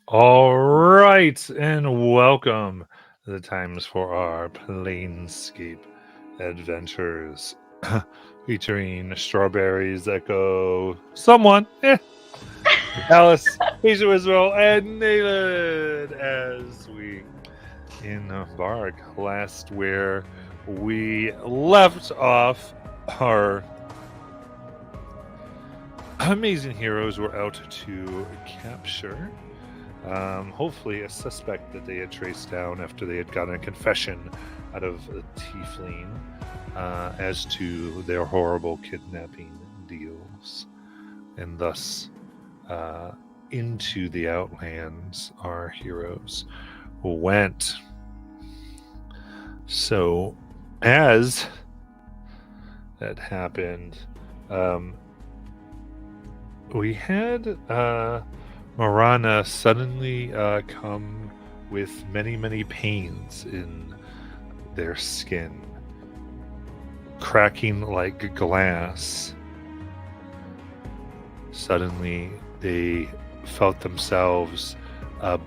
All right, and welcome to the times for our Planescape adventures, featuring strawberries that go someone, Alice, Asia Israel, and Nayland as we embark. Last where we left off, our amazing heroes were out to capture hopefully a suspect that they had traced down after they had gotten a confession out of a tiefling as to their horrible kidnapping deals. And thus, into the Outlands, our heroes went. So, as that happened, we had Marana suddenly come with many, many pains in their skin, cracking like glass. Suddenly, they felt themselves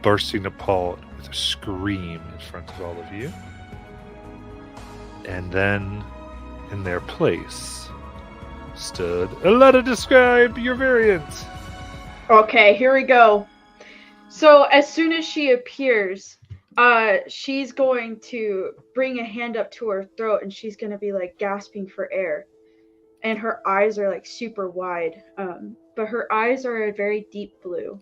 bursting apart with a scream in front of all of you. And then, in their place, stood Aletta. Describe your variant. Okay, here we go. So as soon as she appears, she's going to bring a hand up to her throat and she's going to be like gasping for air. And her eyes are like super wide. But her eyes are a very deep blue.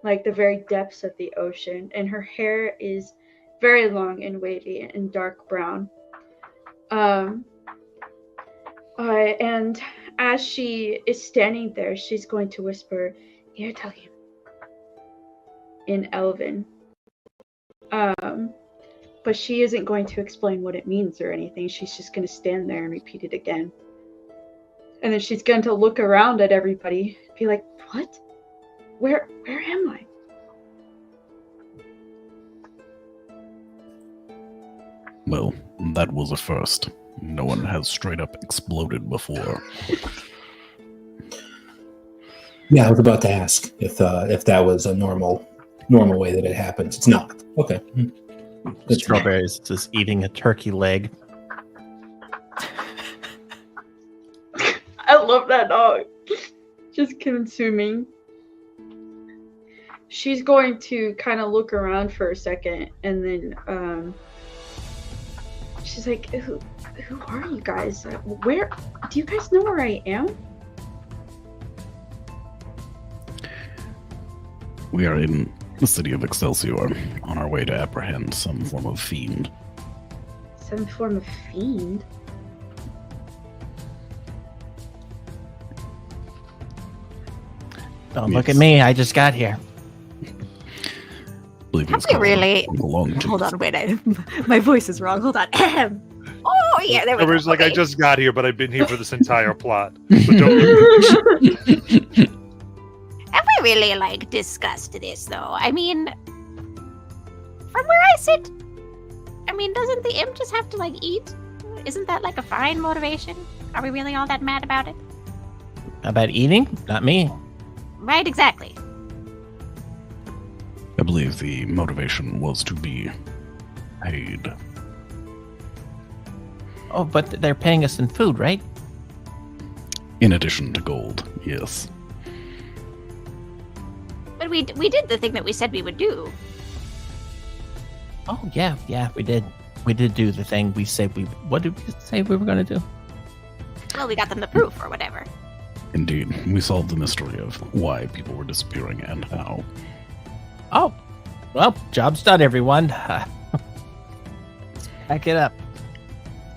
Like the very depths of the ocean. And her hair is very long and wavy and dark brown. And as she is standing there, she's going to whisper, "Here, tell him," in Elven. But she isn't going to explain what it means or anything. She's just going to stand there and repeat it again. And then she's going to look around at everybody, be like, "What? Where am I?" Well, that was a first. No one has straight up exploded before. Yeah, I was about to ask if that was a normal way that it happens. It's not. Okay. That's Strawberries just eating a turkey leg. I love that dog. Just consuming. She's going to kind of look around for a second and then she's like, who are you guys? Where do you guys know where I am? We are in the city of Excelsior, on our way to apprehend some form of fiend. Some form of fiend? Don't look at me. I just got here. Have we really? Hold on, wait. My voice is wrong. Hold on. Oh, yeah, there we go. It was like, I just got here, but I've been here for this entire plot. So don't Have we really, discussed this, though? I mean, from where I sit, doesn't the imp just have to, eat? Isn't that, a fine motivation? Are we really all that mad about it? About eating? Not me. Right, exactly. I believe the motivation was to be paid. Oh, but they're paying us in food, right? In addition to gold, yes. But we did the thing that we said we would do. Oh, yeah, we did. We did do the thing we said what did we say we were going to do? Well, we got them the proof or whatever. Indeed, we solved the mystery of why people were disappearing and how. Oh, well, job's done, everyone. Back it up.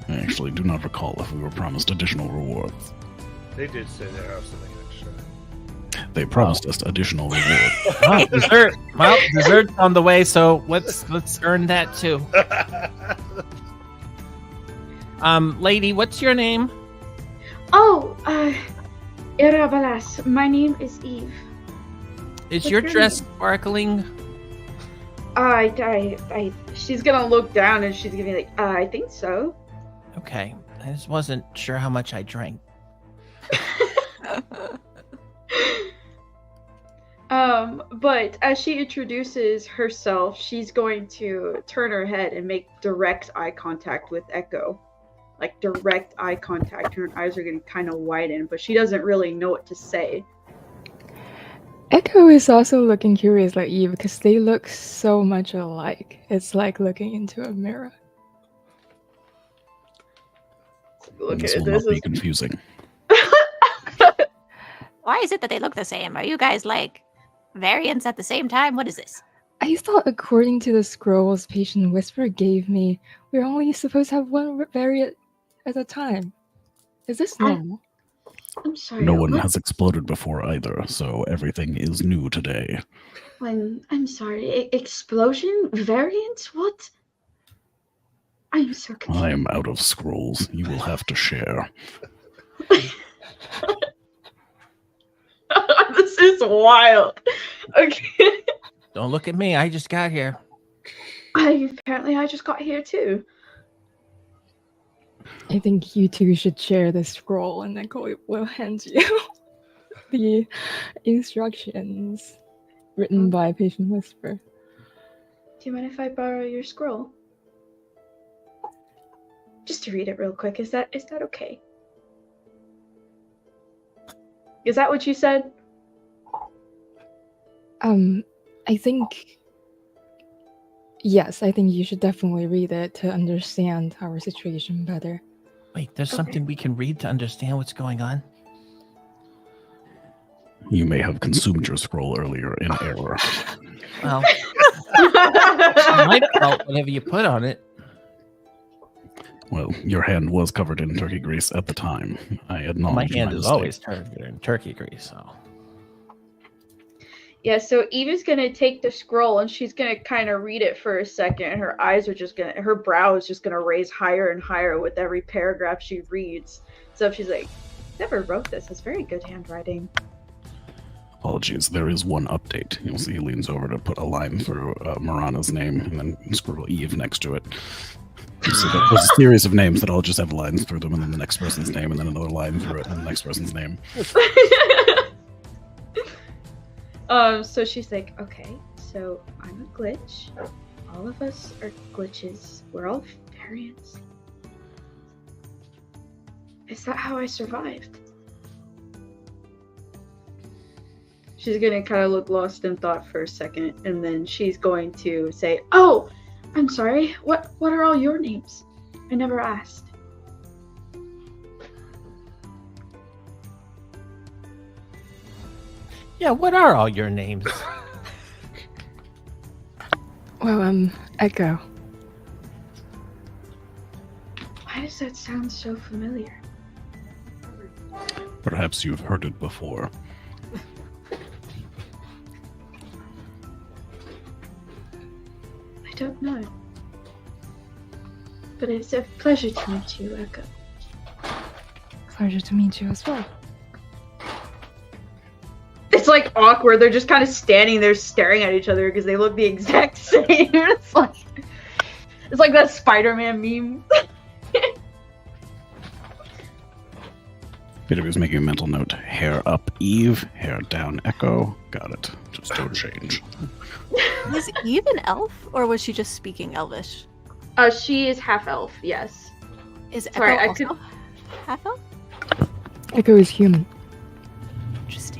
I actually do not recall if we were promised additional rewards. They did say they have something extra. They promised us additional rewards. Oh, dessert. Well, dessert's on the way, so let's earn that too. Lady, what's your name? Oh, Irabalas. My name is Eve. Is What's your your dress name? sparkling? She's gonna look down and she's gonna be like, I think so. Okay, I just wasn't sure how much I drank. But as she introduces herself, she's going to turn her head and make direct eye contact with Echo. Like direct eye contact. Her eyes are going to kind of widen, but she doesn't really know what to say. Echo is also looking curious like Eve because they look so much alike. It's like looking into a mirror. Look This at will this. not be confusing. Why is it that they look the same? Are you guys like variants at the same time? What is this? I thought according to the scrolls Patient Whisper gave me, we're only supposed to have one variant at a time. Is this normal? I'm sorry. No one what? has exploded before either, so everything is new today. I'm sorry. Explosion? Variants? What? I'm so confused. I am out of scrolls. You will have to share. This is wild. Okay. Don't look at me. I just got here. Apparently I just got here too. I think you two should share the scroll and then Chloe will hand you the instructions written by Patient Whisper. Do you mind if I borrow your scroll? Just to read it real quick. Is that okay? Is that what you said? I think yes, I think you should definitely read it to understand our situation better. Wait, there's something we can read to understand what's going on? You may have consumed your scroll earlier in error. Well, I might help whatever you put on it. Well, your hand was covered in turkey grease at the time. I My acknowledge hand is mistake. always turned in turkey grease, so. Yeah, so Eva's gonna take the scroll and she's gonna kind of read it for a second. And her eyes are just gonna, her brow is just gonna raise higher and higher with every paragraph she reads. So she's like, "Whoever wrote this has very good handwriting." Apologies, there is one update. You'll see he leans over to put a line through Marana's name and then scribble Eve next to it. So there's a series of names that all just have lines through them, and then the next person's name, and then another line through it, and the next person's name. So she's like, "Okay, so I'm a glitch. All of us are glitches. We're all variants. Is that how I survived?" She's gonna kind of look lost in thought for a second, and then she's going to say, "Oh, I'm sorry. What are all your names? I never asked." Yeah, what are all your names? Well, Echo. Why does that sound so familiar? Perhaps you've heard it before. I don't know. But it's a pleasure to meet you, Echo. Pleasure to meet you as well. It's like awkward. They're just kind of standing there staring at each other because they look the exact same. It's like that Spider-Man meme. Peter was making a mental note. Hair up Eve, hair down Echo. Got it. Just don't change. Was Eve an elf, or was she just speaking Elvish? She is half elf. Yes. Is Echo Sorry, I also could- half elf? Echo is human. Interesting.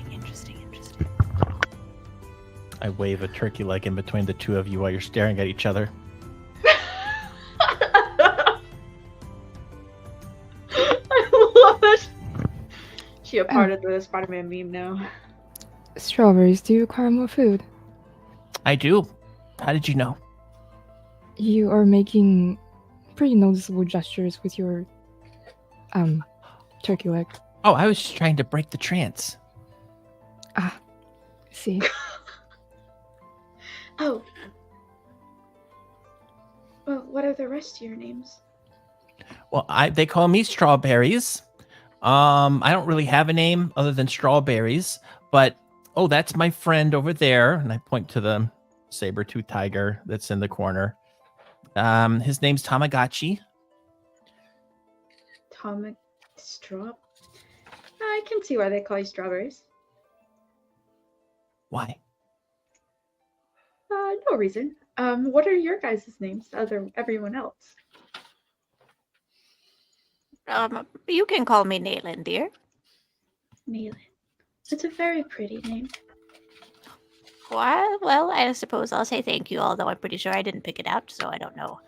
I wave a turkey leg in between the two of you while you're staring at each other. I love it. She a part of the Spider-Man meme now. Strawberries, do you require more food? I do. How did you know? You are making pretty noticeable gestures with your turkey leg. Oh, I was just trying to break the trance. See. Oh. Well, what are the rest of your names? Well, they call me Strawberries. I don't really have a name other than Strawberries, but that's my friend over there, and I point to the saber-tooth tiger that's in the corner. His name's Tamagotchi. I can see why they call you Strawberries. Why? No reason. What are your guys' names? Everyone else. You can call me Nayland, dear. Neelan. It's a very pretty name. Well, I suppose I'll say thank you, although I'm pretty sure I didn't pick it out, so I don't know.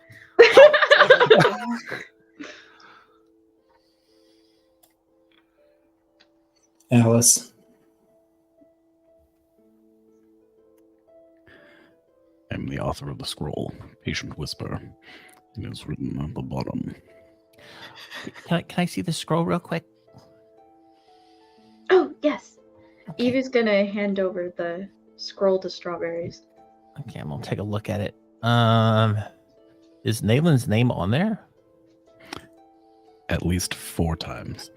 Alice. I'm the author of the scroll, Patient Whisper. It is written on the bottom. Can I see the scroll real quick? Oh, yes. Okay. Eve is gonna hand over the scroll to Strawberries. Okay, I'm gonna take a look at it. Is Nayland's name on there? At least 4 times.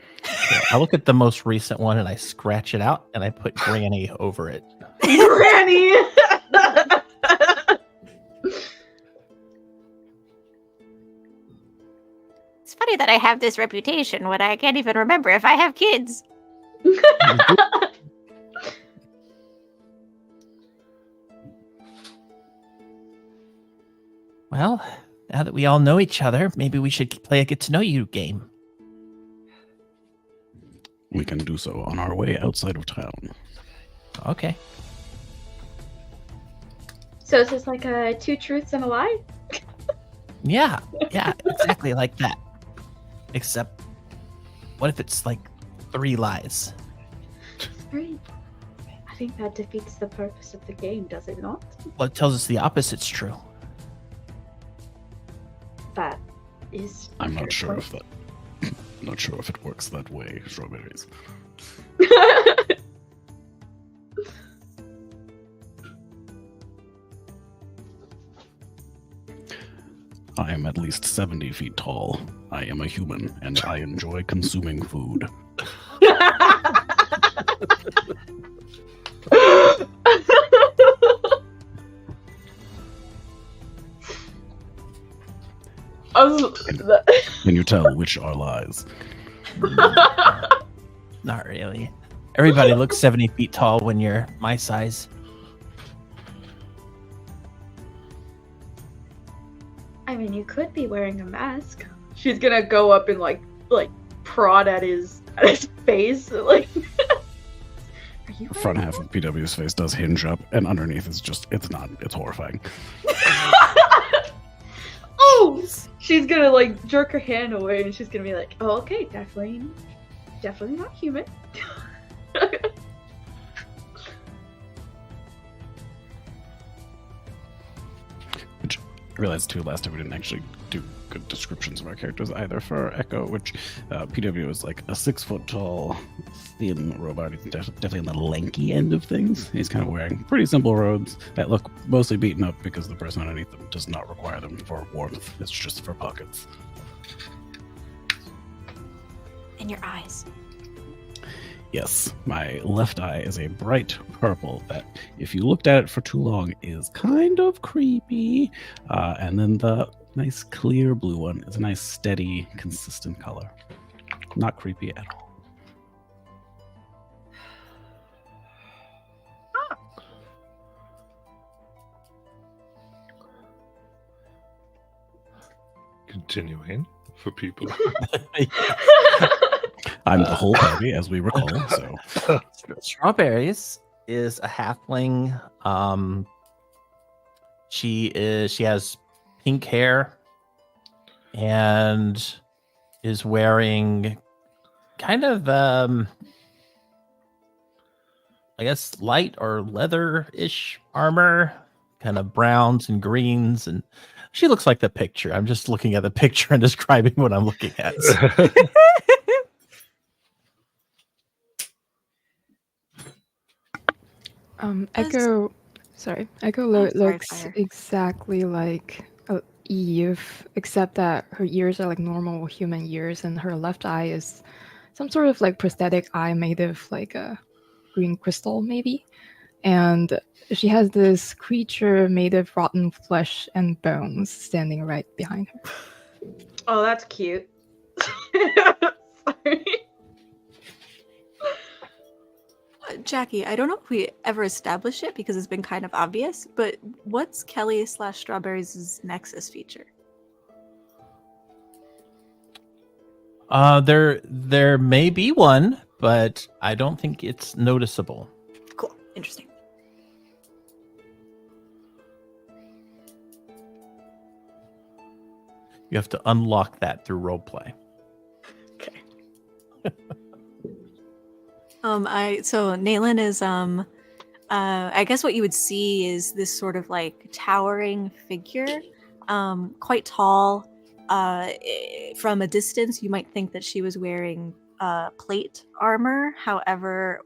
Yeah, I look at the most recent one and I scratch it out and I put Granny over it. Granny! It's funny that I have this reputation when I can't even remember if I have kids. Well, now that we all know each other, maybe we should play a get to know you game. We can do so on our way outside of town. Okay. So is this like a 2 truths and a lie? Yeah, exactly like that. Except, what if it's like 3 lies? 3. I think that defeats the purpose of the game, does it not? Well, it tells us the opposite's true. That is. I'm fair not sure point. if that. Not sure if it works that way, Strawberries. I am at least 70 feet tall. I am a human, and I enjoy consuming food. Can you tell which are lies? Not really. Everybody looks 70 feet tall when you're my size. I mean, you could be wearing a mask. She's gonna go up and like prod at his face. Like, are you The front half of PW's face does hinge up, and underneath is just, it's horrifying. Oh! She's gonna like jerk her hand away, and she's gonna be like, "Oh, okay, definitely not human." Which I realized too, last time we didn't actually do good descriptions of our characters either for Echo, which PW is like a 6 foot tall, thin robot. He's definitely on the lanky end of things. He's kind of wearing pretty simple robes that look mostly beaten up because the person underneath them does not require them for warmth. It's just for pockets. And your eyes. Yes, my left eye is a bright purple that, if you looked at it for too long, is kind of creepy. And then the nice clear blue one is a nice, steady, consistent color. Not creepy at all. Continuing for people. I'm the whole party, as we recall. So Strawberries is a halfling. She has pink hair and is wearing kind of I guess light or leather-ish armor, kind of browns and greens, and she looks like the picture. I'm just looking at the picture and describing what I'm looking at. Echo looks Fire. exactly like Eve, except that her ears are like normal human ears, and her left eye is some sort of like prosthetic eye made of like a green crystal, maybe. And she has this creature made of rotten flesh and bones standing right behind her. Oh, that's cute. Sorry. Jackie, I don't know if we ever established it because it's been kind of obvious, but what's Kelly/Strawberries' Nexus feature? There may be one, but I don't think it's noticeable. Cool. Interesting. You have to unlock that through roleplay. Okay. So Nayland is I guess what you would see is this sort of like towering figure, quite tall. From a distance, you might think that she was wearing plate armor. However,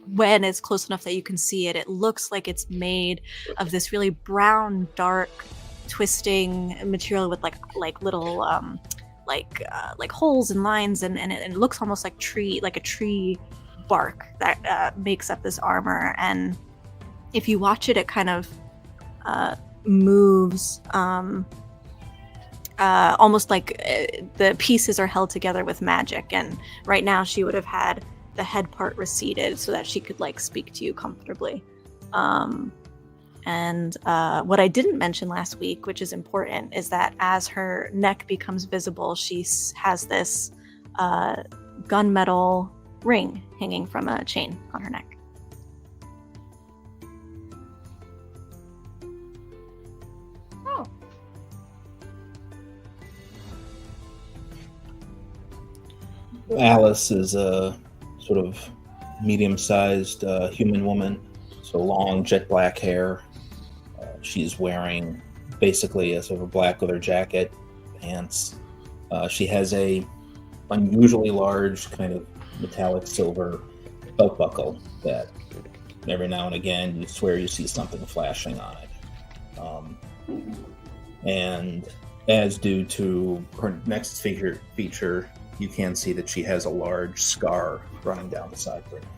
when it's close enough that you can see it, it looks like it's made of this really brown, dark, twisting material with like little like holes and lines, and it looks almost like a tree bark that makes up this armor. And if you watch it, it kind of moves. Almost like the pieces are held together with magic, and right now she would have had the head part receded so that she could like speak to you comfortably. And what I didn't mention last week, which is important, is that as her neck becomes visible, she has this gunmetal ring hanging from a chain on her neck. Oh. Alice is a sort of medium-sized human woman, so long jet black hair. She's wearing basically a sort of a black leather jacket, pants. She has a unusually large kind of metallic silver belt buckle that every now and again you swear you see something flashing on it. And as due to her next feature, you can see that she has a large scar running down the side of her neck.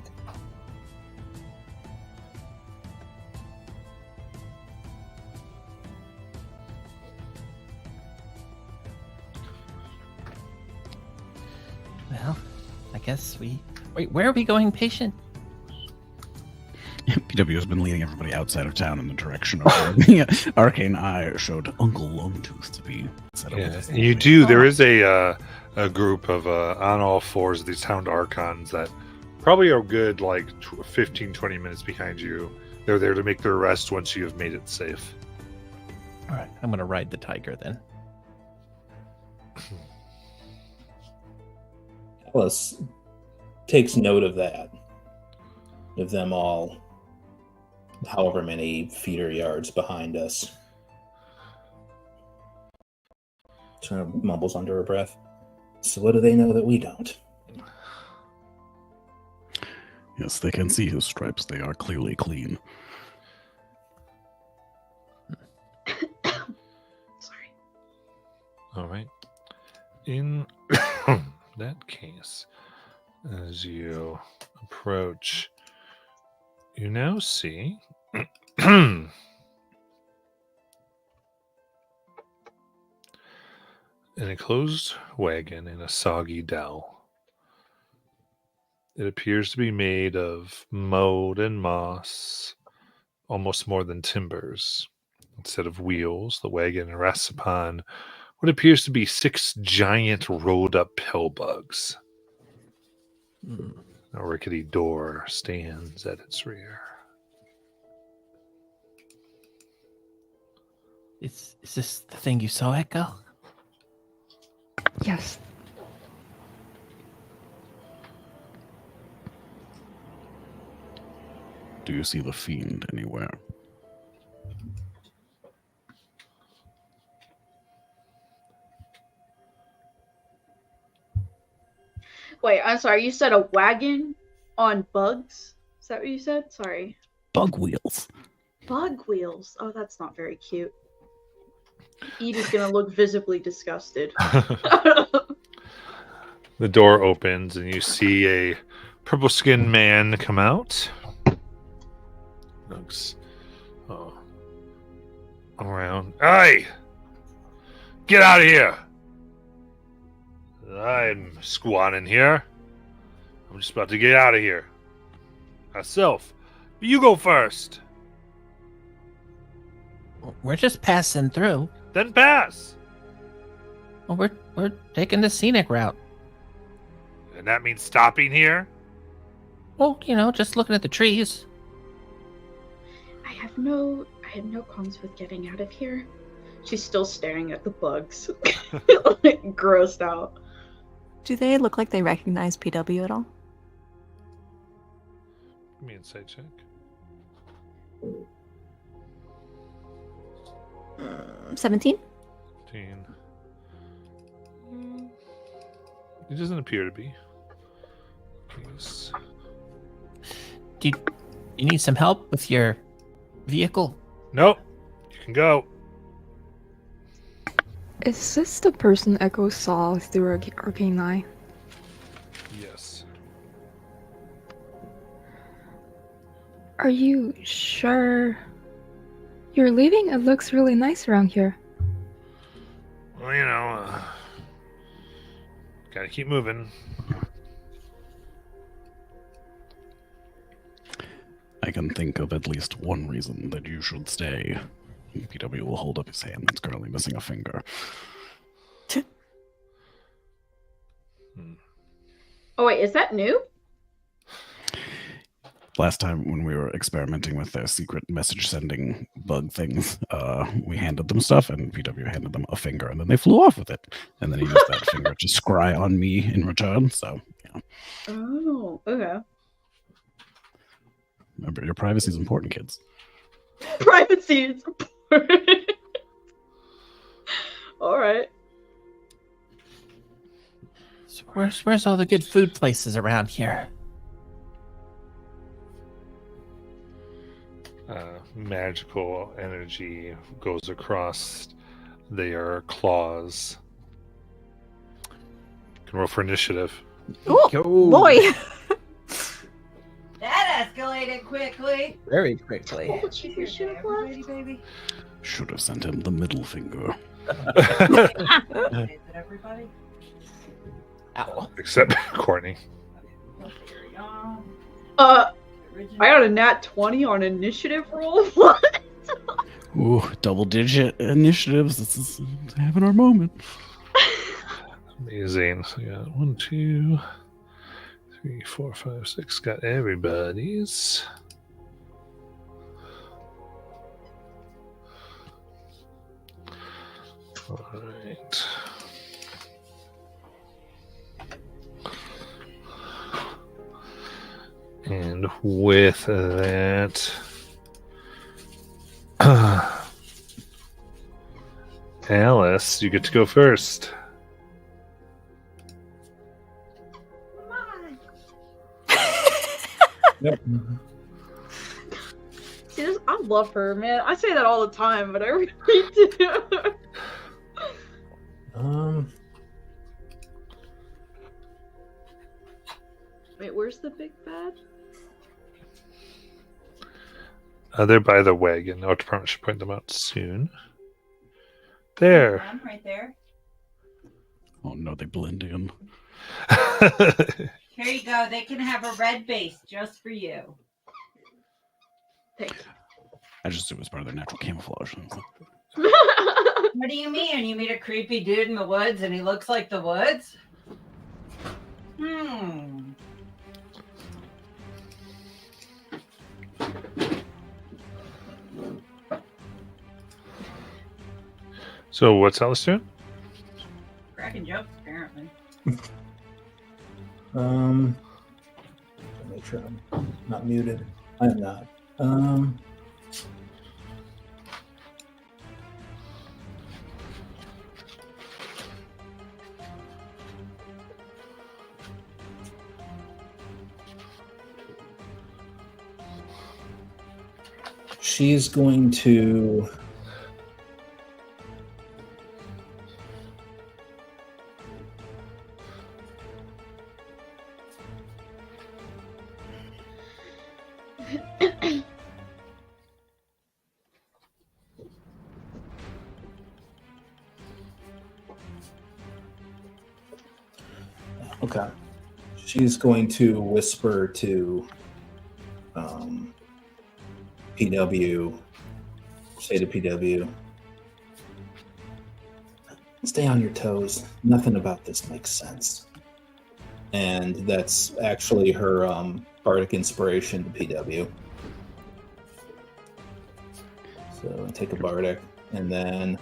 Well, I guess wait. Where are we going, patient? PW has been leading everybody outside of town in the direction of the arcane eye showed Uncle Longtooth to be set up. Yeah, you do. There is a group of on all fours of these hound archons that probably are good like 15, 20 minutes behind you. They're there to make their arrest once you have made it safe. All right, I'm going to ride the tiger then. Alice takes note of that, of them all however many feet or yards behind us. Sort of mumbles under her breath. So what do they know that we don't? Yes, they can see his stripes. They are clearly clean. Sorry. All right. In that case, as you approach, you now see an enclosed wagon in a soggy dell. It appears to be made of mold and moss, almost more than timbers. Instead of wheels, the wagon rests upon what appears to be 6 giant rolled-up pill bugs. A rickety door stands at its rear. Is this the thing you saw, Echo? Yes. Do you see the fiend anywhere? Wait, I'm sorry. You said a wagon on bugs? Is that what you said? Sorry. Bug wheels. Bug wheels. Oh, that's not very cute. Edie's gonna look visibly disgusted. The door opens and you see a purple-skinned man come out. Looks around. Hey! Get out of here! I'm squatting here. I'm just about to get out of here. Sylph, you go first. We're just passing through. Then pass. Well, we're taking the scenic route. And that means stopping here? Well, just looking at the trees. I have no qualms with getting out of here. She's still staring at the bugs, like, grossed out. Do they look like they recognize PW at all? Give me an insight check. 17? 15. It doesn't appear to be. Yes. Do you need some help with your vehicle? Nope. You can go. Is this the person Echo saw through Arcane Eye? Yes. Are you sure you're leaving? It looks really nice around here. Well, gotta keep moving. I can think of at least one reason that you should stay. PW will hold up his hand that's currently missing a finger. Oh wait, is that new? Last time when we were experimenting with their secret message sending bug things, we handed them stuff and PW handed them a finger and then they flew off with it. And then he used that finger to scry on me in return. So, yeah. Oh, okay. Remember, your privacy is important, kids. Privacy is important. All right. So where's all the good food places around here? Magical energy goes across their claws. You can roll for initiative. Ooh, boy! That escalated quickly. Very quickly. What would you should have left? Baby. Should have sent him the middle finger. Is it everybody? Ow. Except Courtney. I got a nat 20 on initiative roll. What? Ooh, double-digit initiatives. This is having our moment. Amazing. So we got 1, 2, 3, 4, 5, 6. Got everybody's. All right. And with that, Alice, you get to go first. Yep. See, I love her, man. I say that all the time, but I really do. Wait, where's the big bad? They're by the wagon. Our department should point them out soon. There. One right there. Oh no, they blend in. Here you go. They can have a red base just for you. Thanks. I just assumed it was part of their natural camouflage. What do you mean? You meet a creepy dude in the woods and he looks like the woods? So what's Alice doing? Cracking jokes, apparently. Make sure I'm not muted. I am not. She's going to okay. She's going to whisper to PW, say to PW, stay on your toes. Nothing about this makes sense. And that's actually her bardic inspiration to PW. So take a bardic, and then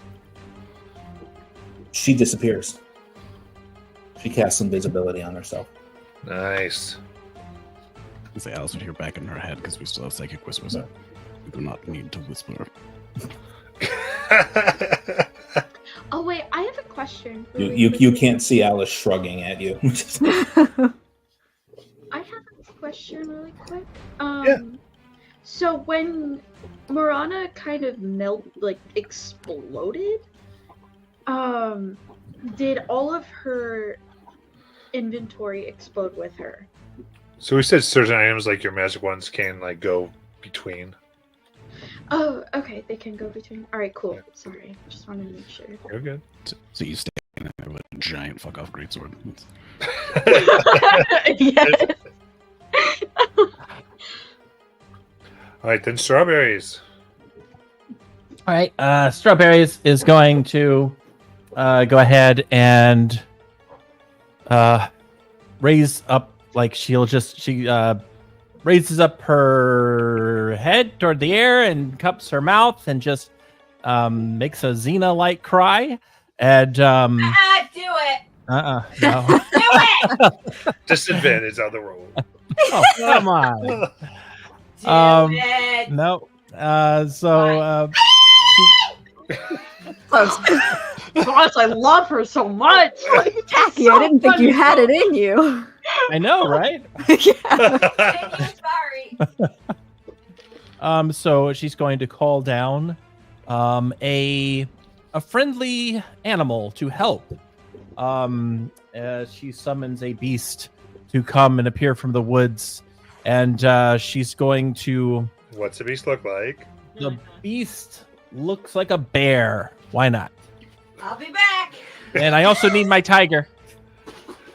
she disappears. She casts invisibility on herself. Nice. I say Alice would hear back in her head because we still have psychic whispers. We do not need to whisper. Oh wait, I have a question. You can't see Alice shrugging at you. I have a question really quick. Yeah. So when Marana kind of exploded, did all of her inventory explode with her? So we said certain items like your magic ones can like go between. Oh, okay, they can go between. All right, cool. Sorry, just wanted to make sure. You're good. So you stand there with a giant fuck off greatsword. Yes. All right, then strawberries. All right, Strawberries is going to go ahead and raise up, like she raises up her head toward the air and cups her mouth and just makes a Xena-like cry. And Do it. no. Do it. Disadvantage on the roll. Oh, come on. Do it. No. Close. Gosh, I love her so much. Like, it's Tacky, so I didn't think you funny. had it in you. I know, right? Yeah. Sorry. So she's going to call down a friendly animal to help. She summons a beast to come and appear from the woods, and she's going to. What's the beast look like? The beast looks like a bear. Why not? I'll be back. And I also need my tiger.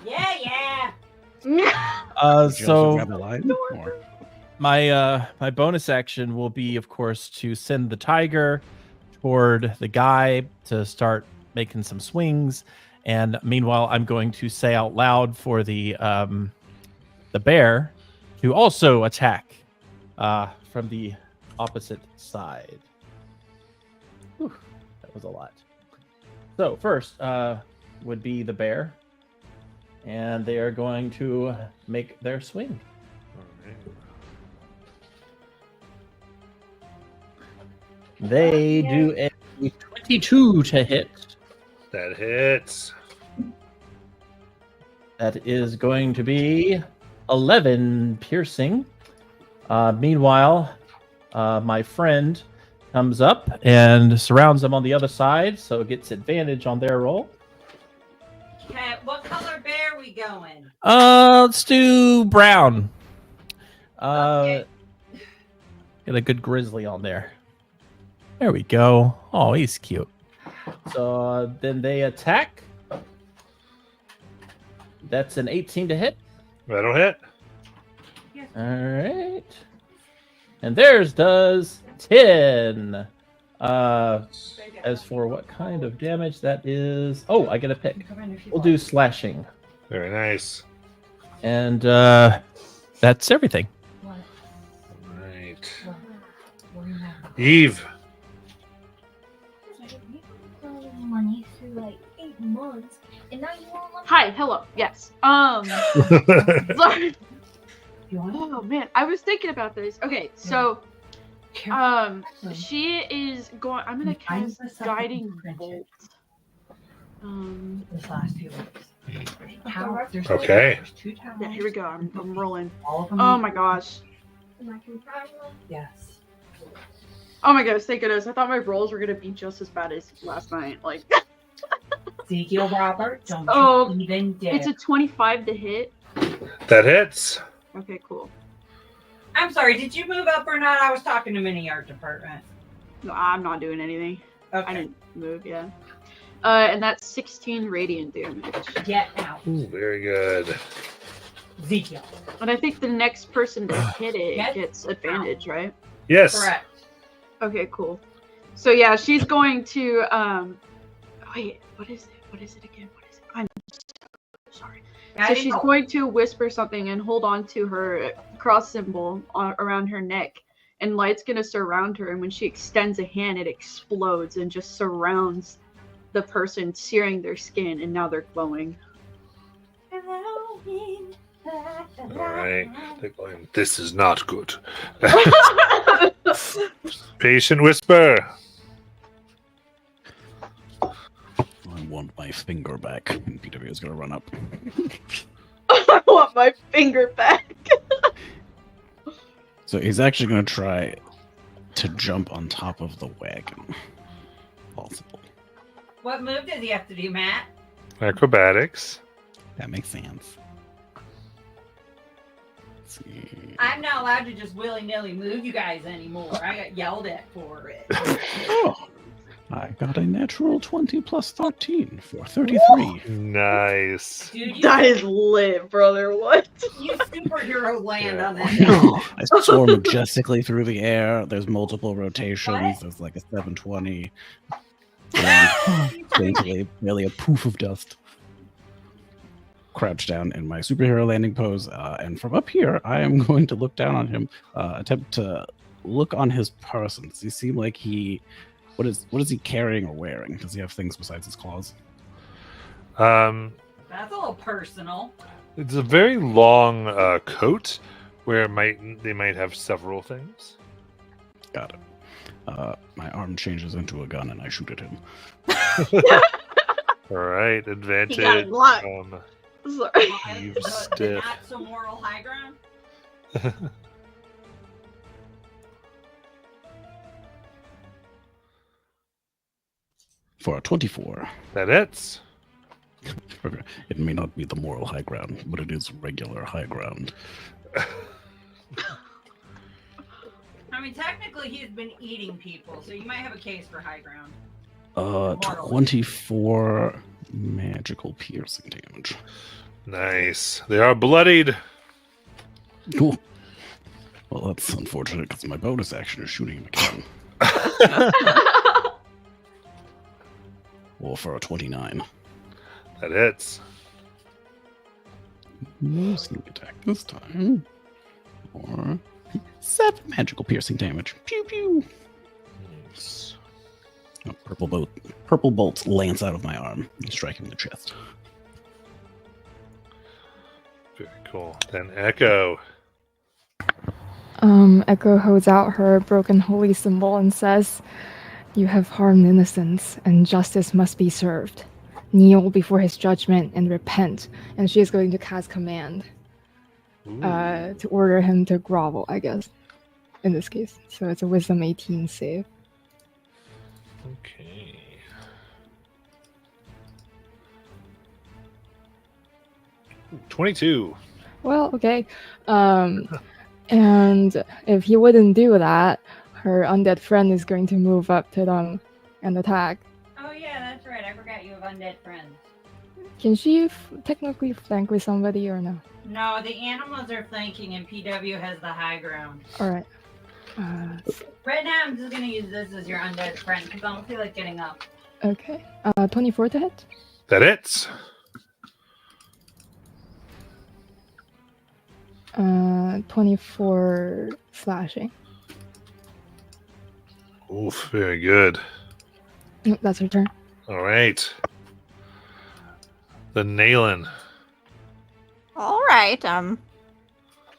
Yeah. Did you also So grab a line? Or- my bonus action will be, of course, to send the tiger toward the guy to start making some swings, and meanwhile, I'm going to say out loud for the bear to also attack from the opposite side. Whew, that was a lot. So first would be the bear, and they are going to make their swing. They do a 22 to hit. That hits. That is going to be 11 piercing. Meanwhile, my friend comes up and surrounds them on the other side, so it gets advantage on their roll. Okay, what color bear we going? Let's do brown. Okay. Get a good grizzly on there. There we go. Oh, he's cute. So then they attack. That's an 18 to hit. That'll hit. All right. And theirs does 10. As for what kind of damage that is... Oh, I get a pick. We'll do slashing. Very nice. And that's everything. Right. Eve. Money through like 8 months, and now you won't let me. Hi, hello. Yes. Sorry. Oh man, I was thinking about this. Okay, so she is going. I'm gonna cast guiding bolt. This last few weeks. Okay. Yeah, here we go. I'm rolling. All of them. Oh my gosh. Yes. Oh my gosh, thank goodness. I thought my rolls were gonna be just as bad as last night. Like, Ezekiel Robert, don't Oh, you even dare. it's a 25 to hit. That hits. Okay, cool. I'm sorry, did you move up or not? I was talking to mini art department. No, I'm not doing anything. I Okay. didn't move, yeah. And that's 16 radiant damage. Get out. Ooh, very good. Ezekiel. And I think the next person to hit it Yes. gets advantage, right? Yes. Correct. Okay, cool. So yeah, she's going to wait, what is it? What is it again? What is it? I'm so sorry. So she's going to whisper something and hold on to her cross symbol around her neck, and light's gonna surround her, and when she extends a hand, it explodes and just surrounds the person, searing their skin, and now they're glowing. Alright. They're going, this is not good. Patient whisper. I want my finger back. And PW is going to run up. I want my finger back. So he's actually going to try to jump on top of the wagon. Possible. What move does he have to do, Matt? Acrobatics. That makes sense. Let's see. I'm not allowed to just willy-nilly move you guys anymore. I got yelled at for it. Oh, I got a natural 20 plus 13 for 33. Nice. Dude, That is lit, brother. What? you superhero land Yeah. on that. I soar majestically through the air. There's multiple rotations. What? There's like a 720. And daintily, merely a poof of dust. Crouch down in my superhero landing pose, and from up here, I am going to look down on him, attempt to look on his person. Does he seem like what is he carrying or wearing? Does he have things besides his claws? It's That's a little personal. a very long coat where they might have several things. Got it. My arm changes into a gun and I shoot at him. Alright, He got advantage. it blocked. Sorry. You The stiff. not so moral high ground. For a 24. That hits. It may not be the moral high ground, but it is regular high ground. I mean, technically, he's been eating people, so you might have a case for high ground. 24 magical piercing damage. Nice. They are bloodied. Cool. Well, that's unfortunate because my bonus action is shooting him again. Well, for a 29. That hits. No sneak attack this time. Or 7 magical piercing damage. Pew pew. Nice. A purple bolt lance out of my arm, striking the chest. Very cool. Then Echo. Echo holds out her broken holy symbol and says, "You have harmed innocents, and justice must be served. Kneel before his judgment and repent." And she is going to cast command Ooh. to order him to grovel, I guess, in this case. So it's a wisdom 18 save. Okay. Ooh, 22. Well, okay. And if he wouldn't do that, her undead friend is going to move up to them and attack. Oh yeah, that's right. I forgot you have undead friends. Can she technically flank with somebody or no? No, the animals are flanking, and PW has the high ground. All right. Right now, I'm just gonna use this as your undead friend because I don't feel like getting up. Okay. 24 to hit. That hits. 24 slashing. Oof, very good. Nope, that's her turn. All right. The Naylan. All right.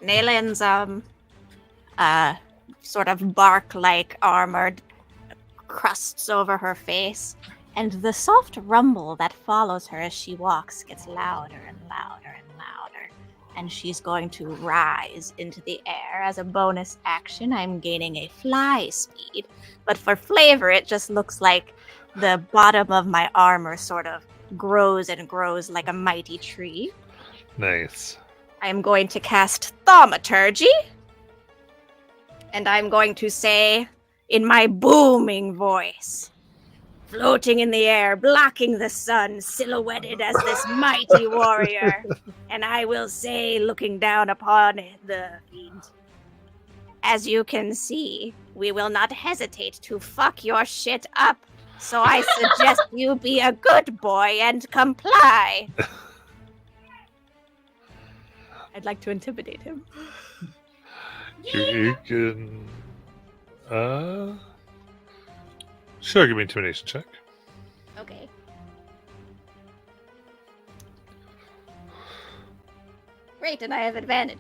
Nalen's sort of bark-like armor crusts over her face, and the soft rumble that follows her as she walks gets louder and louder and louder. And she's going to rise into the air. As a bonus action, I'm gaining a fly speed. But for flavor, it just looks like the bottom of my armor sort of grows and grows like a mighty tree. Nice. I'm going to cast Thaumaturgy. And I'm going to say, in my booming voice, floating in the air, blocking the sun, silhouetted as this mighty warrior. And I will say, looking down upon the fiend, as you can see, we will not hesitate to fuck your shit up. So I suggest you be a good boy and comply. I'd like to intimidate him. You can. Sure, give me an intimidation check. Okay. Great, and I have advantage.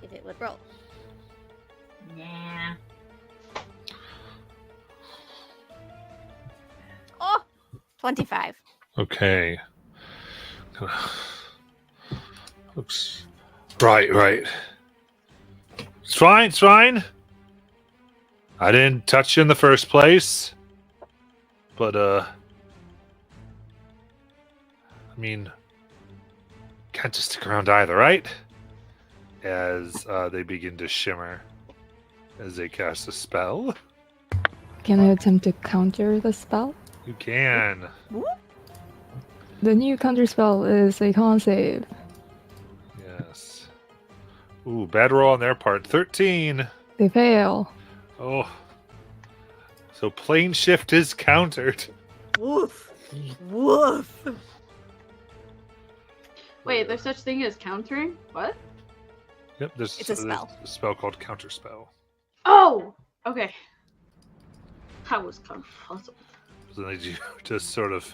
If it would roll. Yeah. Oh, 25. Okay. Looks. Right. It's fine. I didn't touch you in the first place. But, I mean, can't just stick around either, right? As they begin to shimmer as they cast a spell. Can I attempt to counter the spell? You can. The new counter spell is a con save. Yes. Ooh, bad roll on their part. 13. They fail. Oh. So plane shift is countered. Woof. Woof. Wait, there's such thing as countering? What? Yep, there's It's a spell. a spell called counterspell. Oh! Okay. That was kind of puzzled. So then you just sort of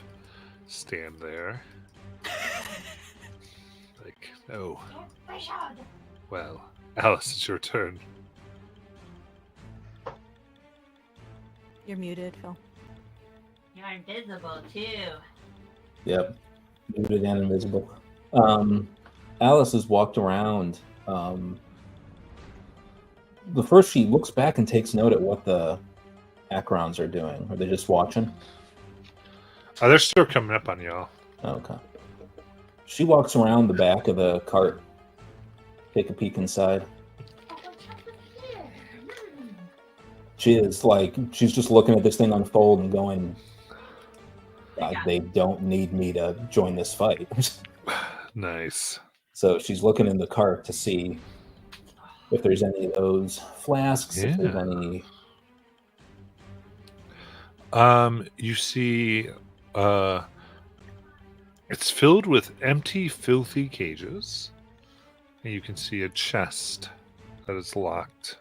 stand there. Like, oh, well, Alice, it's your turn. You're muted, Phil. You're invisible too. Yep. Muted and invisible. Alice has walked around. The first she looks back and takes note at what the Acherons are doing. Are they just watching? They're still coming up on y'all. Okay. She walks around the back of the cart. Take a peek inside. She's just looking at this thing unfold and going, they don't need me to join this fight. Nice. So she's looking in the cart to see if there's any of those flasks, if there's any. You see, it's filled with empty, filthy cages. And you can see a chest that is locked.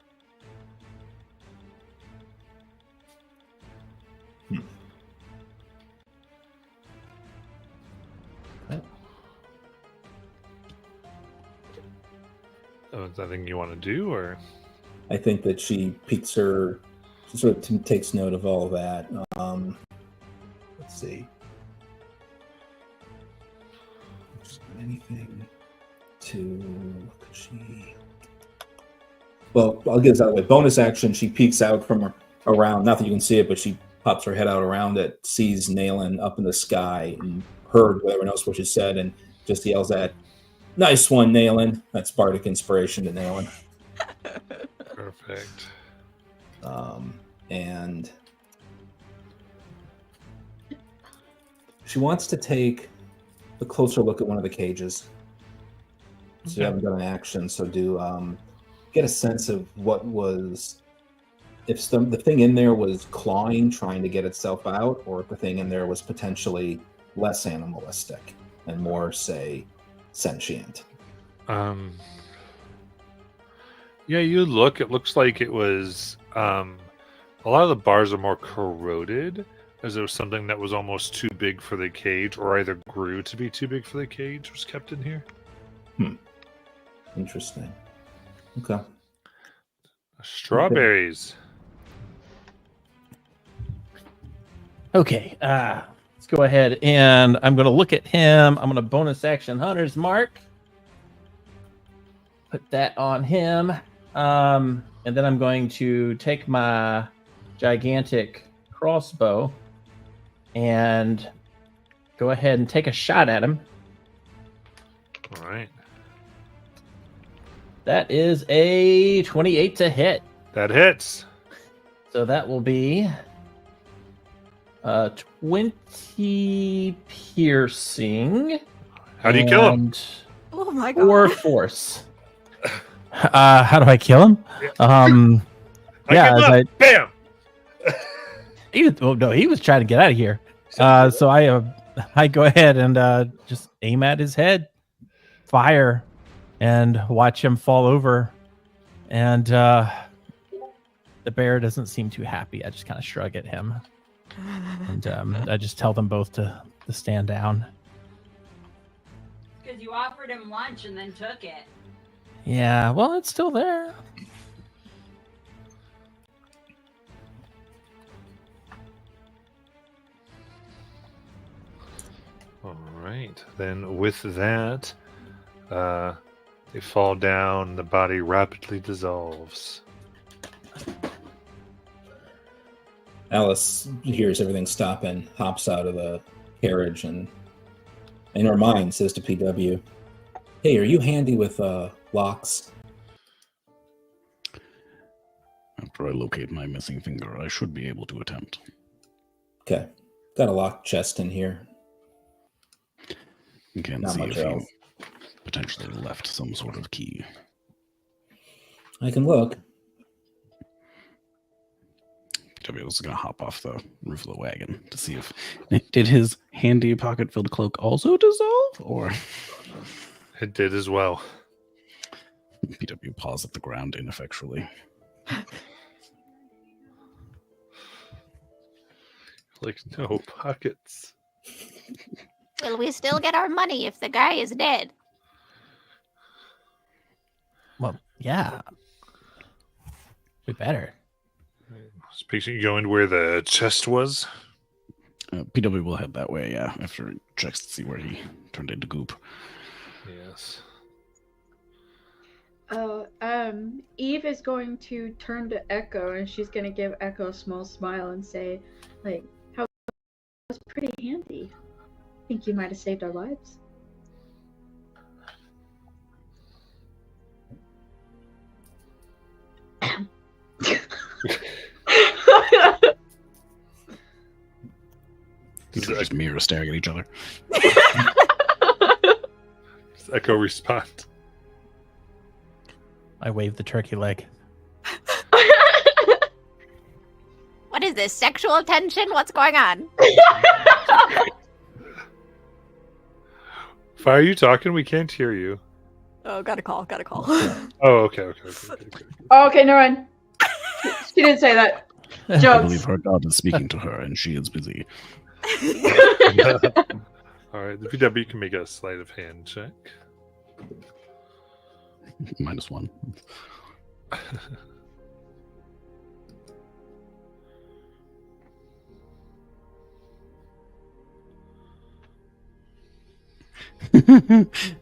Is that anything you want to do, or? I think that she peeks her, she sort of takes note of all of that. Let's see. Anything to? Could she? Well, I'll get it that way. Bonus action. She peeks out from around. Not that you can see it, but she pops her head out around it, sees Nayland up in the sky, and heard everyone else what she said, and just yells at, "Nice one, Nayland." That's bardic inspiration to Nayland. Perfect. And she wants to take a closer look at one of the cages. So you haven't done an action, so do get a sense of what was, if the thing in there was clawing, trying to get itself out, or if the thing in there was potentially less animalistic and more, say, sentient. Yeah, you look, it looks like it was, a lot of the bars are more corroded, as there was something that was almost too big for the cage, or either grew to be too big for the cage, was kept in here. Interesting. Okay. Strawberries. Okay, let's go ahead and I'm going to look at him. I'm going to bonus action Hunter's Mark. Put that on him. And then I'm going to take my gigantic crossbow and go ahead and take a shot at him. All right. That is a 28 to hit. That hits. So that will be 20 piercing. How do you kill him? Oh my god. 4 force. How do I kill him? I Yeah, give up. Bam. he was trying to get out of here. So I go ahead and just aim at his head, fire, and watch him fall over. And the bear doesn't seem too happy. I just kind of shrug at him, and I just tell them both to stand down. Because you offered him lunch and then took it. Yeah, well, it's still there. All right. Then with that, they fall down. The body rapidly dissolves. Alice hears everything stop and hops out of the carriage and in her mind says to PW, "Hey, are you handy with locks?" After I locate my missing finger, I should be able to attempt. Okay. Got a locked chest in here. You can Not see much if else. you potentially left some sort of key. I can look. PW was going to hop off the roof of the wagon to see if... Did his handy pocket-filled cloak also dissolve, or... It did as well. PW paws at the ground ineffectually. Like, no pockets. Will we still get our money if the guy is dead? Well, yeah. We better. Speaking, going where the chest was. PW will head that way, yeah, after he checks to see where he turned into goop. Yes. Oh, Eve is going to turn to Echo and she's gonna give Echo a small smile and say, like, "How was pretty handy. Think you might have saved our lives." These are just mirrors staring at each other. Does Echo respond? I wave the turkey leg. What is this? Sexual tension? What's going on? Why are you talking? We can't hear you. Oh, got a call. Oh, okay. Oh, okay, never mind. She didn't say that. I Jokes. believe her god is speaking to her, and she is busy. All right, the PW can make a sleight of hand check. -1.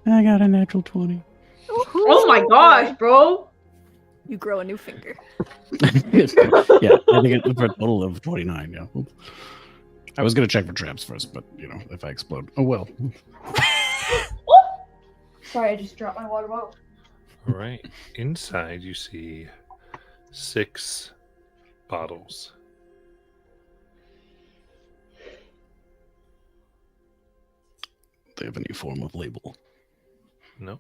I got a natural 20. Oh my gosh, bro. You grow a new finger. Yeah, I think it's for a total of 29, yeah. I was going to check for traps first, but, if I explode, oh well. Sorry, I just dropped my water bottle. All right. Inside, you see 6 bottles. They have any form of label? No.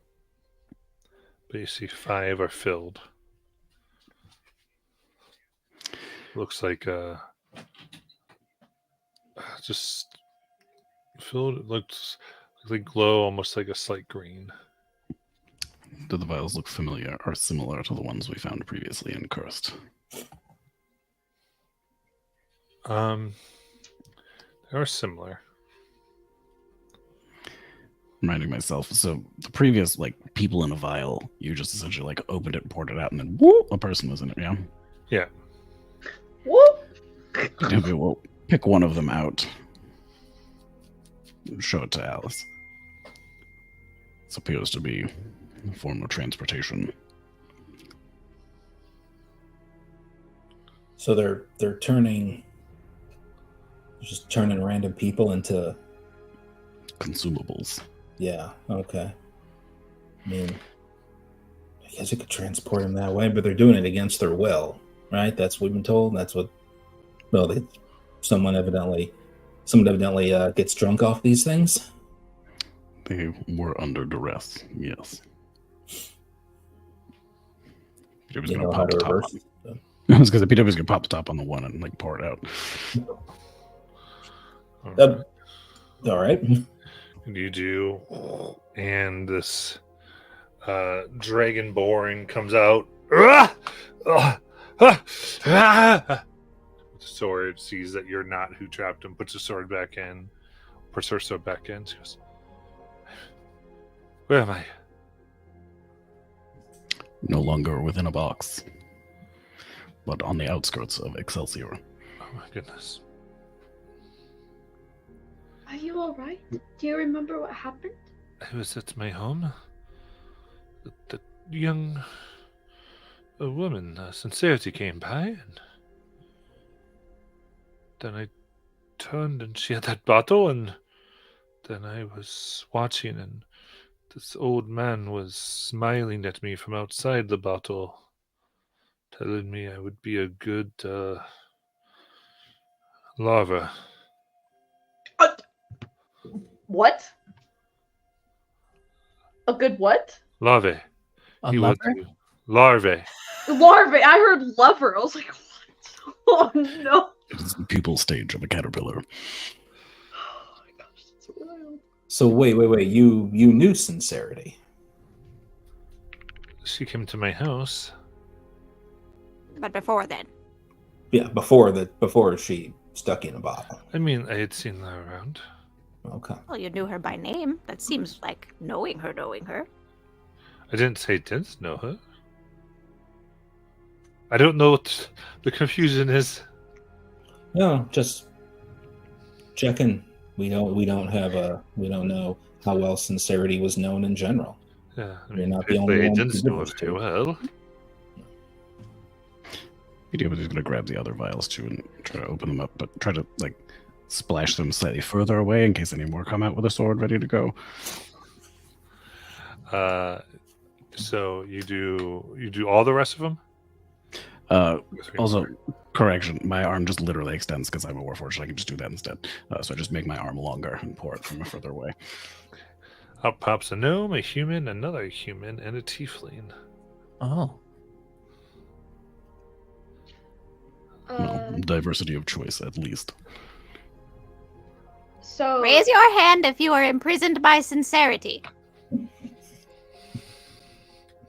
But you see 5 are filled. Looks like just filled. It looks like they glow almost like a slight green. Do the vials look familiar or similar to the ones we found previously in Cursed? They are similar. Reminding myself, so the previous, people in a vial, you just essentially, opened it, poured it out, and then, whoop, a person was in it, yeah? Yeah. Whoop. Okay, well, pick one of them out. Show it to Alice. This appears to be a form of transportation. So they're turning random people into Consumables. Yeah, okay. I mean, I guess you could transport him that way, but they're doing it against their will, right? That's what we've been told. That's what. Well, someone evidently gets drunk off these things. They were under duress. Yes. Peter was You going know to how pop to the top. reverse. I was going to say Peter was going to pop the top on the one and like pour it out. All right. You do, and this dragonborn comes out. Sword, sees that you're not who trapped him, puts the sword back in, puts her sword back in. She goes, "Where am I?" No longer within a box, but on the outskirts of Excelsior. Oh my goodness. Are you alright? Do you remember what happened? I was at my home. The young woman, Sincerity, came by, and then I turned and she had that bottle, and then I was watching, and this old man was smiling at me from outside the bottle, telling me I would be a good larva. What? A good what? Larvae. A He was lover? larvae. Larvae. I heard lover. I was like, what? Oh no. It is the pupal stage of a caterpillar. Oh my gosh, that's wild. So wait. You knew Sincerity. She came to my house. But before then, Yeah, before she stuck in a bottle. I mean, I had seen her around. Okay. well, you knew her by name. That seems like knowing her. I didn't say I didn't know her. I don't know what the confusion is. No, just checking. We don't know how well Sincerity was known in general. Yeah, I You're mean, not the only one agents who know did her this very too. well. Peter was just going to grab the other vials too and try to open them up, but try to like splash them slightly further away in case any more come out with a sword ready to go. So you do all the rest of them? Also, correction, my arm just literally extends because I'm a warforged. I can just do that instead. So I just make my arm longer and pour it from a further away. Out pops a gnome, a human, another human, and a tiefling. Oh. Well, diversity of choice, at least. So Raise your hand if you are imprisoned by Sincerity.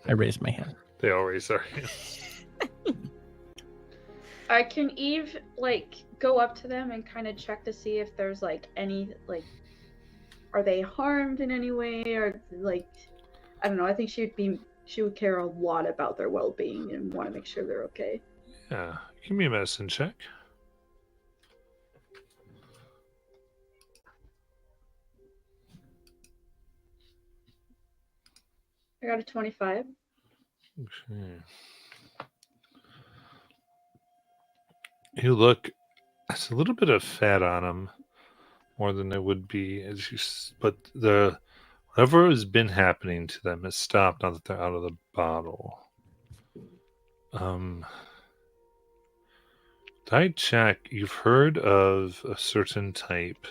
I raised my hand. They all raise their hands. can Eve like go up to them and kind of check to see if there's like any like, are they harmed in any way, or like, I don't know. I think she would care a lot about their well-being and want to make sure they're okay. Yeah, give me a medicine check. I got a 25. Okay. You look, it's a little bit of fat on him, more than there would be, but whatever has been happening to them has stopped now that they're out of the bottle. I check, you've heard of a certain type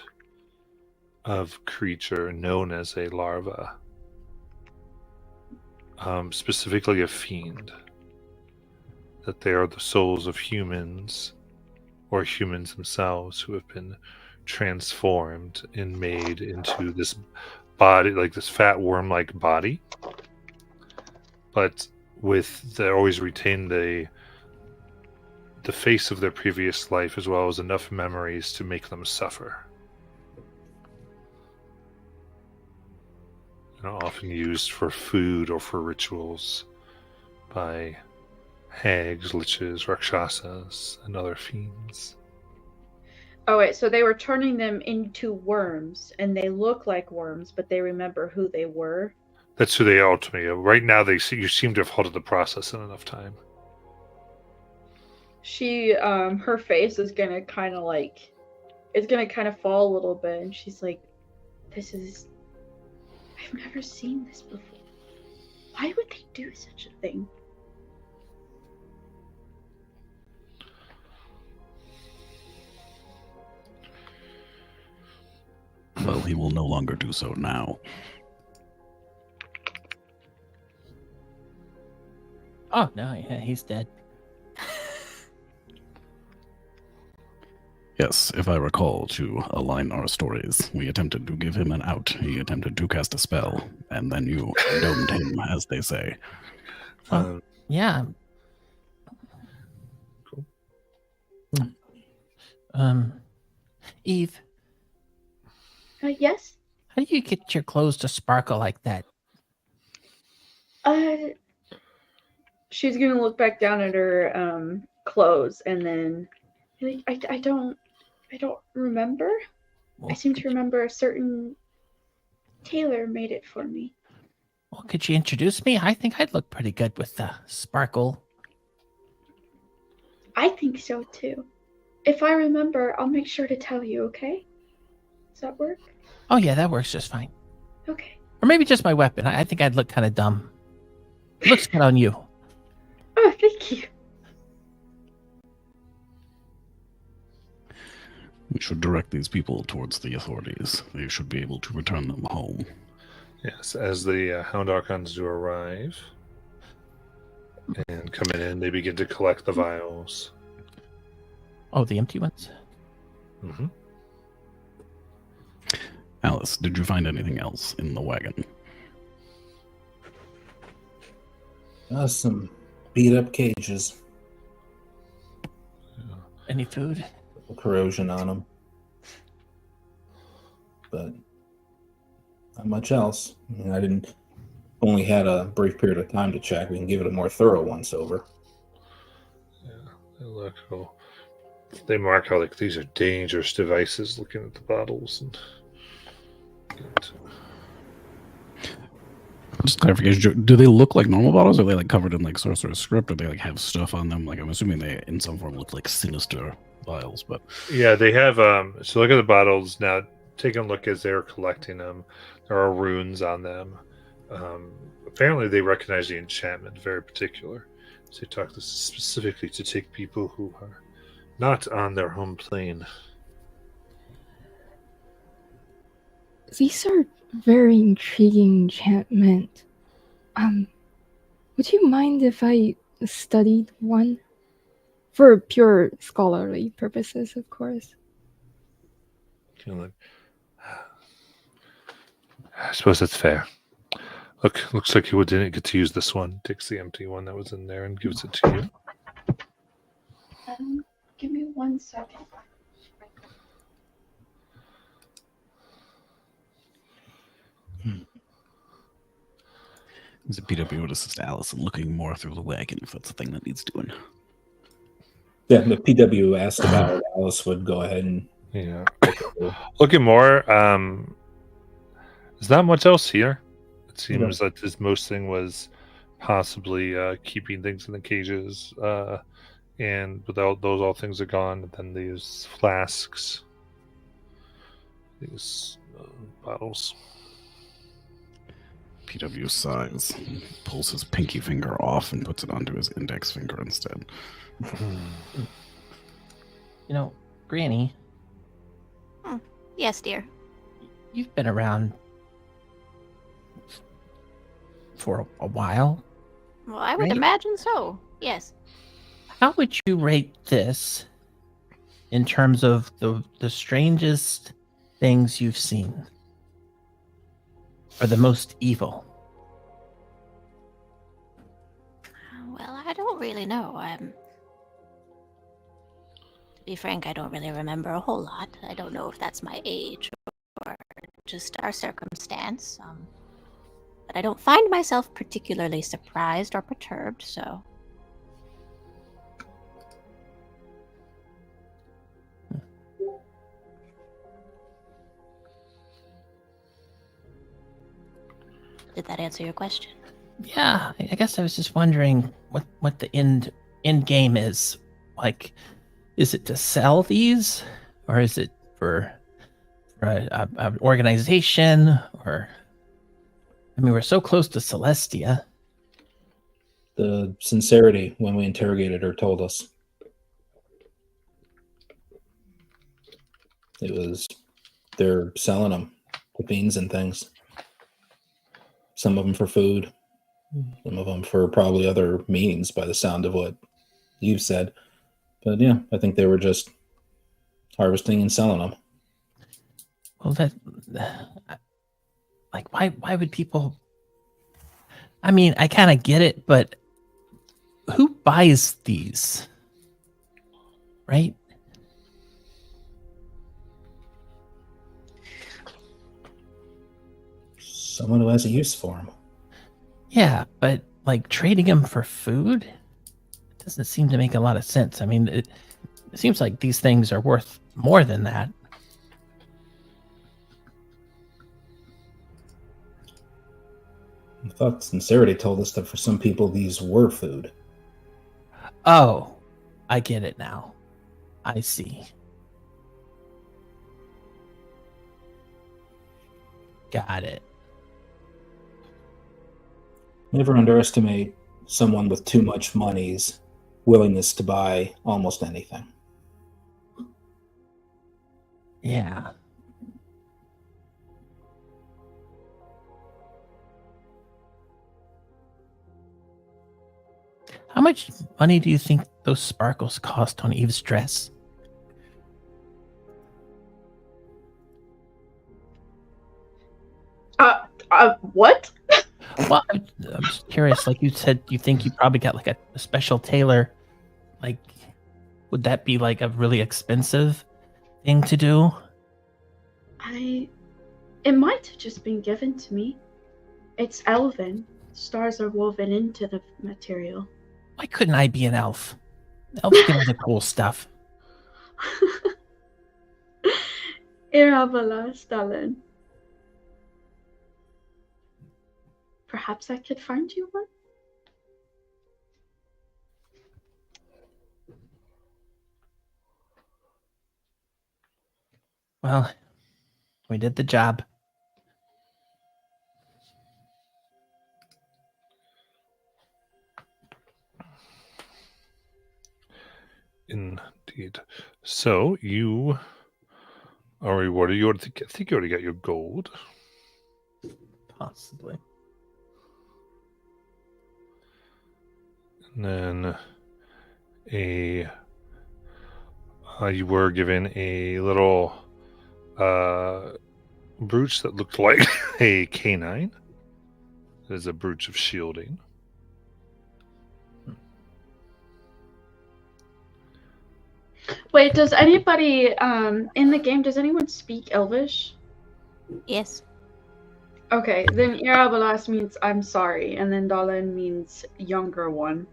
of creature known as a larva, specifically a fiend, that they are the souls of humans or humans themselves who have been transformed and made into this body, like this fat worm-like body, but they always retain the face of their previous life as well as enough memories to make them suffer. Often used for food or for rituals by hags, liches, rakshasas, and other fiends. Oh wait, so they were turning them into worms, and they look like worms, but they remember who they were. That's who they are to me. Right now, you seem to have halted the process in enough time. She, her face is gonna kind of like, it's gonna kind of fall a little bit, and she's like, I've never seen this before. Why would they do such a thing? something. Well, he will no longer do so now. Oh no, yeah, he's dead. Yes, if I recall to align our stories, we attempted to give him an out. He attempted to cast a spell, and then you domed him, as they say. Oh, yeah. Cool. Eve, Yes? how do you get your clothes to sparkle like that? She's gonna look back down at her clothes and then be like, I don't remember. Well, I seem to remember a certain tailor made it for me. Well, could you introduce me? I think I'd look pretty good with the sparkle. I think so too. If I remember, I'll make sure to tell you, okay? Does that work? Oh yeah, that works just fine. Okay. Or maybe just my weapon. I think I'd look kind of dumb. It looks good on you. Oh, thank you. We should direct these people towards the authorities. They should be able to return them home. Yes, as the Hound Archons do arrive and coming in, they begin to collect the vials. Oh, the empty ones? Mm-hmm. Alice, did you find anything else in the wagon? Some beat up cages. Any food? Corrosion on them. But not much else. I mean, I didn't. Only had a brief period of time to check. We can give it a more thorough once over. Yeah, they look cool. They mark how like these are dangerous devices. Looking at the bottles and. Just clarification, do they look like normal bottles? Or are they like covered in like sorcerer's script? Or they like have stuff on them? Like I'm assuming they in some form look like sinister vials, but Yeah, they have. So look at the bottles now. Take a look as they're collecting them. There are runes on them. Apparently, they recognize the enchantment, very particular. So they talk this specifically to take people who are not on their home plane. These are very intriguing enchantment. Would you mind if I studied one? For pure scholarly purposes, of course. I suppose that's fair. Looks like you didn't get to use this one. Takes the empty one that was in there and gives it to you. Give me 1 second. is it PW would assist Alice in looking more through the wagon if that's the thing that needs doing? Yeah, the PW asked about it. Alice would go ahead and looking more. There's not much else here. It seems that this most thing was possibly keeping things in the cages, and without those, all things are gone. And then these flasks, these bottles. PW sighs, pulls his pinky finger off and puts it onto his index finger instead. You know, Granny. Yes, dear. You've been around for a while. Well, I would Right? imagine so. Yes. How would you rate this in terms of the strangest things you've seen? Or the most evil? Well, I don't really know. To be frank, I don't really remember a whole lot. I don't know if that's my age or just our circumstance. But I don't find myself particularly surprised or perturbed, so. Did that answer your question? Yeah, I guess I was just wondering what the end game is. Like, is it to sell these, or is it for an organization? Or, I mean, we're so close to Celestia. The sincerity when we interrogated her told us. It was, they're selling them to fiends and things. Some of them for food, some of them for probably other means by the sound of what you've said. But yeah, I think they were just harvesting and selling them. Well, that, like, why would people? I mean, I kind of get it, but who buys these? Right? Someone who has a use for them. Yeah, but like trading them for food doesn't seem to make a lot of sense. I mean, it seems like these things are worth more than that. I thought sincerity told us that for some people these were food. Oh, I get it now. I see. Got it. Never underestimate someone with too much money's willingness to buy almost anything. Yeah. How much money do you think those sparkles cost on Eve's dress? What? Well, I'm just curious. Like you said, you think you probably got like a special tailor. Like, would that be like a really expensive thing to do? It might have just been given to me. It's elven. Stars are woven into the material. Why couldn't I be an elf? Elves get all the cool stuff. Irabala, Stalin. Perhaps I could find you one? Well, we did the job. Indeed. So you are rewarded. I think you already got your gold. Possibly. And then you were given a little brooch that looked like a canine. It is a brooch of shielding. Wait, does anybody in the game, does anyone speak Elvish? Yes. Okay, then Irabalas means I'm sorry, and then Dalan means younger one.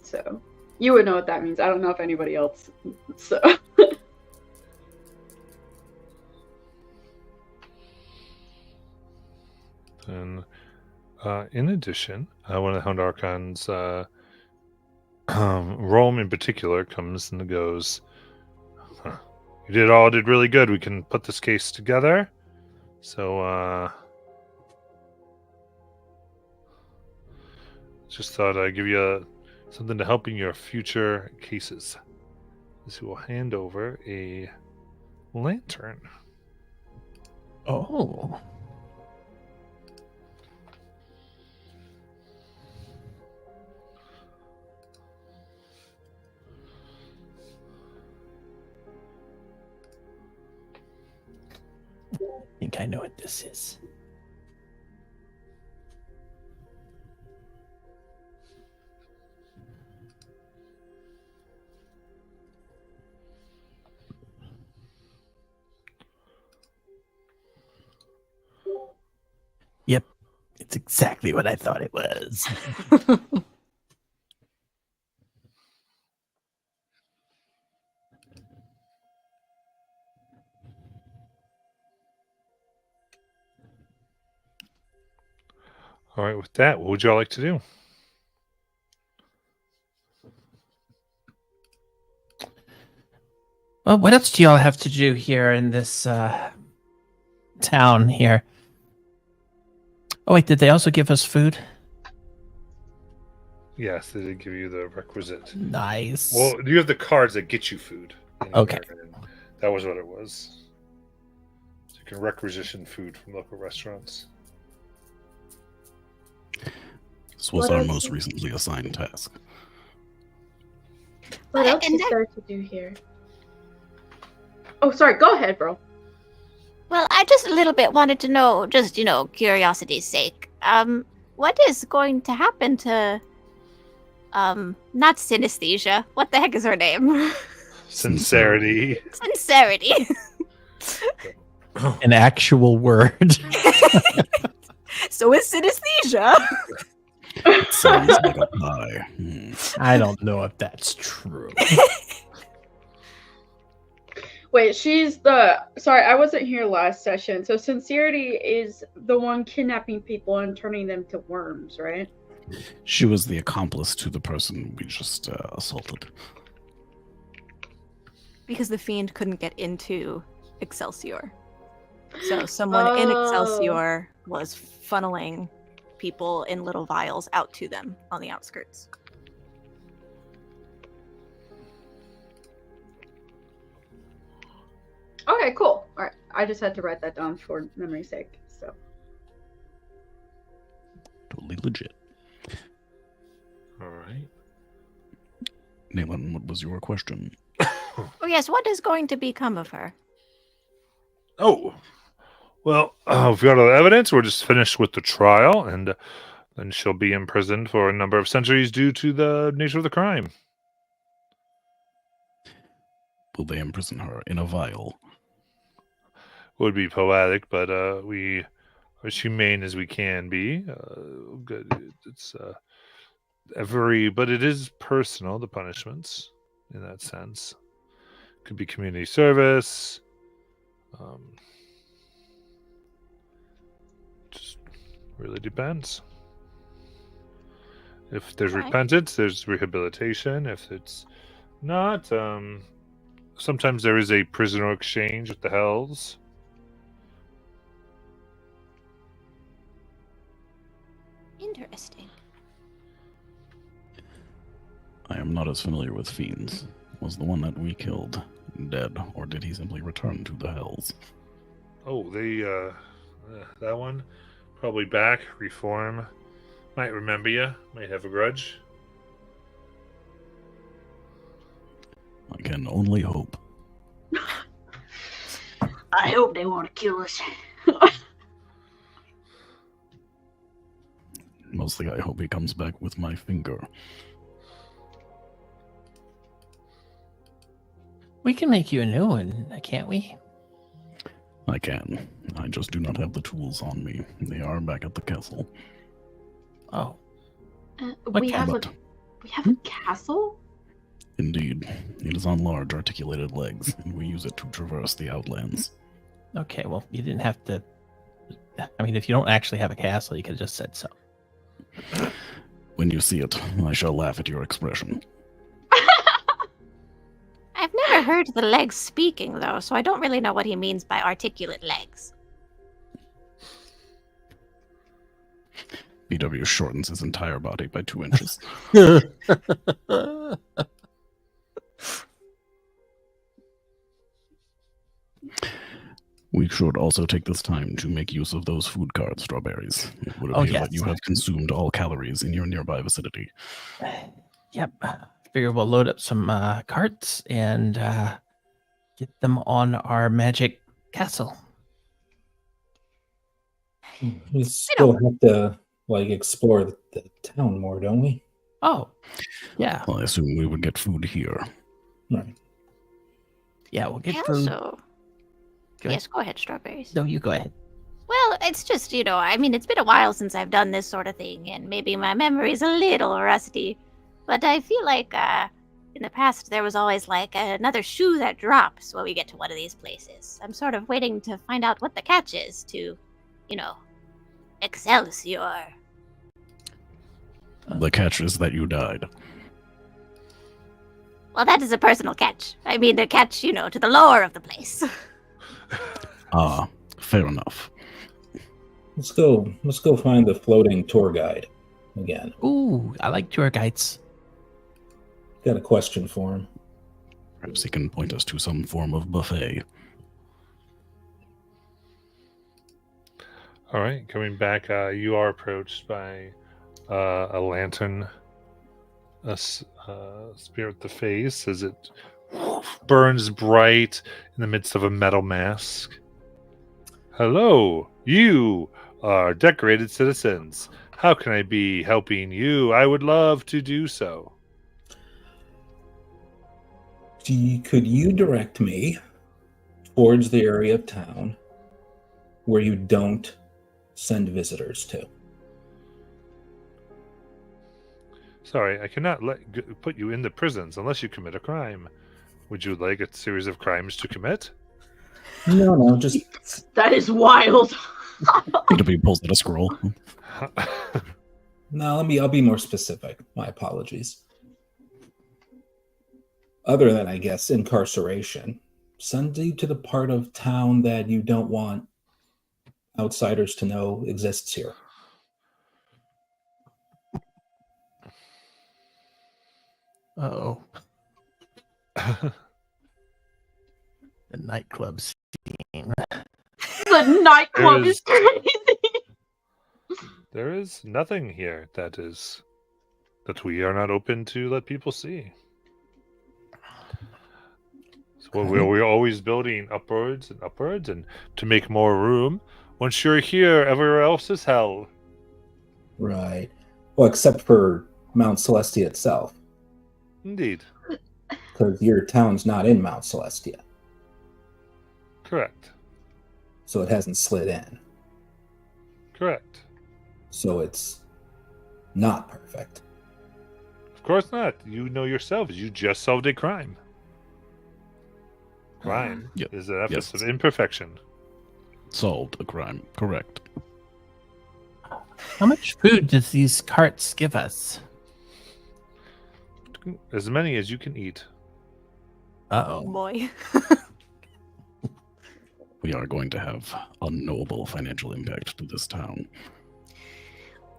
So, you would know what that means. I don't know if anybody else. So. And in addition, one of the Hound Archons, Rome in particular, comes and goes, you did really good. We can put this case together. So, just thought I'd give you something to help in your future cases. This will hand over a lantern. Oh. I think I know what this is. Yep, it's exactly what I thought it was. All right, with that, what would y'all like to do? Well, what else do y'all have to do here in this town here? Oh wait, did they also give us food? Yes, they did give you the requisite. Nice. Well, you have the cards that get you food. Okay. And that was what it was. So you can requisition food from local restaurants. This was What our else most is- recently assigned task. What else And is that- there to do here? Oh, sorry. Go ahead, bro. Well, I just a little bit wanted to know, just, curiosity's sake. What is going to happen to, not synesthesia. What the heck is her name? Sincerity. Sincerity. An actual word. So is synesthesia. It sounds like a pie. I don't know if that's true. Wait, she's the. Sorry, I wasn't here last session. So Sincerity is the one kidnapping people and turning them to worms, right? She was the accomplice to the person we just assaulted. Because the fiend couldn't get into Excelsior. So someone in Oh. Excelsior was funneling people in little vials out to them on the outskirts. Okay, cool. All right, I just had to write that down for memory's sake. So Totally legit. All right. Nayland, what was your question? Oh, yes, what is going to become of her? Oh, well, we've got all the evidence. We're just finished with the trial, and then she'll be imprisoned for a number of centuries due to the nature of the crime. Will they imprison her in a vial? Would be poetic, but we are as humane as we can be. Good. It's but it is personal. The punishments, in that sense, could be community service. Just really depends. If there's Okay. repentance, there's rehabilitation. If it's not, sometimes there is a prisoner exchange with the Hells. Interesting. I am not as familiar with fiends. Was the one that we killed dead, or did he simply return to the Hells? Oh, that one probably back, reform. Might remember you. Might have a grudge. I can only hope. I hope they want to kill us. Mostly I hope he comes back with my finger. We can make you a new one, can't we? I can. I just do not have the tools on me. They are back at the castle. Oh, we have But a castle. indeed, it is on large articulated legs, and we use it to traverse the outlands. okay. Well, you didn't have to. I mean, if you don't actually have a castle, you could have just said so. When you see it, I shall laugh at your expression. I've never heard the legs speaking, though, so I don't really know what he means by articulate legs. BW shortens his entire body by 2 inches. We should also take this time to make use of those food cards, Strawberries. It would Oh, appear that yes. you have consumed all calories in your nearby vicinity. Yep. Figure we'll load up some carts and get them on our magic castle. We still have to explore the town more, don't we? Oh, yeah. Well, I assume we would get food here. Right. Yeah, we'll get I food. also... Go ahead. Yes, go ahead, Strawberries. No, you go ahead. Well, it's just, I mean, it's been a while since I've done this sort of thing, and maybe my memory's a little rusty. But I feel like in the past there was always another shoe that drops when we get to one of these places. I'm sort of waiting to find out what the catch is to, Excelsior. The catch is that you died. Well, that is a personal catch. I mean, the catch, to the lore of the place. Ah, fair enough. Let's go. Let's go find the floating tour guide again. Ooh, I like tour guides. Got a question for him. Perhaps he can point us to some form of buffet. All right, coming back, you are approached by a lantern, spirit the face as it burns bright in the midst of a metal mask. Hello, you are decorated citizens. How can I be helping you? I would love to do so. Could you direct me towards the area of town where you don't send visitors to? Sorry, I cannot put you into prisons unless you commit a crime. Would you like a series of crimes to commit? No, just That is wild. He pulls out a scroll. no. I'll be more specific. My apologies. Other than, I guess, incarceration, send you to the part of town that you don't want outsiders to know exists here. Uh-oh. The nightclub scene. The nightclub is crazy. There is nothing here that we are not open to let people see. So we're always building upwards and to make more room. Once you're here, everywhere else is hell. Right. Well, except for Mount Celestia itself, Indeed. because your town's not in Mount Celestia, Correct. so it hasn't slid in. Correct. So it's not perfect. Of course not. You know yourselves. You just solved a crime. Crime Yep. is an evidence Yes. of imperfection. Solved a crime. Correct. How much food does these carts give us? As many as you can eat. Uh-oh. Boy. We are going to have unknowable financial impact to this town.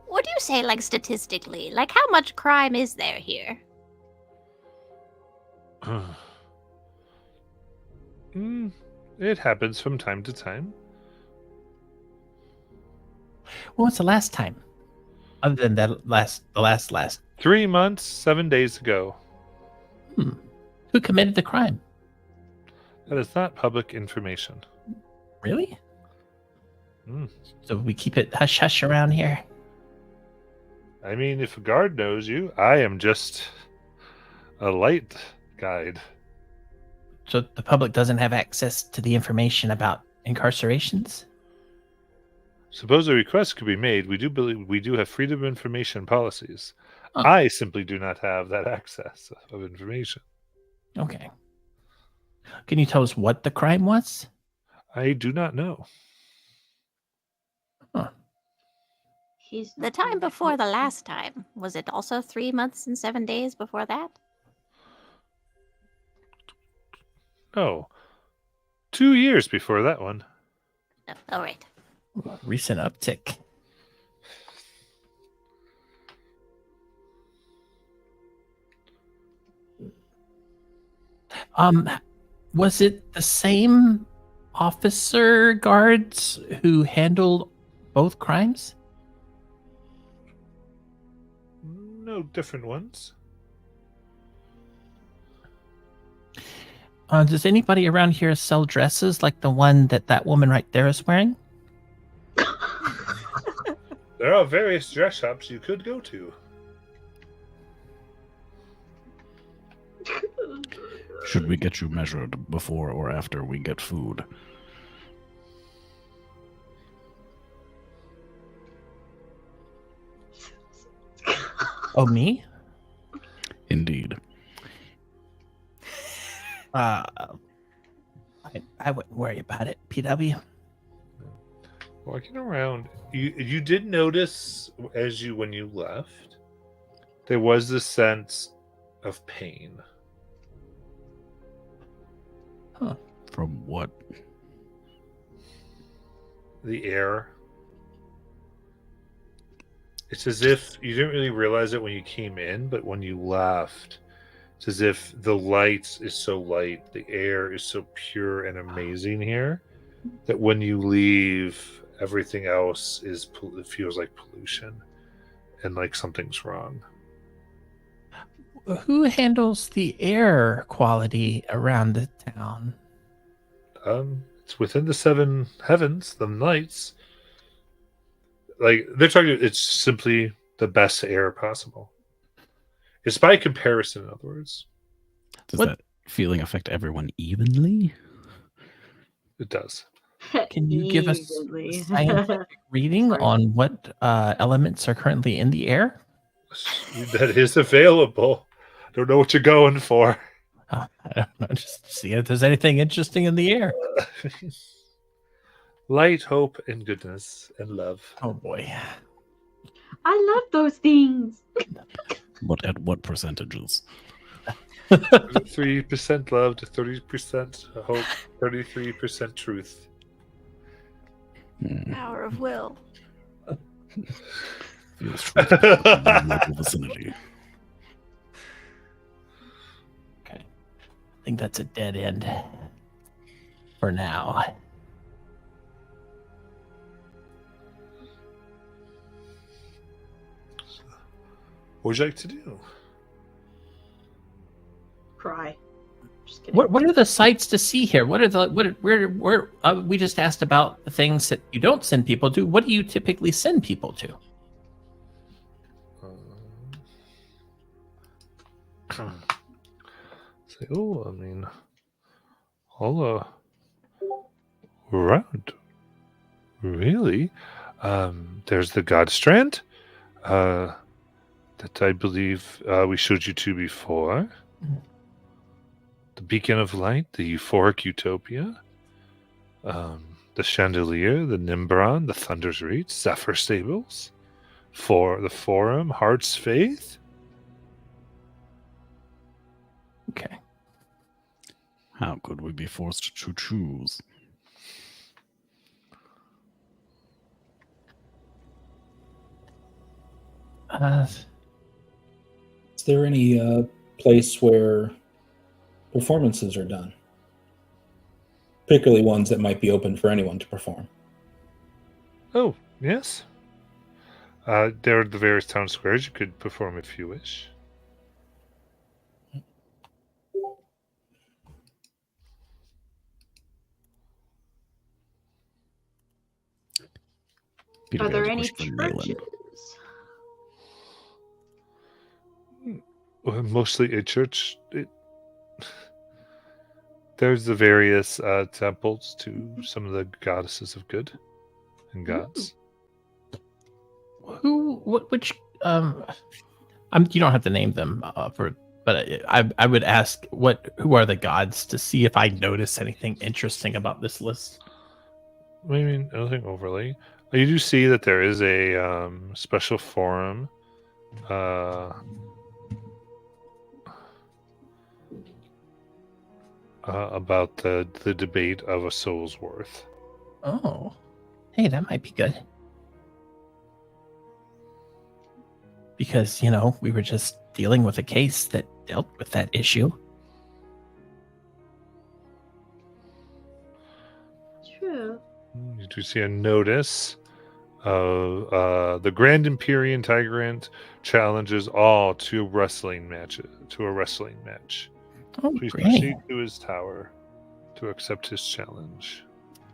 What do you say, like, statistically? Like, how much crime is there here? It happens from time to time. When was the last time? Other than the last. 3 months, 7 days ago. Who committed the crime? That is not public information. Really? Mm. So we keep it hush-hush around here? I mean, if a guard knows you, I am just a light guide. So the public doesn't have access to the information about incarcerations? Suppose a request could be made. We do believe we do have freedom of information policies. Huh. I simply do not have that access of information. Okay. Can you tell us what the crime was? I do not know. The time before the last time, was it also 3 months and 7 days before that? No. 2 years before that one. Oh, all right. Recent uptick. Was it the same officer guards who handled both crimes? No, different ones. Does anybody around here sell dresses like the one that woman right there is wearing? There are various dress shops you could go to. Should we get you measured before or after we get food? Oh, me? Indeed. I wouldn't worry about it, PW. Walking around, you did notice when you left, there was this sense of pain. From what? The air It's as if you didn't really realize it when you came in, but when you left, it's as if the light is so light, the air is so pure and amazing here, that when you leave, everything else it feels like pollution and like something's wrong. Who handles the air quality around the town? It's within the seven heavens, the nights. Like they're talking, it's simply the best air possible. It's by comparison, in other words. Does that feeling affect everyone evenly? It does. Can you give us a Easily. scientific reading on what elements are currently in the air? That is available. I don't know what you're going for. I don't know. Just see if there's anything interesting in the air. Light, hope, and goodness, and love. Oh boy. I love those things. At what percentages? 3% love to 30% hope, 33% truth. Power of will. Feels true. In the local vicinity. Okay. I think that's a dead end for now. What would you like to do? Cry. Just kidding. What are the sights to see here? What are the where we just asked about the things that you don't send people to. What do you typically send people to? Say, I mean, all around. Really? There's the God Strand, that I believe we showed you to before. The Beacon of Light, the Euphoric Utopia, the Chandelier, the Nimbron, the Thunder's Reach, Zephyr Stables, for the Forum, Heart's Faith. Okay. How could we be forced to choose? Is there any place where performances are done? Particularly ones that might be open for anyone to perform. Oh, yes. There are the various town squares. You could perform if you wish. Peter Are there has a any question for Malin. churches? Mostly a church. There's the various temples to some of the goddesses of good and gods. Which you don't have to name them but I would ask who are the gods to see if I notice anything interesting about this list. I mean, nothing overly. You do see that there is a special forum about the debate of a soul's worth. Oh, hey, that might be good. Because, we were just dealing with a case that dealt with that issue. True. You do see a notice of the Grand Empyrean Tyrant challenges all to a wrestling match. Oh, Please Granny. proceed to his tower to accept his challenge.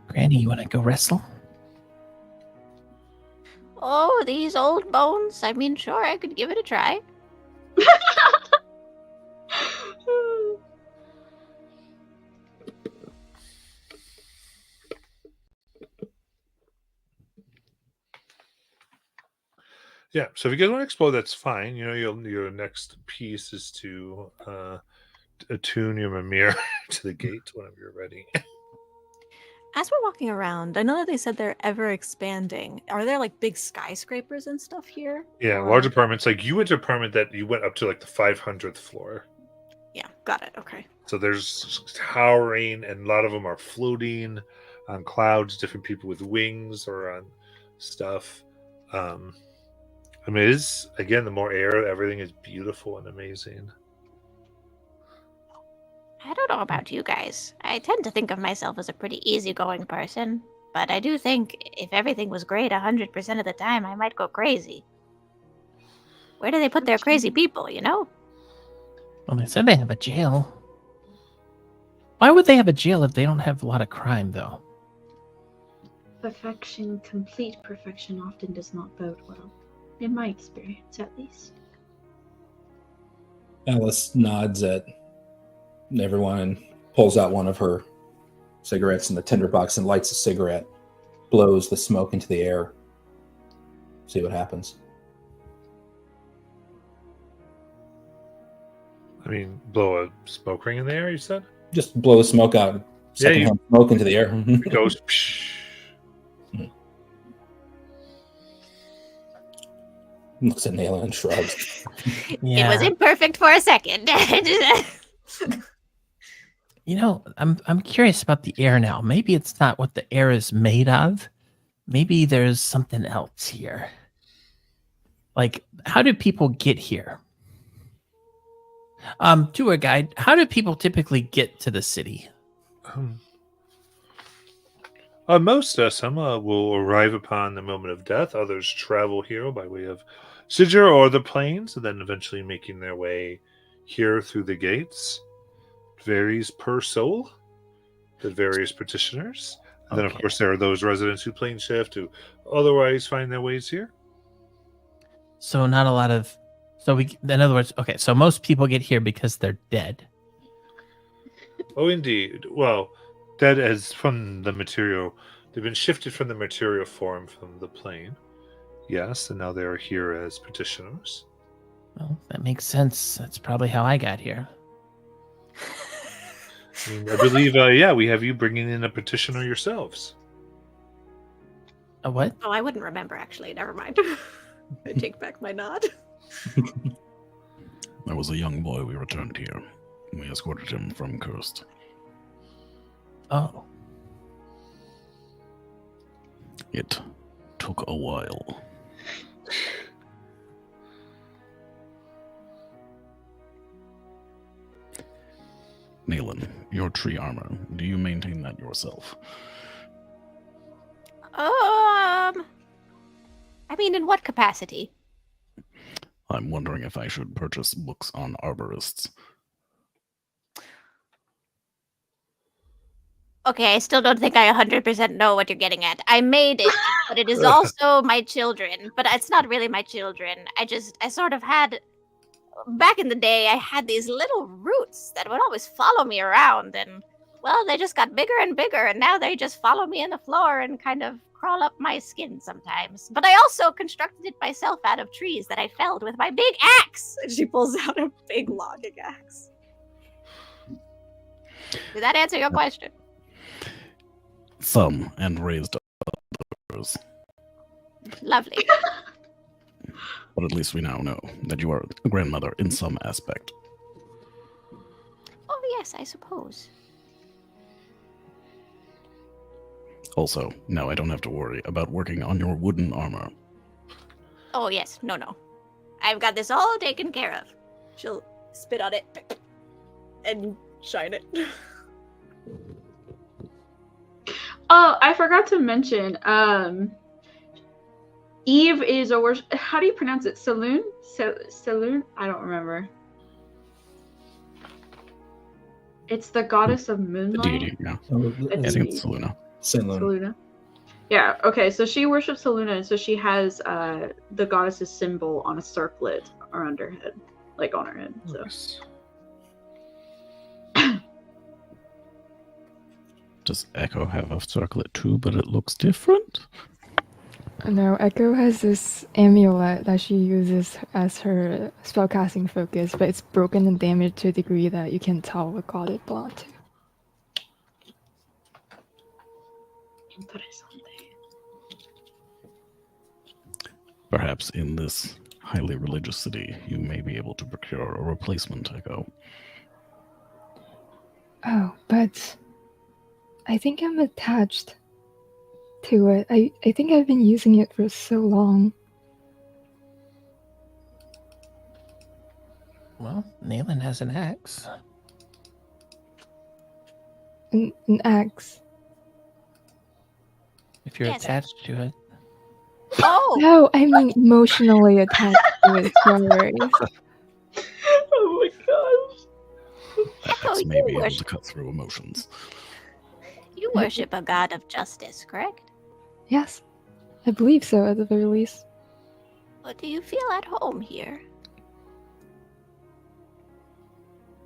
Granny, you want to go wrestle? Oh, these old bones. I mean, sure, I could give it a try. Yeah, so if you guys want to explode, that's fine. Your next piece is to attune your Mimir to the gate whenever you're ready. As we're walking around, I know that they said they're ever expanding. Are there like big skyscrapers and stuff here? Yeah, Or- large apartments. Like you went to an apartment that you went up to like the 500th floor. Yeah, got it. Okay. So there's towering, and a lot of them are floating on clouds. Different people with wings or on stuff. I mean, it is, again, the more air, everything is beautiful and amazing. I don't know about you guys. I tend to think of myself as a pretty easygoing person, but I do think if everything was great 100% of the time, I might go crazy. Where do they put their crazy people, you know? Well, they said they have a jail. Why would they have a jail if they don't have a lot of crime, though? Perfection, complete perfection, often does not bode well. In my experience, at least. Alice nods at everyone and pulls out one of her cigarettes in the tinderbox and lights a cigarette, blows the smoke into the air. See what happens. I mean, blow a smoke ring in the air, you said? Just blow the smoke out, secondhand smoke into the air. It goes. Psh. Looks at Naylor and shrugs. It was imperfect for a second. You know, I'm curious about the air now. Maybe it's not what the air is made of. Maybe there's something else here. Like, how do people get here? Tour guide, how do people typically get to the city? Some will arrive upon the moment of death. Others travel here by way of Sigil or the plains, and then eventually making their way here through the gates. It varies per soul, the various petitioners. And then, of course, there are those residents who plane shift who otherwise find their ways here. So not a lot of... So in other words, okay, so most people get here because they're dead. Oh, indeed. Well, dead as from the material. They've been shifted from the material form from the plane. Yes, and now they're here as petitioners. Well, that makes sense. That's probably how I got here. I believe, we have you bringing in a petitioner yourselves. A what? Oh, I wouldn't remember, actually. Never mind. I take back my nod. There was a young boy we returned here. We escorted him from Cursed. Oh. It took a while. Naylan, your tree armor, do you maintain that yourself? I mean, in what capacity? I'm wondering if I should purchase books on arborists. Okay, I still don't think I 100% know what you're getting at. I made it, but it is also my children. But it's not really my children. I sort of had... Back in the day, I had these little roots that would always follow me around. And, well, they just got bigger and bigger. And now they just follow me in the floor and kind of crawl up my skin sometimes. But I also constructed it myself out of trees that I felled with my big axe. And she pulls out a big logging axe. Did that answer your question? Some, and raised others. Lovely. But at least we now know that you are a grandmother in some aspect. Oh, yes, I suppose. Also, now I don't have to worry about working on your wooden armor. Oh, yes. No. I've got this all taken care of. She'll spit on it and shine it. Oh, I forgot to mention, Eve is a worship. How do you pronounce it? Saloon? Saloon? I don't remember. It's the goddess of moonlight. The deity, yeah. I think it's Saluna. Saluna. Yeah, okay, so she worships Saluna, and so she has the goddess's symbol on a circlet around her head. Like on her head, so. Nice. Does Echo have a circlet too, but it looks different? No, Echo has this amulet that she uses as her spellcasting focus, but it's broken and damaged to a degree that you can't tell what god it belonged to. Perhaps in this highly religious city, you may be able to procure a replacement Echo. Oh, but I think I'm attached to it. I think I've been using it for so long. Well, Nayland has an axe. An axe. If you're Yes. attached to it. Oh, No, I mean emotionally attached to it, strawberries. Oh my gosh. That axe you may be able to worship- cut through emotions. you worship a god of justice, correct? Yes, I believe so at the very least. Or do you feel at home here?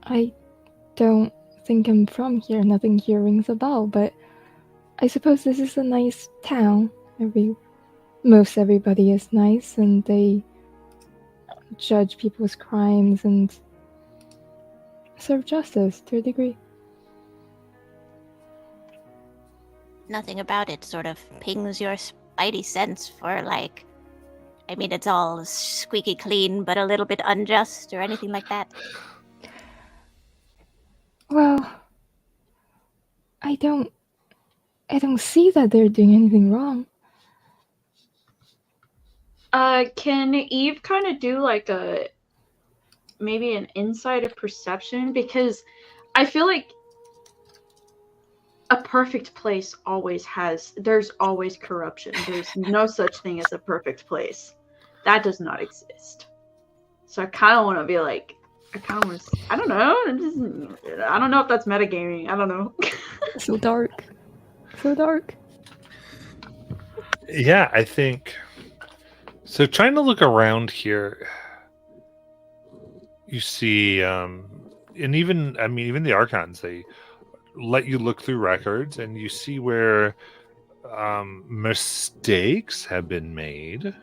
I don't think I'm from here. Nothing here rings a bell, but I suppose this is a nice town. Most everybody is nice, and they judge people's crimes and serve justice to a degree. Nothing about it sort of pings your spidey sense for like, I mean, it's all squeaky clean, but a little bit unjust or anything like that. Well, I don't see that they're doing anything wrong. Can Eve kind of do like maybe an insight of perception? Because I feel like a perfect place there's always corruption. There's no such thing as a perfect place. That does not exist. So I kind of want to be like, I don't know. I don't know if that's metagaming. I don't know. So dark. So dark. Yeah, I think so. Trying to look around here, you see, and even the archons, they let you look through records, and you see where mistakes have been made,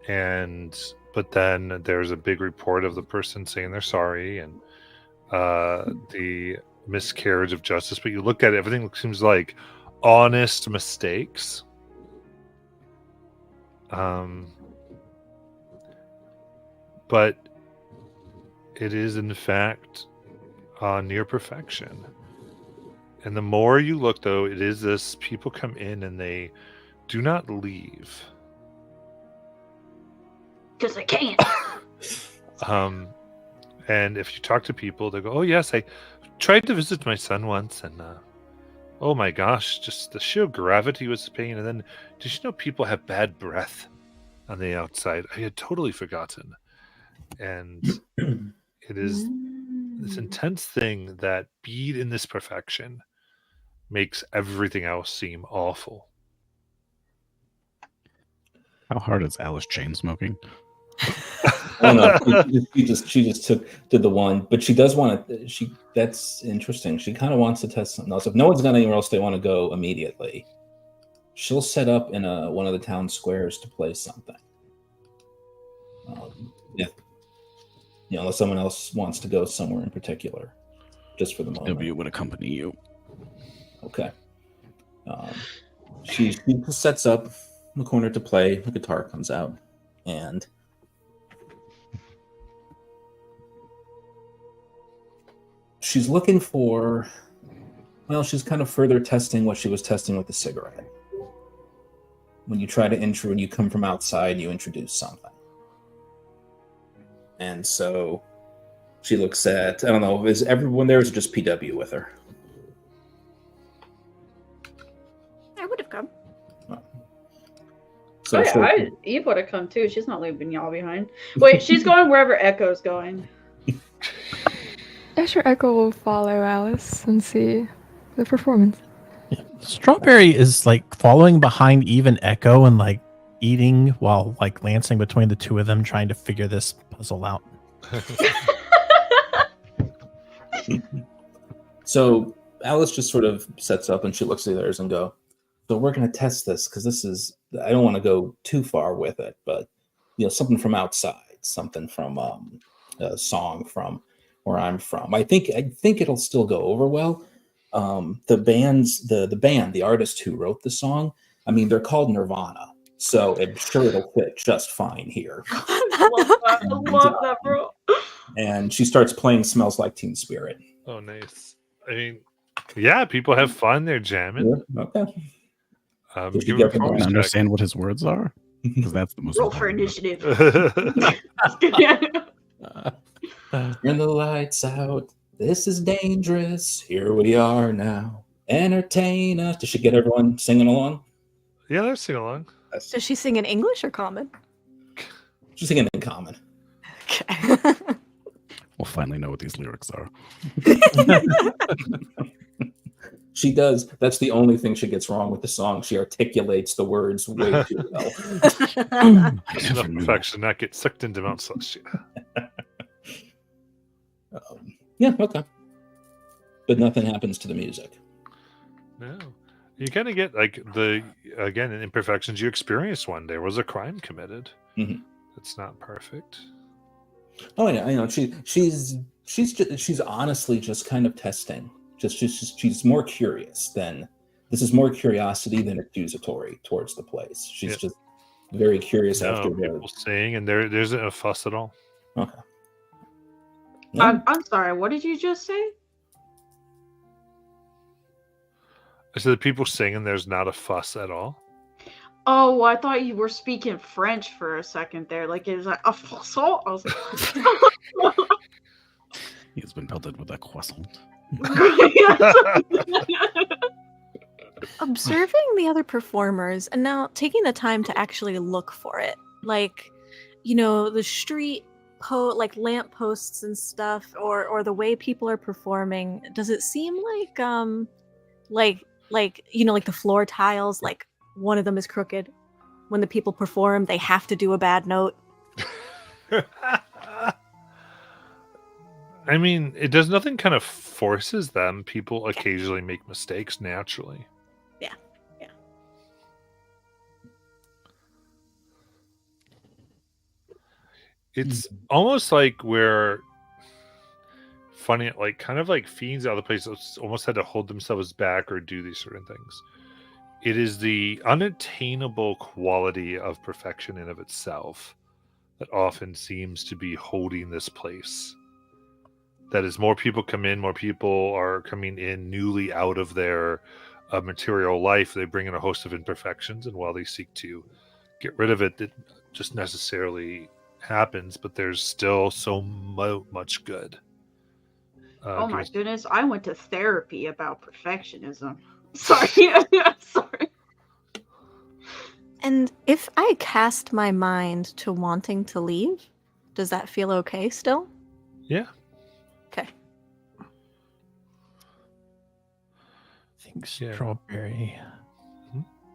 but then there's a big report of the person saying they're sorry, and the miscarriage of justice. But you look at it, everything seems like honest mistakes. But it is in fact near perfection. And the more you look, though, it is this: people come in and they do not leave. Because I can't. And if you talk to people, they go, "Oh yes, I tried to visit my son once, and oh my gosh, just the sheer gravity was pain. And then, did you know people have bad breath on the outside? I had totally forgotten." And it is this intense thing that being in this perfection makes everything else seem awful. How hard is Alice chain smoking? Oh no, she just did the one, but she does want to. That's interesting. She kind of wants to test something else. If no one's gone anywhere else, they want to go immediately. She'll set up in one of the town squares to play something. Unless someone else wants to go somewhere in particular, just for the moment. W would accompany you. Okay. She sets up in the corner to play. The guitar comes out, and she's looking for. Well, she's kind of further testing what she was testing with the cigarette. When you try to when you come from outside, you introduce something. And so she looks at, I don't know, is everyone there, or is it just PW with her? I would have come. So Eve would have come too. She's not leaving y'all behind. Wait, she's going wherever Echo's going. Yeah, sure, Echo will follow Alice and see the performance. Yeah. Strawberry is like following behind even Echo and like eating while like lancing between the two of them, trying to figure this puzzle out. So Alice just sort of sets up and she looks at the others and go, so we're going to test this because this is, I don't want to go too far with it, but something from outside, something from a song from where I'm from. I think it'll still go over well. The band, the artist who wrote the song, I mean, they're called Nirvana. So I'm sure it'll fit just fine here. I love that, bro. And she starts playing Smells Like Teen Spirit. Oh, nice. I mean, yeah, people have fun. They're jamming. Yeah, okay. Give him I understand what his words are, because that's the most Roll for important. initiative. Turn the lights out. This is dangerous. Here we are now. Entertain us. Does she get everyone singing along? Yeah, they're singing along. Does she sing in English or common? She's singing in common. Okay. We'll finally know what these lyrics are. She does. That's the only thing she gets wrong with the song. She articulates the words way too well. Enough perfection not get sucked into Mount Celestia. Yeah, okay. But nothing happens to the music. No. You kind of get like again, imperfections you experience one. There was a crime committed. Mhm. It's not perfect. Oh yeah, I know. She's honestly just kind of testing. She's more curious than this is more curiosity than accusatory towards the place. She's just very curious after people saying, and there isn't a fuss at all. Okay. I'm sorry. What did you just say? I said the people singing. There's not a fuss at all. Oh, well, I thought you were speaking French for a second there. Like it was like a croissant. I was like, He has been pelted with a croissant. Observing the other performers and now taking the time to actually look for it, like, you know, the street like lamp posts and stuff, or the way people are performing. Does it seem like you know, like the floor tiles, like one of them is crooked? When the people perform, they have to do a bad note. I mean, it does nothing kind of forces them. People occasionally make mistakes naturally. Yeah. It's almost like we're funny, like kind of like fiends out of the place almost had to hold themselves back or do these certain things. It is the unattainable quality of perfection in of itself that often seems to be holding this place. That as more people come in, more people are coming in newly out of their material life, they bring in a host of imperfections, and while they seek to get rid of it, that just necessarily happens, but there's still so much good. oh my goodness, I went to therapy about perfectionism. Sorry. Sorry. And if I cast my mind to wanting to leave, does that feel okay still? Yeah. Okay. I think Strawberry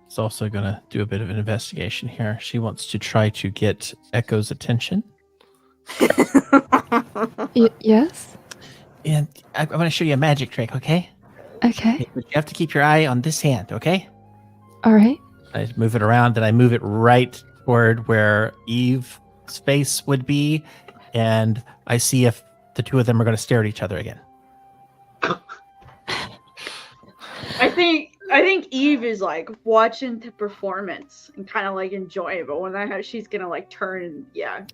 is also going to do a bit of an investigation here. She wants to try to get Echo's attention. Yes? And I want to show you a magic trick, okay? Okay. You have to keep your eye on this hand, okay? All right. I move it around, and I move it right toward where Eve's face would be, and I see if the two of them are going to stare at each other again. I think Eve is like watching the performance and kind of like enjoying it, but when she's gonna like turn and yeah.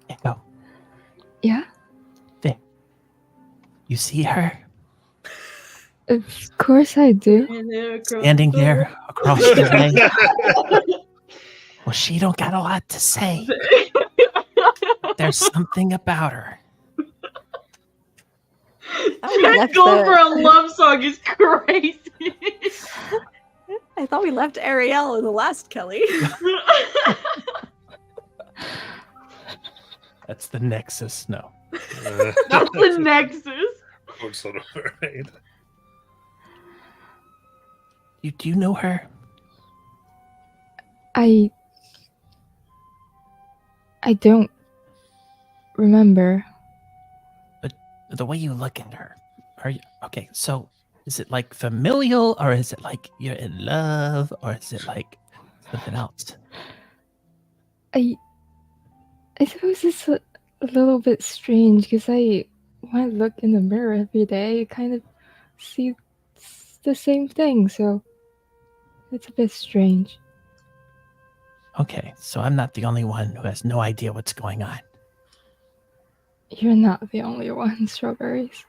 Echo. Yeah? There. You see her? Of course I do. Standing there across the way. Well, she don't got a lot to say. There's something about her. That goal for a love song is crazy. I thought we left Ariel in the last Kelly. That's the Nexus. No. That's the Nexus. Sort of right. Do you know her? I don't remember. But the way you look at her, are you okay? So is it like familial, or is it like you're in love, or is it like something else? I suppose it's a little bit strange because when I look in the mirror every day, I kind of see the same thing, so it's a bit strange. Okay, so I'm not the only one who has no idea what's going on. You're not the only one, Strawberries.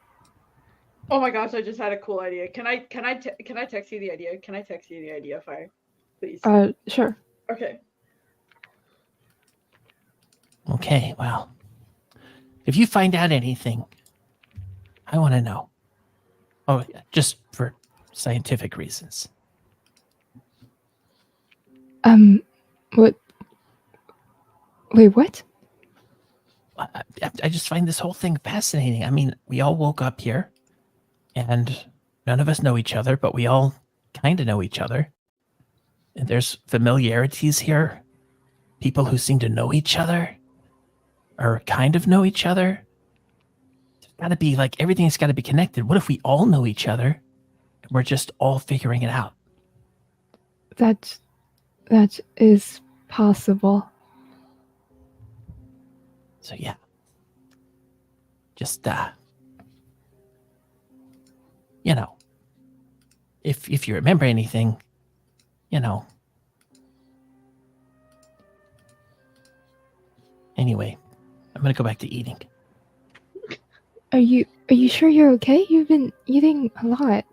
Oh my gosh, I just had a cool idea. Can I text you the idea? Can I text you the idea if I please? Sure. Okay. Okay, well, if you find out anything, I want to know. Oh, yeah, just for scientific reasons. What? Wait, what? I just find this whole thing fascinating. I mean, we all woke up here, and none of us know each other, but we all kind of know each other. And there's familiarities here. People who seem to know each other, or kind of know each other. It's got to be like everything's got to be connected. What if we all know each other, and we're just all figuring it out? That is possible. So yeah, just you know, if you remember anything, you know. Anyway, I'm gonna go back to eating. Are you sure you're okay? You've been eating a lot.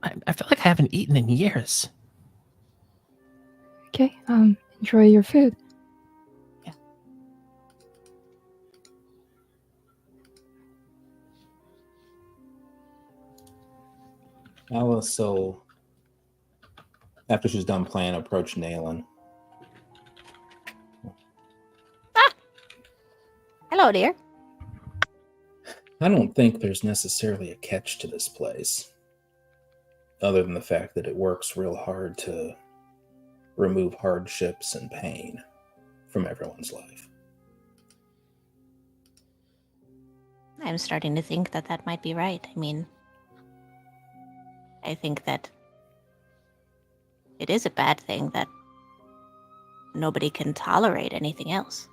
I feel like I haven't eaten in years. Okay, enjoy your food. Yeah. Alice, so after she's done playing, approach Nayland. Hello, dear. I don't think there's necessarily a catch to this place, other than the fact that it works real hard to remove hardships and pain from everyone's life. I'm starting to think that that might be right. I mean, I think that it is a bad thing that nobody can tolerate anything else.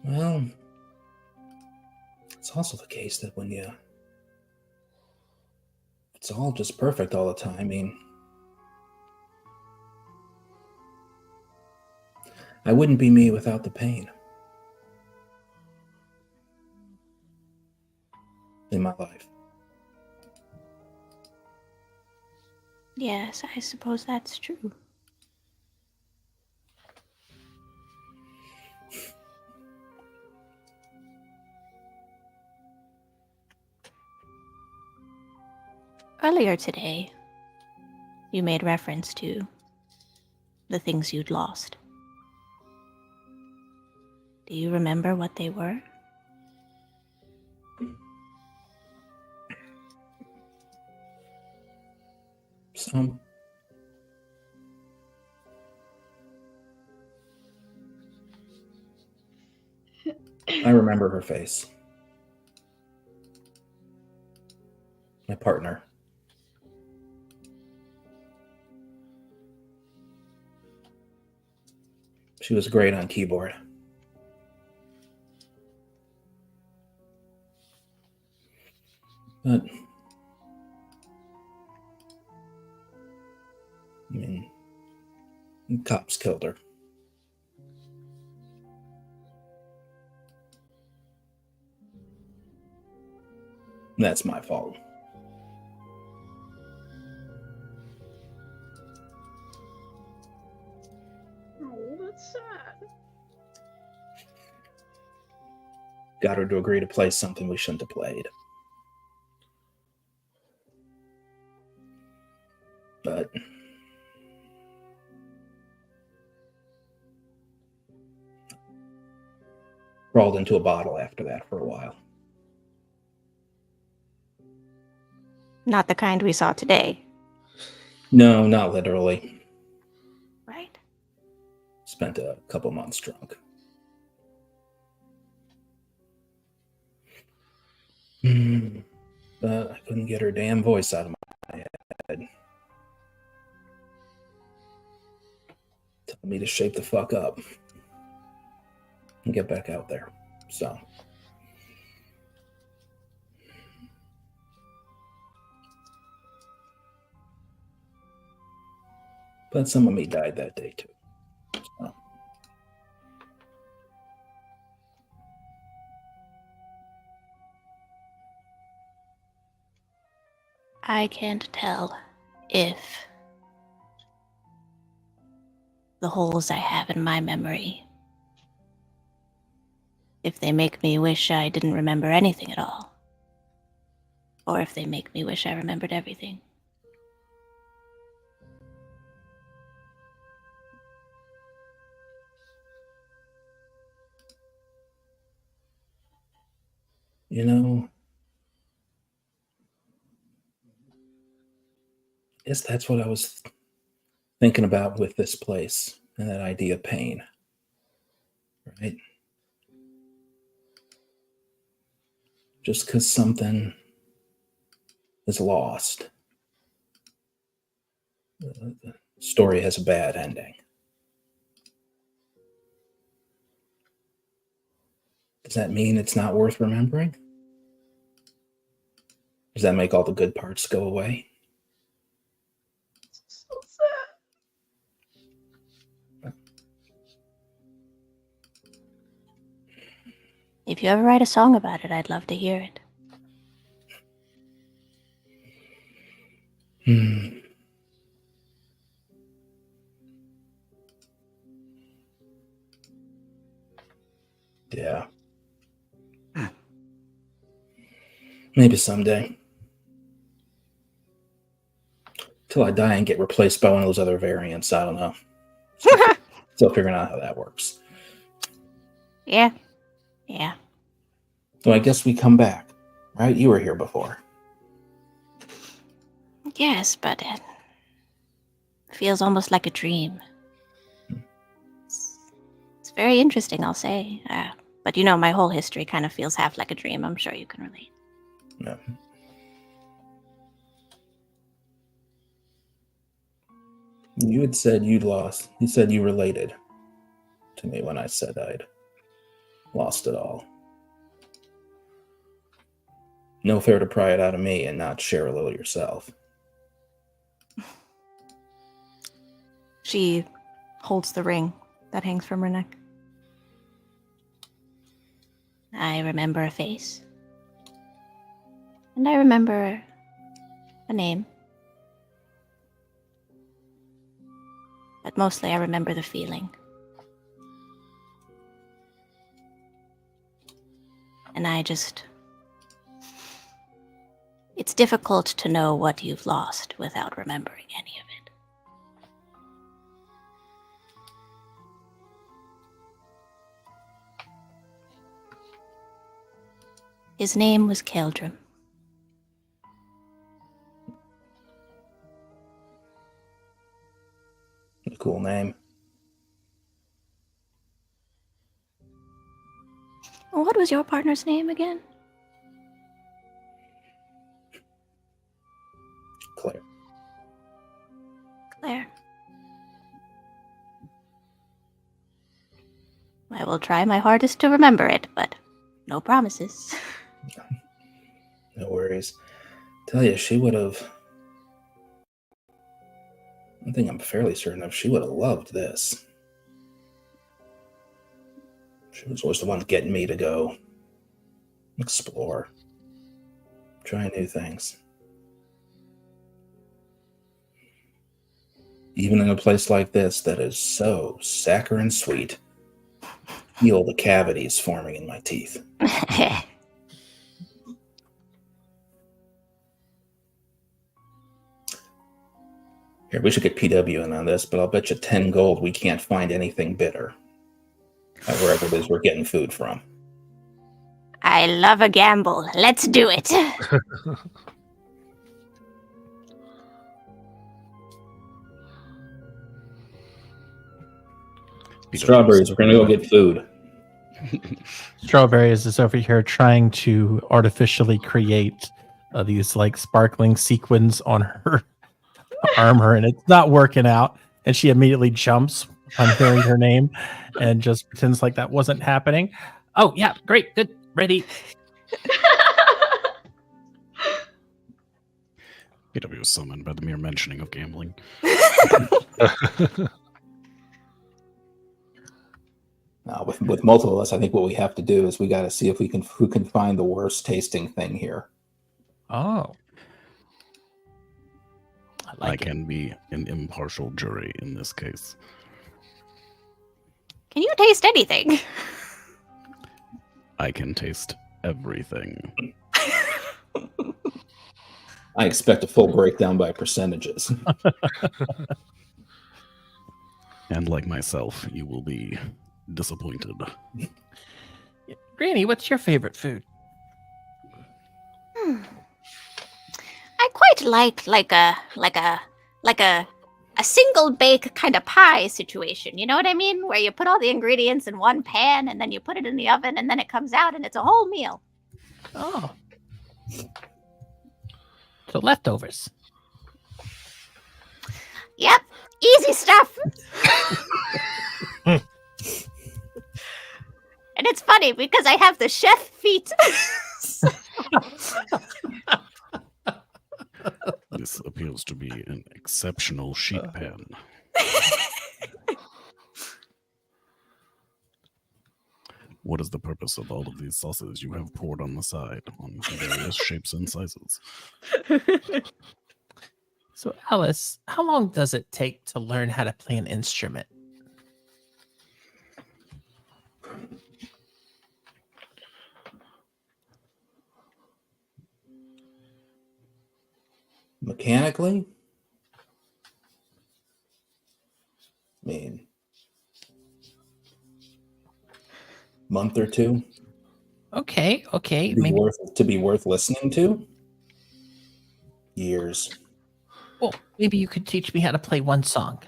Well, it's also the case that it's all just perfect all the time. I mean, I wouldn't be me without the pain in my life. Yes, I suppose that's true. Earlier today, you made reference to the things you'd lost. Do you remember what they were? Some. I remember her face. My partner. She was great on keyboard. But, I mean, cops killed her. That's my fault. Oh, that's sad. Got her to agree to play something we shouldn't have played. But crawled into a bottle after that for a while. Not the kind we saw today. No, not literally. Right. Spent a couple months drunk. But I couldn't get her damn voice out of my head. Telling me to shape the fuck up and get back out there. So. But some of me died that day too. So. I can't tell if the holes I have in my memory. If they make me wish I didn't remember anything at all. Or if they make me wish I remembered everything. You know, I guess that's what I was thinking about with this place and that idea of pain. Right? Just because something is lost, the story has a bad ending. Does that mean it's not worth remembering? Does that make all the good parts go away? So sad. If you ever write a song about it, I'd love to hear it. Yeah. Maybe someday. Till I die and get replaced by one of those other variants. I don't know. Still figuring out how that works. Yeah. So I guess we come back, right? You were here before. Yes, but it feels almost like a dream. It's very interesting, I'll say. But my whole history kind of feels half like a dream. I'm sure you can relate. Yeah. You had said you'd lost. You said you related to me when I said I'd lost it all. No fair to pry it out of me and not share a little yourself. She holds the ring that hangs from her neck. I remember a face. And I remember a name. But mostly I remember the feeling. And it's difficult to know what you've lost without remembering any of it. His name was Keldrum. A cool name. What was your partner's name again? Claire. Claire. I will try my hardest to remember it, but no promises. No worries. Tell you, she would have. One thing I'm fairly certain of, she would have loved this. She was always the one getting me to go explore, try new things. Even in a place like this that is so saccharine sweet, feel the cavities forming in my teeth. Here, we should get PW in on this, but I'll bet you 10 gold we can't find anything bitter at wherever it is we're getting food from. I love a gamble. Let's do it. Strawberries, we're gonna go get food. Strawberries is over here trying to artificially create these like sparkling sequins on her armor, and it's not working out. And she immediately jumps on hearing her name and just pretends like that wasn't happening. Oh, yeah, great, good, ready. PW was summoned by the mere mentioning of gambling. Now, with multiple of us, I think what we have to do is we got to see if who can find the worst tasting thing here. Oh. I like it. can be an impartial jury in this case. Can you taste anything? I can taste everything. I expect a full breakdown by percentages. And like myself, you will be disappointed. Granny, what's your favorite food? I quite like a single bake kind of pie situation. You know what I mean? Where you put all the ingredients in one pan and then you put it in the oven and then it comes out and it's a whole meal. Oh. So leftovers. Yep, easy stuff. And it's funny because I have the chef feet. This appears to be an exceptional sheet pan. What is the purpose of all of these sauces you have poured on the side on various shapes and sizes? So, Alice, how long does it take to learn how to play an instrument? Mechanically? I mean, month or two Okay. to be worth listening to. Years. Well, maybe you could teach me how to play one song.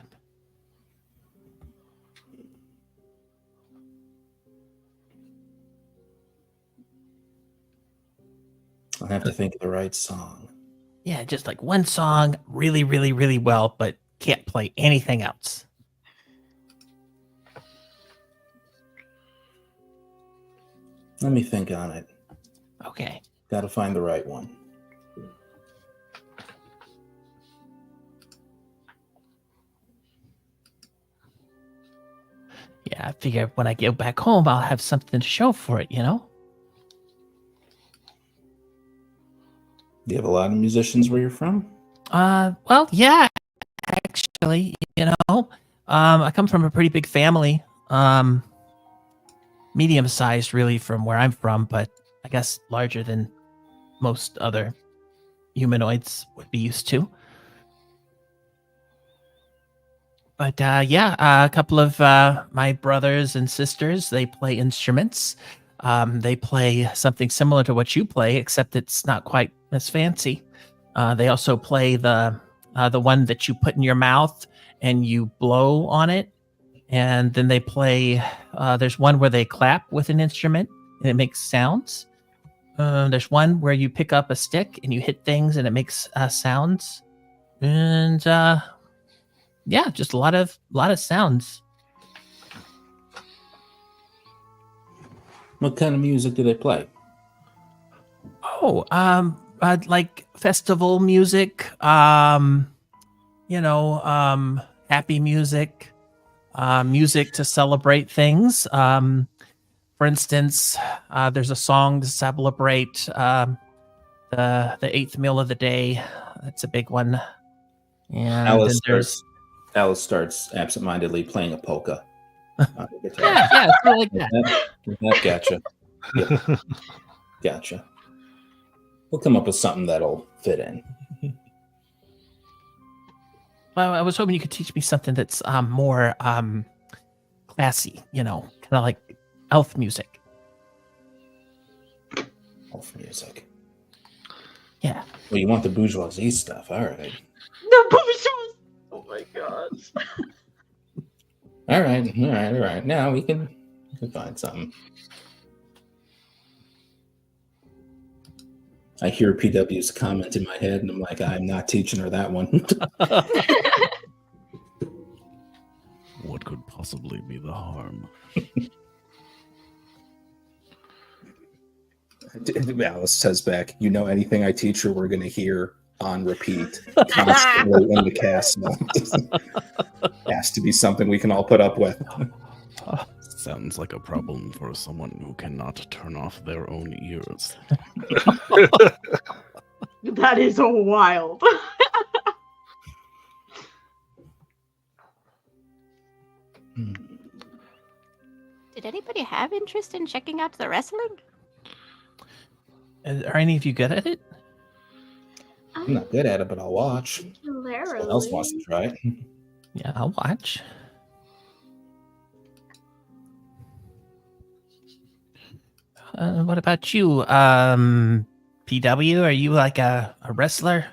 I'll have to think of the right song. Yeah, just like one song really, really, really well, but can't play anything else. Let me think on it. Okay. Got to find the right one. Yeah, I figure when I get back home, I'll have something to show for it, you know? Do you have a lot of musicians where you're from? Well, yeah, actually, you know, I come from a pretty big family, medium-sized really from where I'm from, but I guess larger than most other humanoids would be used to. But a couple of my brothers and sisters, they play instruments. They play something similar to what you play, except it's not quite as fancy. They also play the one that you put in your mouth and you blow on it. And then they play, there's one where they clap with an instrument and it makes sounds. There's one where you pick up a stick and you hit things and it makes sounds. And yeah, just a lot of sounds. What kind of music do they play? Oh, like festival music, happy music, music to celebrate things. For instance, there's a song to celebrate the eighth meal of the day. That's a big one. And Alice starts absentmindedly playing a polka. Yeah, sort of like that. Gotcha. Yeah. Gotcha. We'll come up with something that'll fit in. Well, I was hoping you could teach me something that's more classy, kind of like elf music. Elf music. Yeah. Well, you want the bourgeoisie stuff. All right. The bourgeoisie. Oh my gosh. All right. Now we can find something. I hear PW's comment in my head, and I'm like, I'm not teaching her that one. What could possibly be the harm? Alice says back, you know, anything I teach her, we're going to hear on repeat constantly in the castle. Has to be something we can all put up with. Sounds like a problem for someone who cannot turn off their own ears. That is wild. Did anybody have interest in checking out the wrestling? Are any of you good at it? I'm not good at it, but I'll watch. Someone else wants to try it. Yeah, I'll watch. What about you, PW? Are you like a wrestler?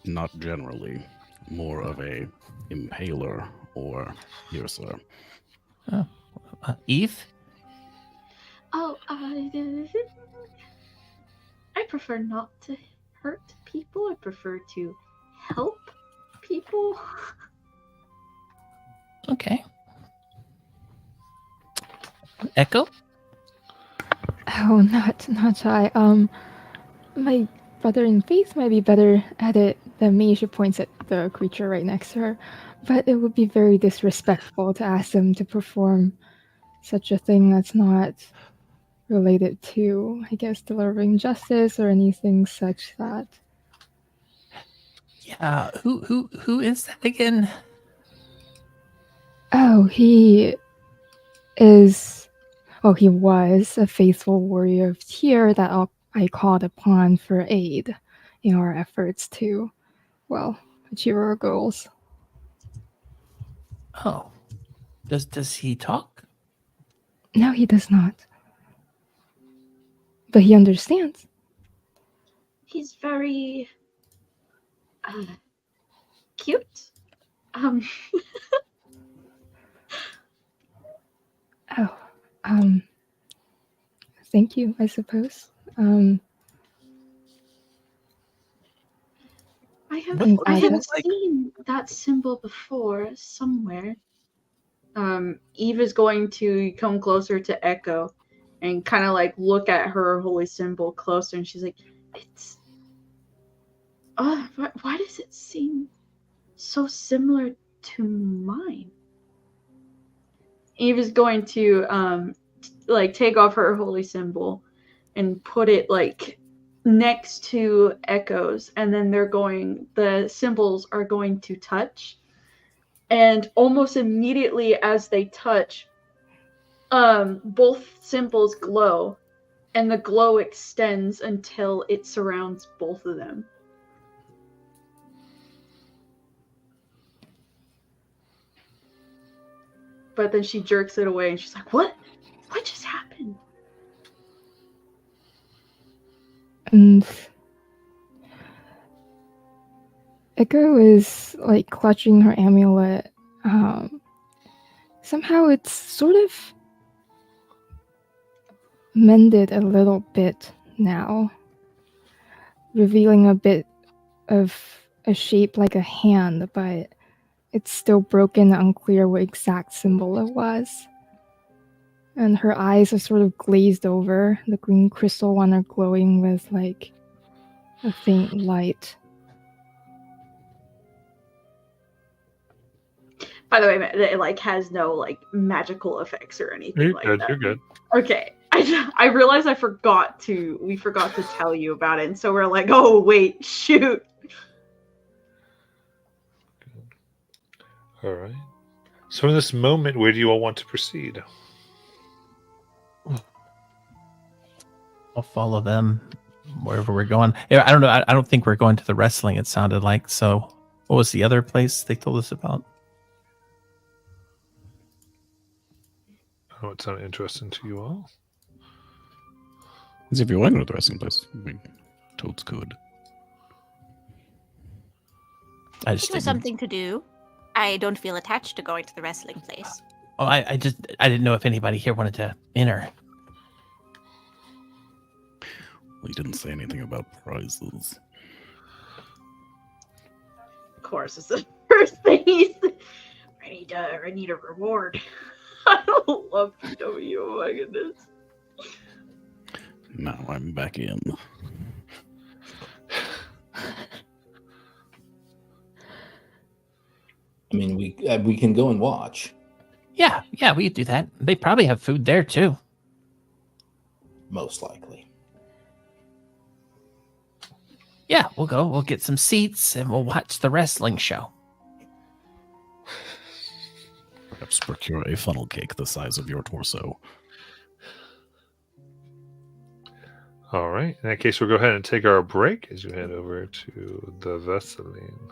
Not generally. More of a impaler or piercer. Eve? Oh, I prefer not to hurt people. I prefer to help people. Okay. Echo? Oh, not I. My brother in faith might be better at it than me. She points at the creature right next to her. But it would be very disrespectful to ask them to perform such a thing that's not related to, I guess, delivering justice or anything such that. Yeah. Who is that again? Oh, he is. Oh, he was a faithful warrior of Tyr that I called upon for aid in our efforts to, well, achieve our goals. Oh. Does he talk? No, he does not. But he understands. He's very cute. Oh, thank you, I suppose. I What- have seen that symbol before somewhere. Eve is going to come closer to Echo and kind of like look at her holy symbol closer, and she's like, "It's why does it seem so similar to mine?" Eve is going to like take off her holy symbol and put it like next to Echo's, and then the symbols are going to touch, and almost immediately as they touch, both symbols glow, and the glow extends until it surrounds both of them. But then she jerks it away and she's like, what just happened? And Echo is like clutching her amulet. Somehow it's sort of mended a little bit now, revealing a bit of a shape like a hand, but it's still broken, unclear what exact symbol it was. And her eyes are sort of glazed over. The green crystal one are glowing with like a faint light. By the way, it like has no like magical effects or anything that. You're good. Okay. I realized we forgot to tell you about it, and so we're like, oh wait, shoot. All right. So in this moment, where do you all want to proceed? I'll follow them wherever we're going. I don't know. I don't think we're going to the wrestling, it sounded like. So what was the other place they told us about? Oh, it's not interesting to you all. As if you want to go to the wrestling place, I mean, toads could. I just It was something to do. I don't feel attached to going to the wrestling place. Oh, I didn't know if anybody here wanted to enter. We didn't say anything about prizes. Of course, it's the first thing he said. I need a reward. I don't love PW. Oh my goodness. Now I'm back in. I mean, we can go and watch. Yeah, we could do that. They probably have food there too. Most likely. Yeah, we'll go. We'll get some seats and we'll watch the wrestling show. Perhaps procure a funnel cake the size of your torso. All right. In that case, we'll go ahead and take our break as you head over to the Vesseline.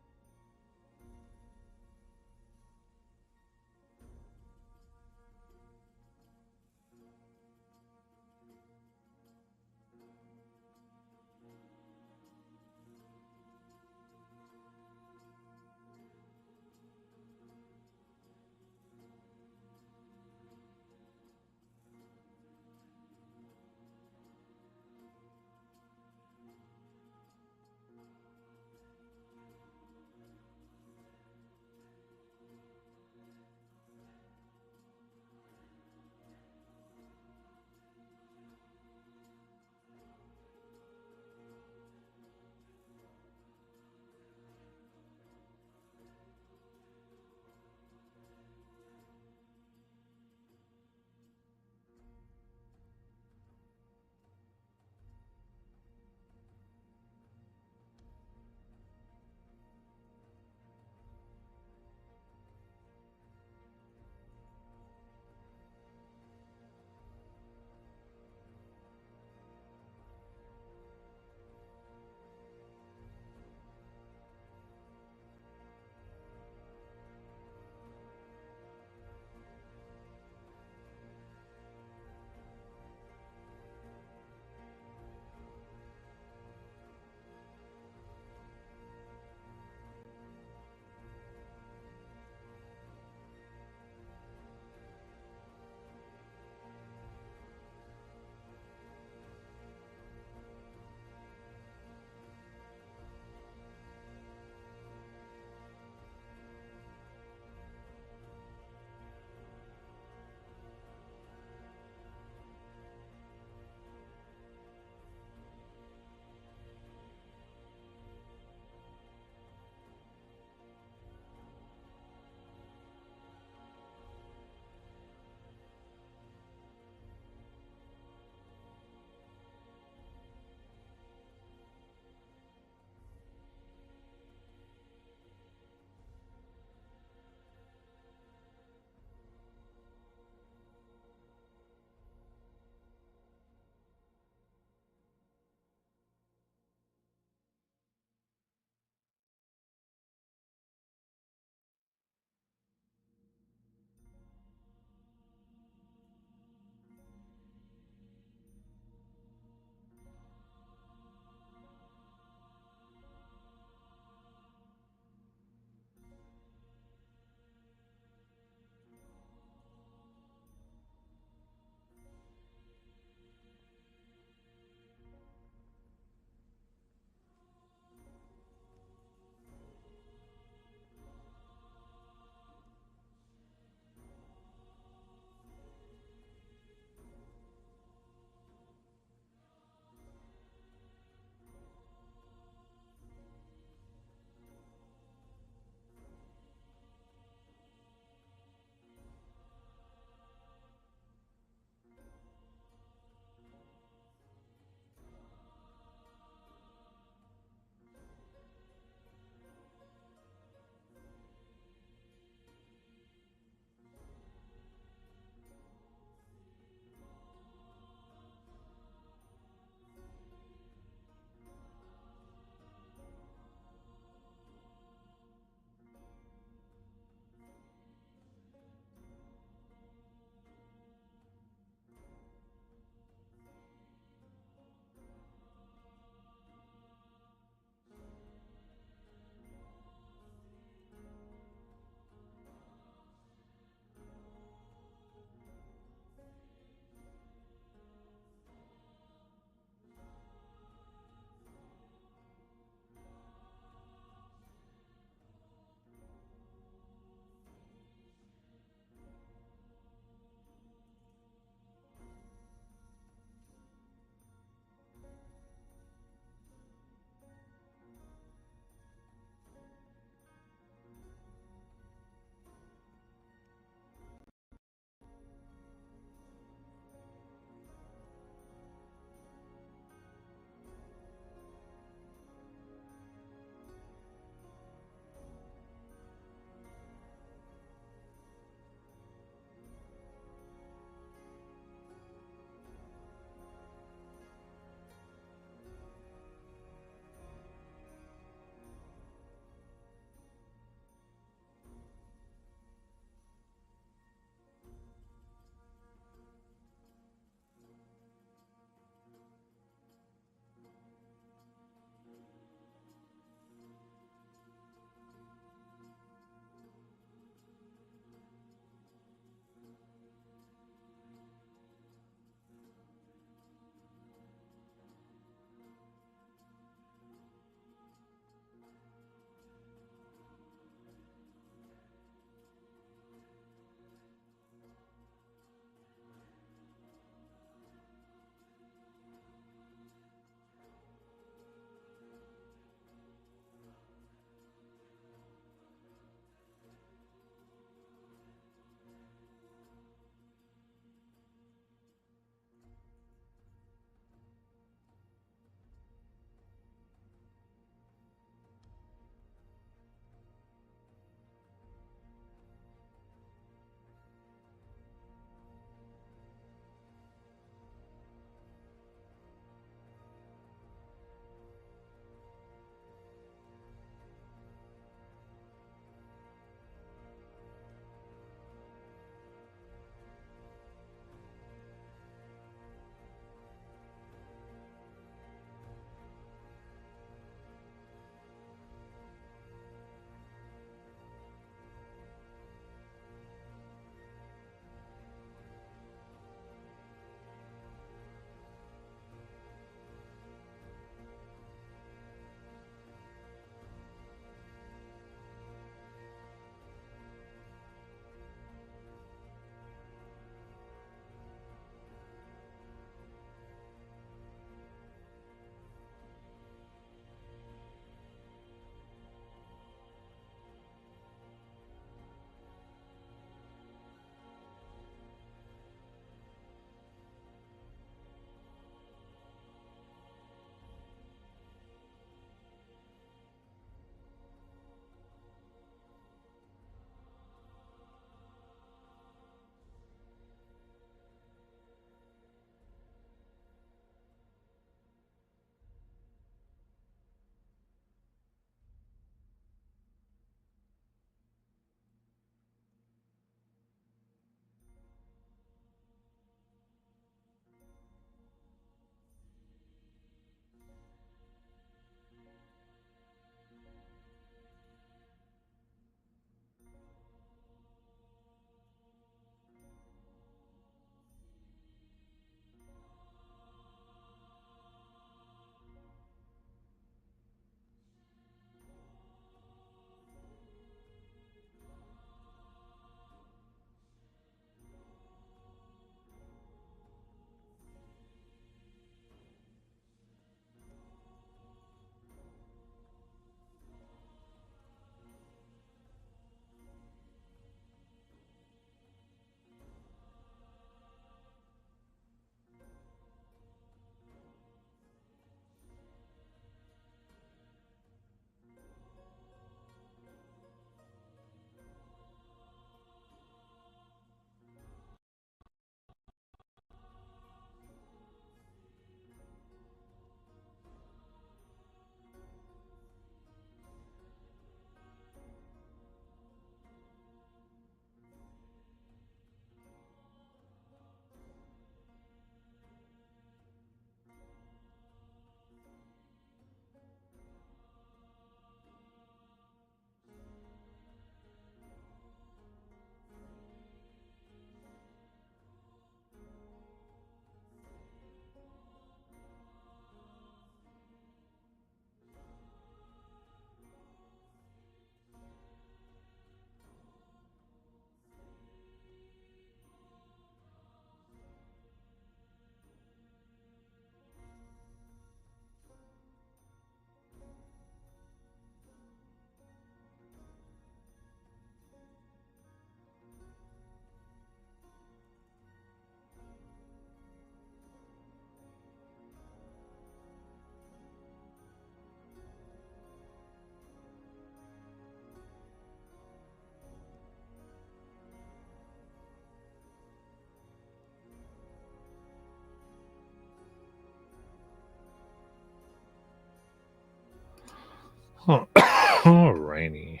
Alrighty.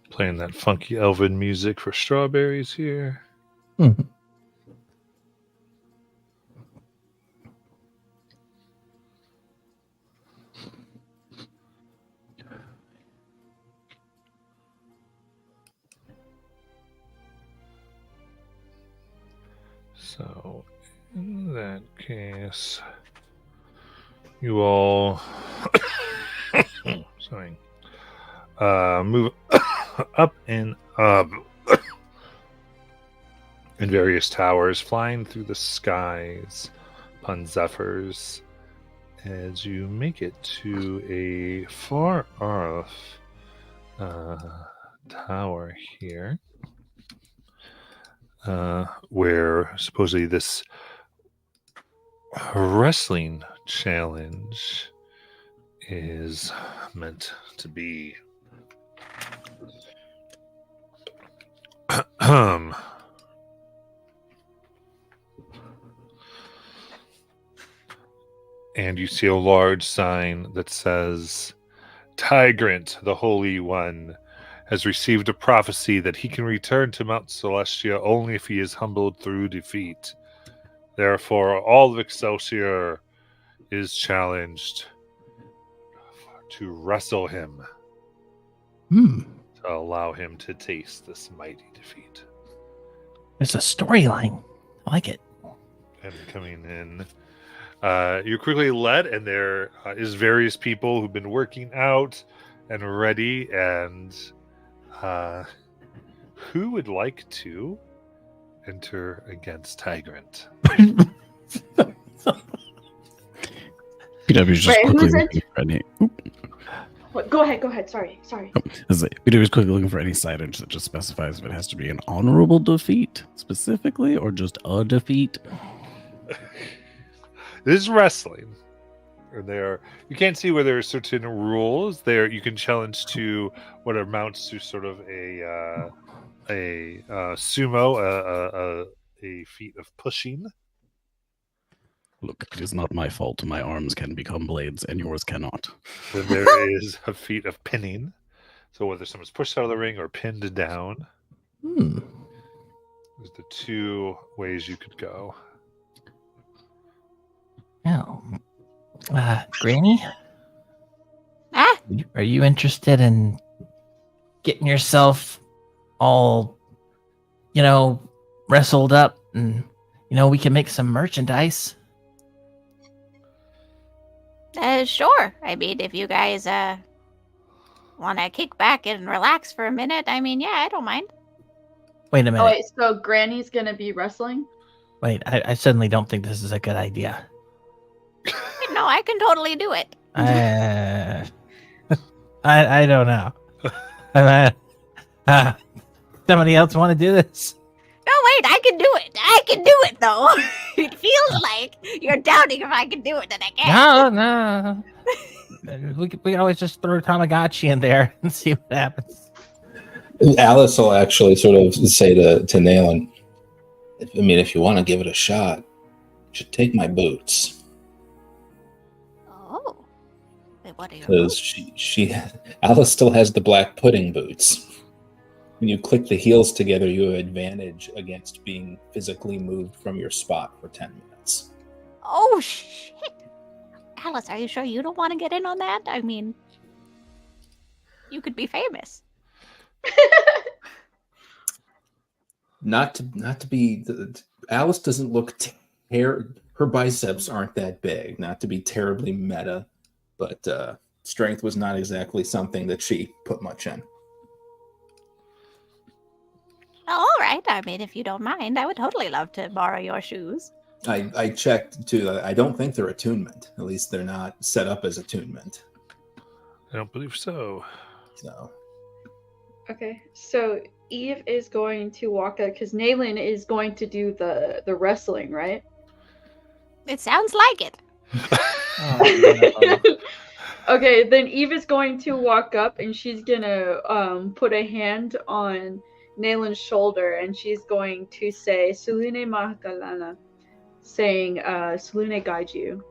Playing that funky elven music for strawberries here. Mhm. So, in that case, you all sorry, move up and up in various towers, flying through the skies upon zephyrs, as you make it to a far off tower here, where supposedly this wrestling challenge is meant to be. And you see a large sign that says, Tigrant, the Holy One, has received a prophecy that he can return to Mount Celestia only if he is humbled through defeat. Therefore, all of Excelsior is challenged to wrestle him to allow him to taste this mighty defeat. It's a storyline. I like it. And coming in, you're quickly led, and there is various people who've been working out and ready. And who would like to enter against Tigrant? PW's just Wait, quickly who's looking for any. What? Go ahead. Sorry. PW is quickly looking for any signage that just specifies if it has to be an honorable defeat specifically, or just a defeat. This is wrestling. You can't see where there are certain rules. There, you can challenge to what amounts to sort of a sumo, a feat of pushing. Look, it is not my fault. My arms can become blades, and yours cannot. Then there is a feat of pinning. So whether someone's pushed out of the ring or pinned down. There's the two ways you could go. Oh. Granny? Ah? Are you interested in getting yourself all, wrestled up and, we can make some merchandise? Sure. I mean, if you guys want to kick back and relax for a minute, I mean, yeah, I don't mind. Wait a minute. Oh, wait, so Granny's gonna be wrestling? Wait, I suddenly don't think this is a good idea. No, I can totally do it. I don't know. Somebody else want to do this? No, wait, I can do it. I can do it, though. It feels like you're doubting if I can do it, and I can't. No. We can always just throw Tamagotchi in there and see what happens. Alice will actually sort of say to Nayland, if you want to give it a shot, you should take my boots. Oh. Wait, what are your Because Alice still has the black pudding boots. When you click the heels together, you have advantage against being physically moved from your spot for 10 minutes. Oh, shit. Alice, are you sure you don't want to get in on that? I mean, you could be famous. Not to be... Alice doesn't look... her biceps aren't that big. Not to be terribly meta, but strength was not exactly something that she put much in. Oh, all right. I mean, if you don't mind, I would totally love to borrow your shoes. I checked, too. I don't think they're attunement. At least they're not set up as attunement. I don't believe so. So... Okay, so Eve is going to walk up because Nayland is going to do the wrestling, right? It sounds like it. Oh, no. Okay, then Eve is going to walk up and she's gonna put a hand on Nalen's shoulder and she's going to say Sulune Mahakalana, saying Sulune guide you.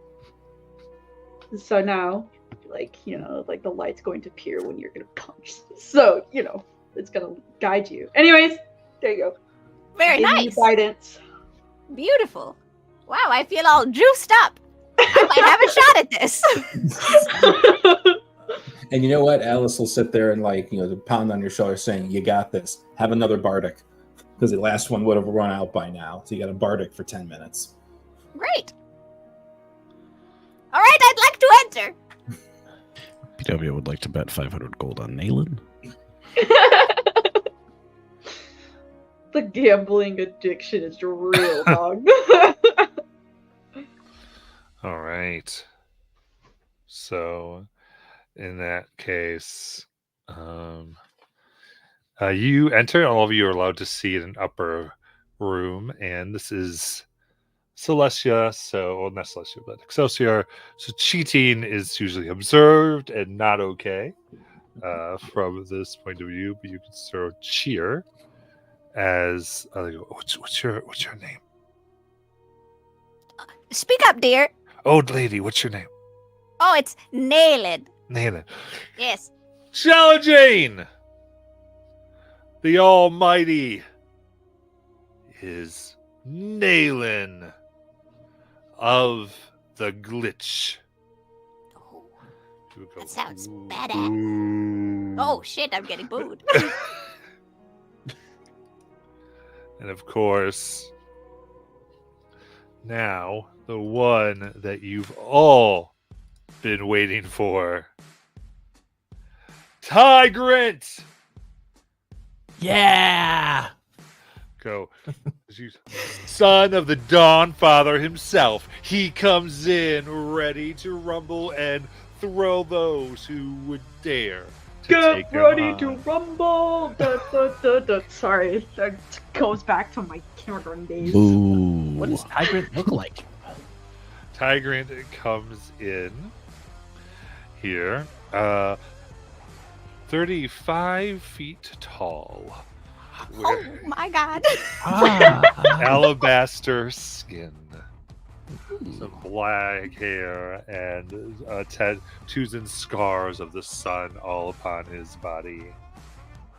So now, like, you know, like the light's going to appear when you're gonna punch. So, you know, it's gonna guide you. Anyways, there you go. Very Give me nice. guidance. Beautiful. Wow, I feel all juiced up. I might have a shot at this. And you know what? Alice will sit there and, like, you know, pound on your shoulder saying, you got this. Have another bardic. Because the last one would have run out by now. So you got a bardic for 10 minutes. Great. All right, I'd like to enter. PW would like to bet 500 gold on Nalen. The gambling addiction is real, dog. All right. So, in that case, you enter. All of you are allowed to see in an upper room, and this is Celestia. So, well, not Celestia, but Excelsior. So, cheating is usually observed and not okay from this point of view. But you can throw cheer as what's your name? Speak up, dear. Old lady, what's your name? Oh, it's Nalen. Nalen. Yes. Challenging the Almighty is Nalen of the Glitch. Oh, You go, that sounds "Ooh, badass. ooh." Oh, shit, I'm getting booed. And of course, now the one that you've all been waiting for. Tigrant! Yeah. Go. Son of the Dawn Father himself. He comes in ready to rumble and throw those who would dare to take Get him ready on. to rumble! Da, da, da, da. Sorry, that goes back to my kindergarten days. Ooh. What does Tigrant look like? Tigrant comes in here, 35 feet tall, Oh, my God. alabaster skin, some black hair, and tattoos and scars of the sun all upon his body.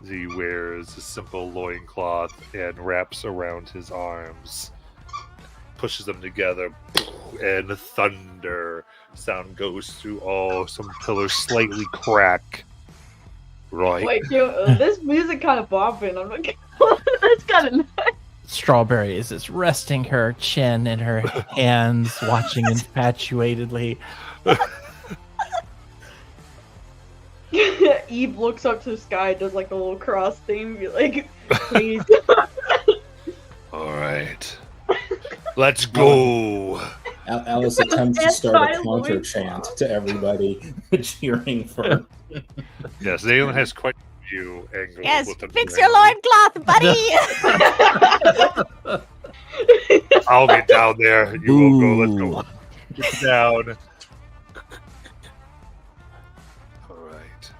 He wears a simple loincloth and wraps around his arms, pushes them together, and thunder sound goes through all. Some pillars slightly crack. Right. Wait, this music kind of bopping. I'm like, that's kind of nice. Strawberry is just resting her chin in her hands, watching infatuatedly. Eve looks up to the sky, does like a little cross thing, be like, please. All right. Let's go. Alice attempts to start a Anti-loincloth. counter chant to everybody cheering for. Yes, Nalen has quite a few angles. Yes, with the fix brand. your loincloth, buddy. I'll get down there. You will go. Let's go. Get down. All right.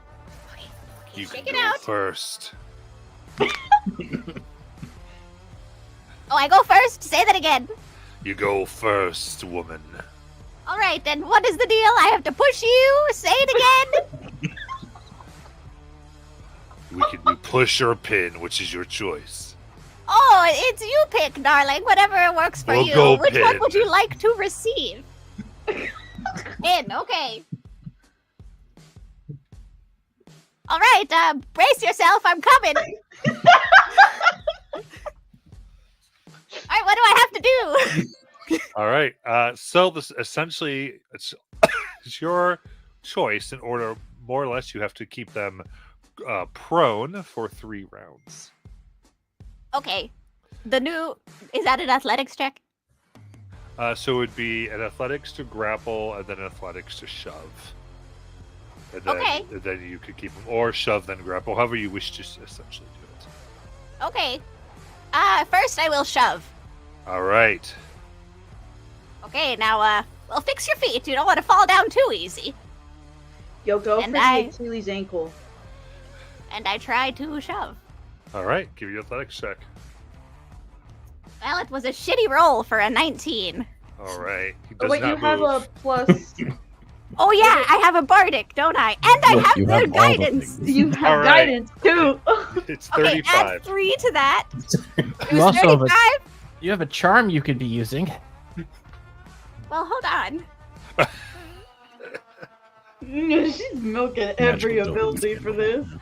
You Shake can it go out. first. Oh, I go first? Say that again. You go first, woman. All right, then what is the deal? I have to push you? Say it again. We can do push or pin, which is your choice. Oh, it's you pick, darling. Whatever works for We'll you. go Which one pin. would you like to receive? Pin, okay. All right, brace yourself. I'm coming. All right, what do I have to do? All right. So this essentially it's your choice. In order, more or less, you have to keep them prone for 3 rounds. Okay. Is that an athletics check? So it would be an athletics to grapple and then an athletics to shove. And then, Okay. and then you could keep them, or shove then grapple, however you wish to essentially do it. Okay. First I will shove. All right. Okay, now, well, fix your feet. You don't want to fall down too easy. Yo, go And for I- the Achilles ankle. And I try to shove. All right, give you athletics check. Well, it was a shitty roll for a 19. All right. He Oh, does wait, not you have move. a plus. Oh yeah, I have a bardic, don't I? And I Yes, have you the have all the guidance. things. You have All right. guidance too. It's Okay, 35. add 3 to that. It You was also have a- 35. You have a charm you could be using. Well, hold on. She's milking every Magical ability tokens for can this. help.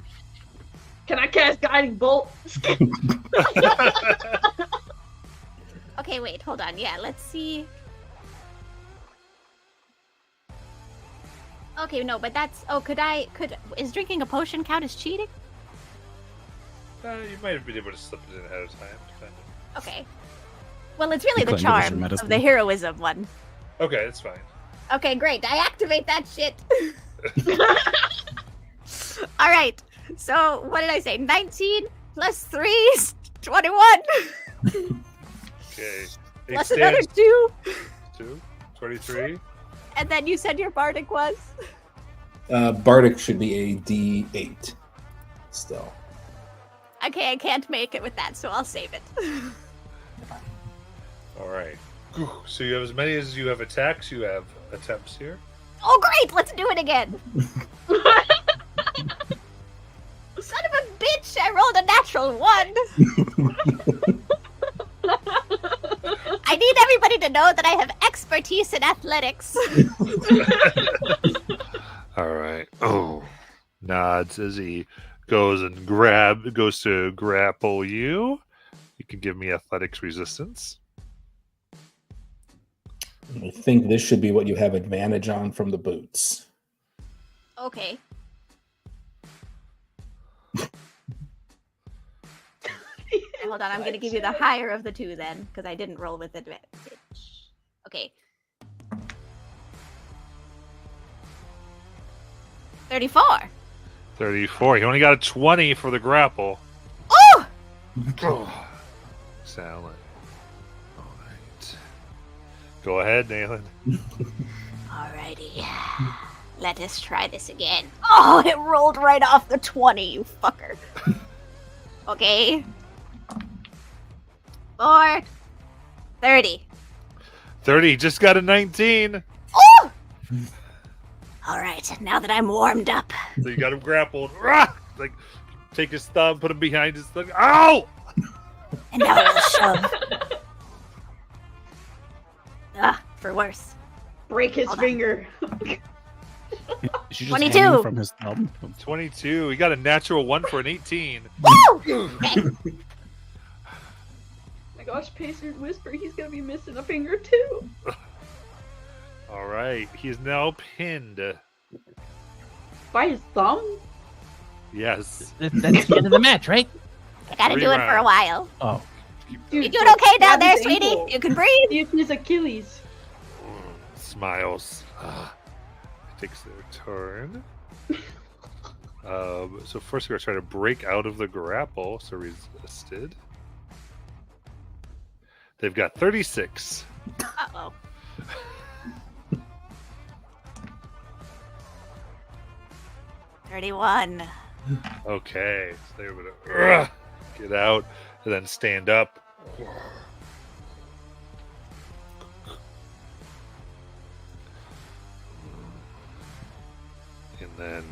Can I cast Guiding Bolt? Okay, wait, hold on. Yeah, let's see. Okay, no, but that's. Oh, is drinking a potion count as cheating? You might have been able to slip it in ahead of time. Depending. Okay. Well, it's really the Couldn't give us your charm medicine. of the heroism one. Okay, that's fine. Okay, great. I activate that shit. All right. So, what did I say? 19 plus 3 is 21. Okay. Plus another 2. 2, 23. And then you said your bardic was? Bardic should be a D8 still. Okay, I can't make it with that, so I'll save it. All right. So you have as many as you have attacks. You have attempts here. Oh, great! Let's do it again. Son of a bitch! I rolled a natural 1. I need everybody to know that I have expertise in athletics. All right. Oh, nods as he goes to grapple you. You can give me athletics resistance. I think this should be what you have advantage on from the boots. Okay. Hold on, I'm gonna give you the higher of the 2 then, because I didn't roll with advantage. Okay. 34. 34. He only got a 20 for the grapple. Oh! Oh, Salad. All right. Go ahead, Nayland. Alrighty. Let us try this again. Oh, it rolled right off the 20, you fucker. Okay. 4. 30. 30. Just got a 19. Oh! Alright, now that I'm warmed up. So you got him grappled. Rah! Like, take his thumb, put him behind his thumb. Ow! And now we'll shove. For worse. Break his Hold on. finger. Is she just 22. hanging from his thumb? 22. He got a natural 1 for an 18. Woo! Okay. My gosh, Pacer Whisper, he's gonna be missing a finger too. All right. He is now pinned. By his thumb? Yes. That's the end of the match, right? I gotta 3 do it for a rounds. while. Oh. Dude, You doing okay down grab there, his sweetie? ankle. You can breathe? See if his Achilles. Smiles. Takes their turn. So first we're going to try to break out of the grapple. So resisted. They've got 36. Uh-oh. $31. Okay. So they're going to get out and then stand up. And then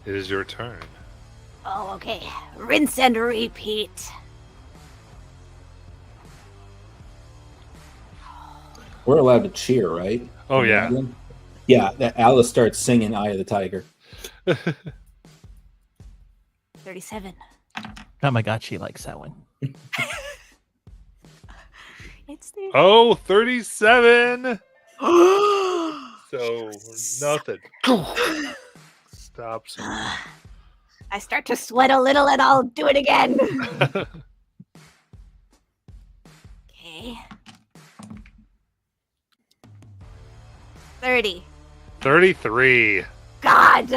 it is your turn. Oh, okay. Rinse and repeat. We're allowed to cheer, right? Oh, yeah. Yeah, Alice starts singing Eye of the Tiger. 37. Oh my god, she likes that one. It's there. Oh, 37. So nothing stops him. I start to sweat a little and I'll do it again. Okay. 30. 33. God.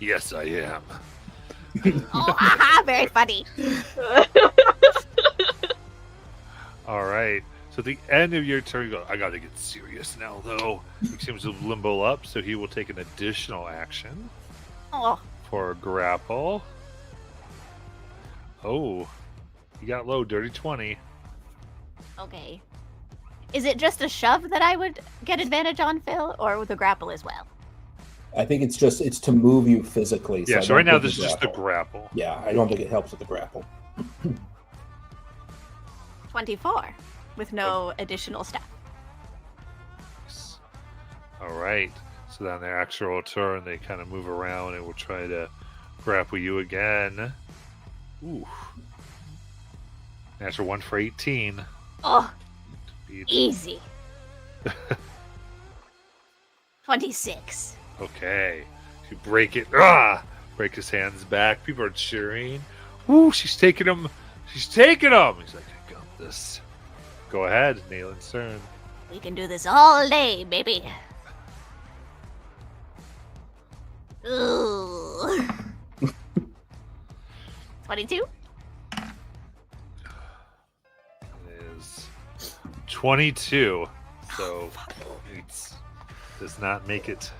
Yes, I am. Oh, haha, very funny. All right. So at the end of your turn, you go, I gotta get serious now, though. He seems to limbo up, so he will take an additional action Oh, for a grapple. Oh, he got low, dirty 20. okay. Is it just a shove that I would get advantage on, Phil, or with the grapple as well? I think it's to move you physically. Yeah, I so don't right now think this is just the grapple. grapple. Yeah, I don't think it helps with the grapple. 24 with no additional stuff. All right. So then their actual turn, they kind of move around and will try to grapple you again. Ooh. Natural 1 for 18. Oh, Beat. easy. 26. Okay. You break it. Ah! Break his hands back. People are cheering. Ooh, she's taking him. She's taking him. He's like, I got this. Go ahead, Nalen's turn. We can do this all day, baby. Ooh. 22? It is 22. So it does not make it.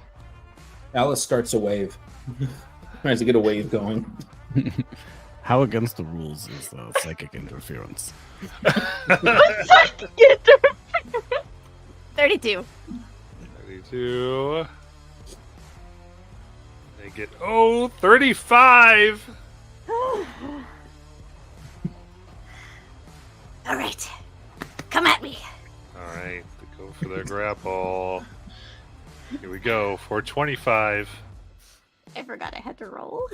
Alice starts a wave. Tries to get a wave going. How against the rules is psychic interference? 32. 32. They get 35. All right. Come at me. All right, they go for their grapple. Here we go for 25. I forgot I had to roll.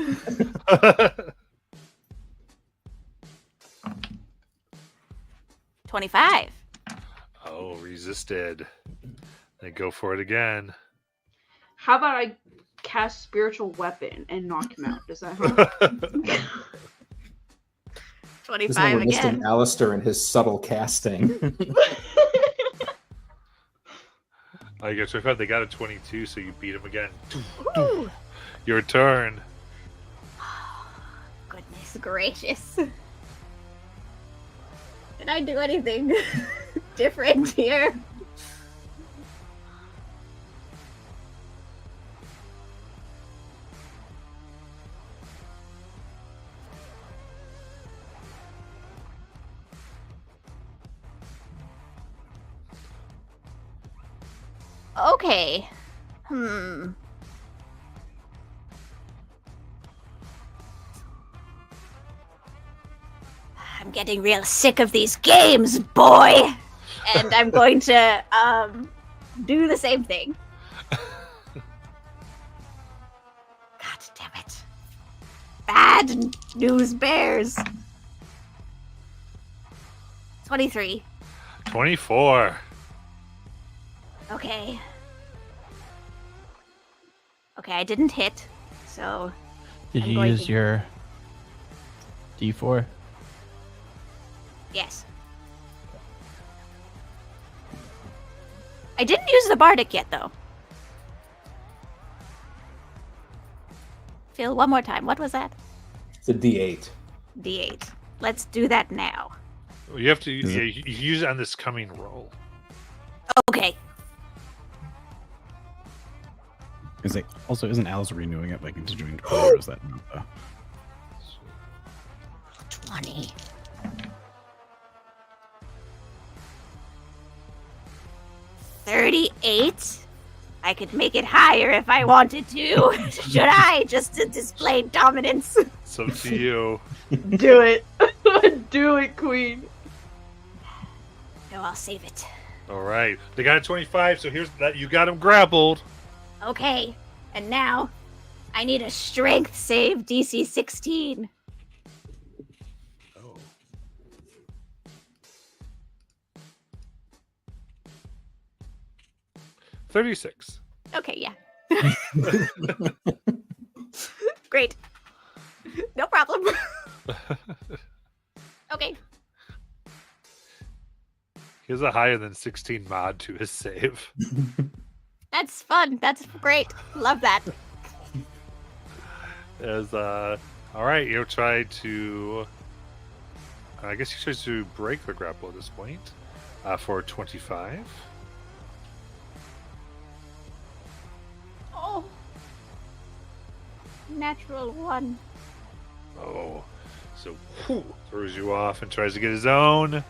25. Oh, resisted. They go for it again. How about I cast spiritual weapon and knock him out? Does that help? 25 We're missing again. Alistair and his subtle casting. I guess 25. They got a 22, so you beat him again. Ooh. Your turn. Goodness gracious. Did I do anything different here? Okay. I'm getting real sick of these games, boy. And I'm going to do the same thing. God damn it. Bad news bears. 23. 24. Okay. Okay, I didn't hit, so Did I'm you going use to- your D4? yes. I didn't use the bardic yet, though. Phil, one more time. What was that? It's a D8. D8. Let's do that now. You have to you use it on this coming roll. Okay. Is it also isn't Alice renewing it by continuing to play, or is that not 20. $38. I could make it higher if I wanted to. Should I? Just to display dominance. It's up to you. Do it. Do it, queen. No, I'll save it. All right. They got a 25, so here's that. You got him grappled. Okay, and now I need a strength save DC 16. Oh. $36. Okay, yeah. Great. No problem. Okay. He has a higher than 16 mod to his save. That's fun. That's great. Love that. All right, you'll try to. I guess he tries to break the grapple at this point. for 25. Oh. Natural 1. Oh, so throws you off and tries to get his own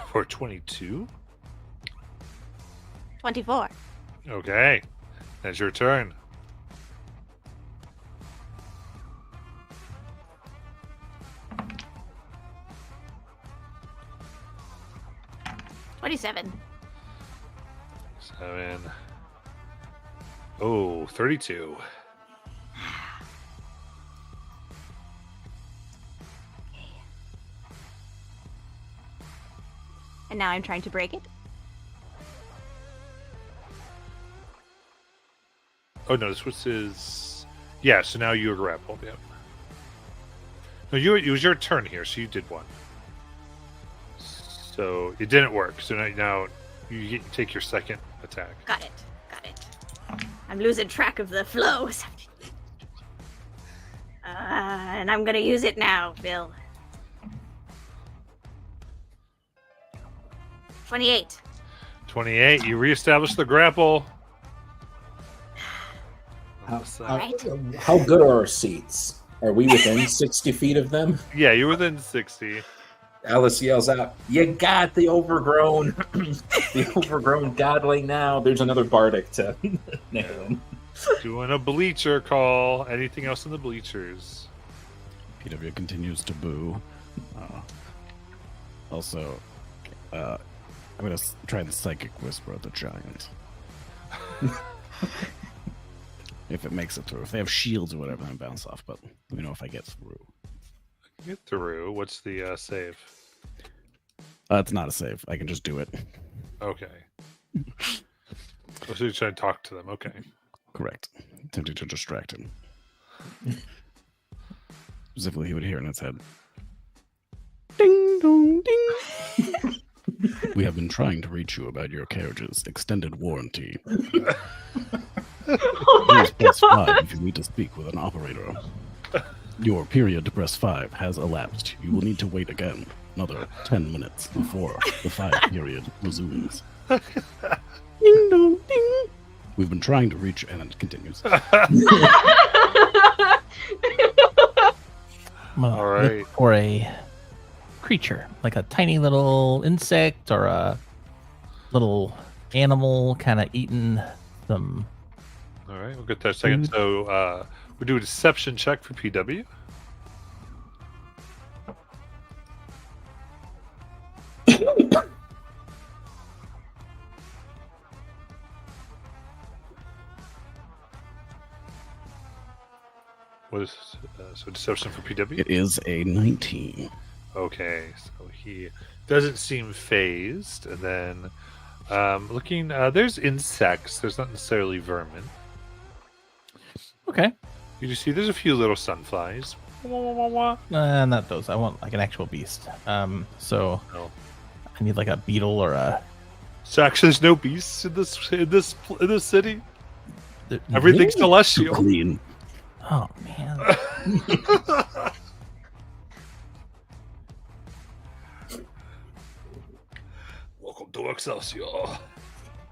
for 22. 24. Okay, that's your turn. $27. 7. Oh, 32. And now I'm trying to break it. Oh no, this is yeah. So now you're grappled. Yep. No, it was your turn here, so you did one. So it didn't work. So now you take your second attack. Got it. I'm losing track of the flows. And I'm gonna use it now, Bill. 28. 28. You reestablish the grapple. How good are our seats? Are we within 60 feet of them? Yeah, you're within 60. Alice yells out, "You got the overgrown, the overgrown godling now." There's another bardic to nail in. Doing a bleacher call. Anything else in the bleachers? PW continues to boo. Also, I'm going to try the psychic whisper of the giant. If it makes it through. If they have shields or whatever, then bounce off. But let me know if I get through. Get through. What's the save? It's not a save. I can just do it. Okay. So you're trying to talk to them. Okay. Correct. Attempting to distract him. Specifically, he would hear in his head. Ding dong ding. We have been trying to reach you about your carriage's extended warranty. Oh Press 5 if you need to speak with an operator. Your period to press 5 has elapsed. You will need to wait again another 10 minutes before the 5 period resumes. Ding dong ding. We've been trying to reach, and it continues. All right. Or a creature, like a tiny little insect or a little animal kind of eating some. All right, we'll get that second. So we'll do a deception check for PW. What is so deception for PW? It is a 19. Okay, so he doesn't seem phased, and then looking, there's insects. There's not necessarily vermin. Okay. You just see there's a few little sunflies. Not those. I want like an actual beast. So I need like a beetle or a. So actually, there's no beasts in this city. Everything's celestial. Clean. Oh man. Welcome to Excelsior.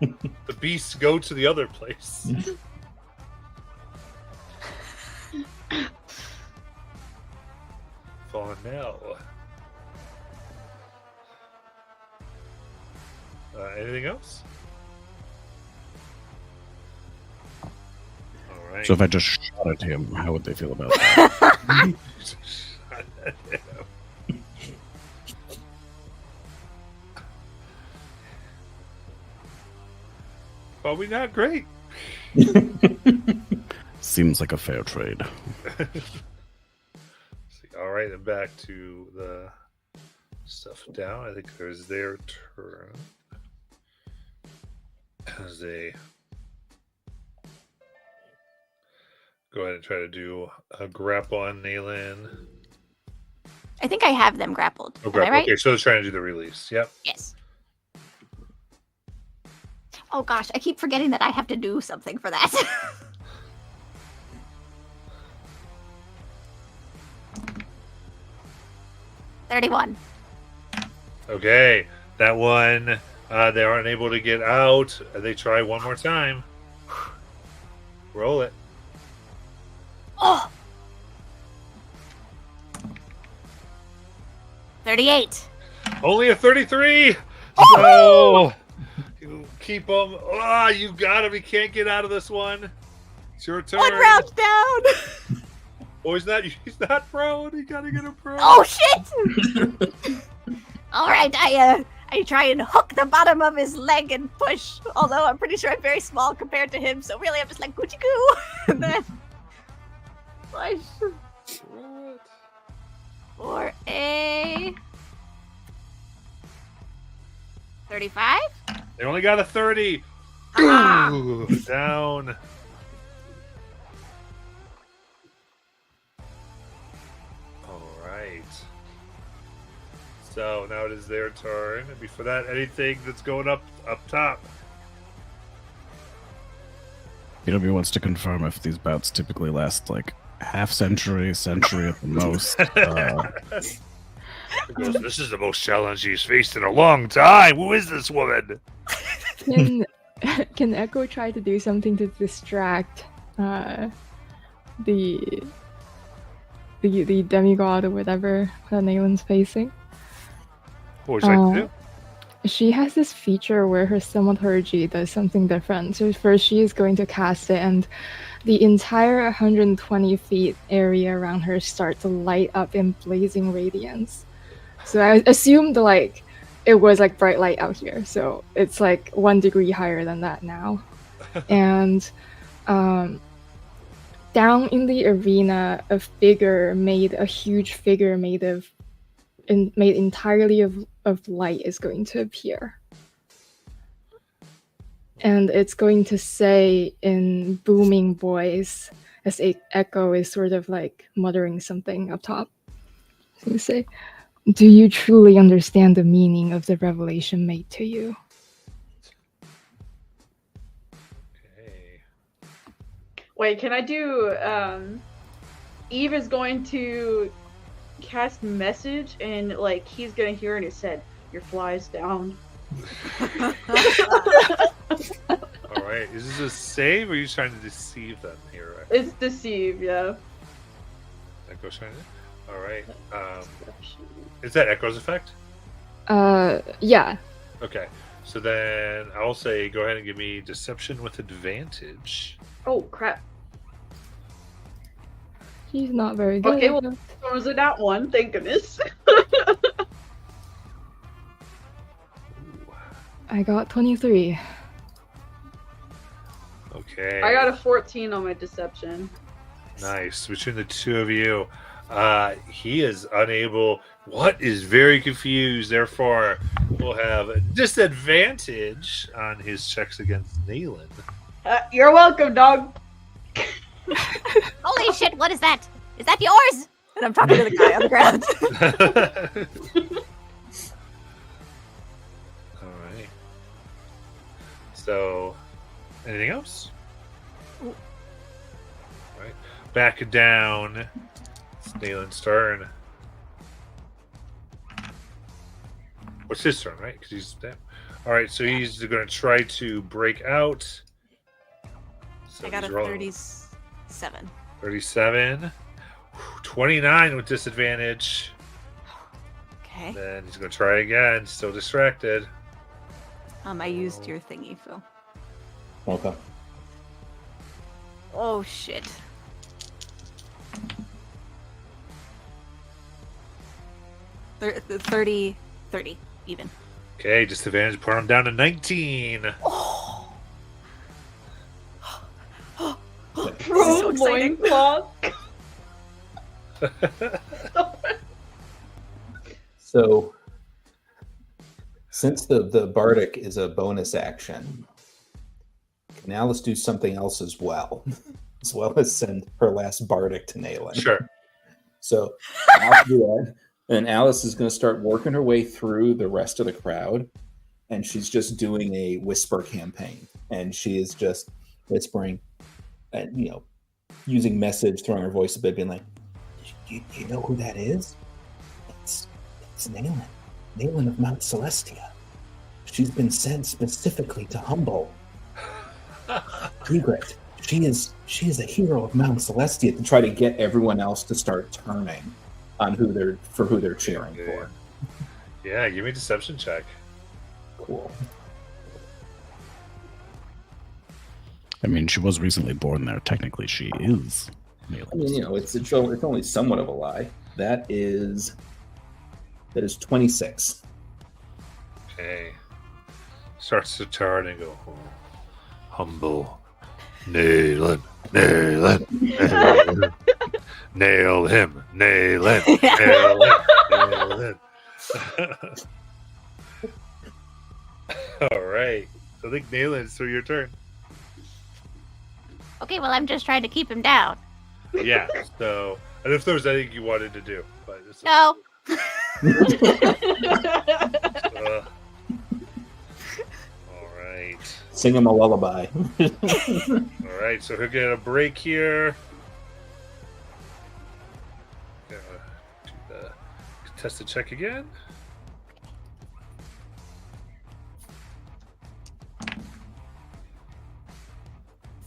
The beasts go to the other place. Fallen now. Anything else? All right. So if I just shot at him, how would they feel about that? Probably not great. Seems like a fair trade. All right, and back to the stuff down. I think there's their turn. As they go ahead and try to do a grapple on Naylin. I think I have them grappled. Oh, Am I right? Okay, so it's trying to do the release. Yep. Yes. Oh gosh, I keep forgetting that I have to do something for that. $31. Okay, that one, they aren't able to get out. They try one more time. Roll it. Oh! 38. Only a 33. Oh! So you keep them. Ah, you got him. He can't get out of this one. It's your turn. 1 round down. Oh, he's not prone. You gotta get him prone. Oh shit! All right, I try and hook the bottom of his leg and push. Although I'm pretty sure I'm very small compared to him, so really I'm just like Gucci goo, and then push for a 35. They only got a 30. Ooh, down. All right. So now it is their turn. And before that, anything that's going up top. BW wants to confirm if these bouts typically last like half century at the most. This is the most challenge he's faced in a long time. Who is this woman? Can Echo try to do something to distract the demigod or whatever that Naelin's facing? What would you like to do? She has this feature where her thaumaturgy does something different. So first she is going to cast it, and the entire 120 feet area around her starts to light up in blazing radiance. So I assumed it was like bright light out here, so it's like 1 degree higher than that now. And down in the arena, a huge figure made entirely of light is going to appear. And it's going to say in booming voice, as Echo is sort of like muttering something up top. It's going to say, "Do you truly understand the meaning of the revelation made to you?" Okay. Wait, can I do? Eve is going to cast message, and he's gonna hear in his head, "Your fly's down." All right. Is this a save, or are you trying to deceive them here? It's deceive, yeah. Echo's trying to. All right. Is that Echo's effect? Yeah. Okay. So then I'll say, go ahead and give me deception with advantage. Oh crap! He's not very good. Okay, well, was it that one? Thank goodness. I got 23. Okay. I got a 14 on my deception. Nice. Between the two of you, he is unable. What is very confused. Therefore, will have a disadvantage on his checks against Naelin. You're welcome, dog. Holy shit! What is that? Is that yours? And I'm talking to the guy on the ground. All right. So, anything else? Ooh. All right. Back down. It's Naelin's turn. What's his turn, right? Because he's down. All right, so he's going to try to break out. So I got a he's rolling 37. 37. 29 with disadvantage. Okay. Then he's going to try again. Still distracted. I used your thingy, Phil. Okay. Oh shit. Thir- 30 even. Okay, disadvantage. Put him down to 19. Oh. Pro loincloth. So, since the Bardic is a bonus action, now let's do something else as well as send her last Bardic to Naelin. Sure. So, I'll do that. And Alice is going to start working her way through the rest of the crowd, and she's just doing a whisper campaign, and she is just whispering, and using message, throwing her voice a bit, being like, "Do you know who that is? It's Naelin. Nayland of Mount Celestia. She's been sent specifically to humble Egret. She is a hero of Mount Celestia, to try to get everyone else to start turning on who they're cheering for. Yeah, give me a deception check. Cool. I mean, she was recently born there. Technically, she is. I mean, it's only somewhat of a lie. That is 26. Okay. Starts to turn and go, oh, humble. Nail him. Nail him. All right. So I think Nayland, so your turn. Okay, well, I'm just trying to keep him down. Yeah. So, and if there was anything you wanted to do, but it's No. All right. Sing him a lullaby. All right. So he'll get a break here. Do the contested check again.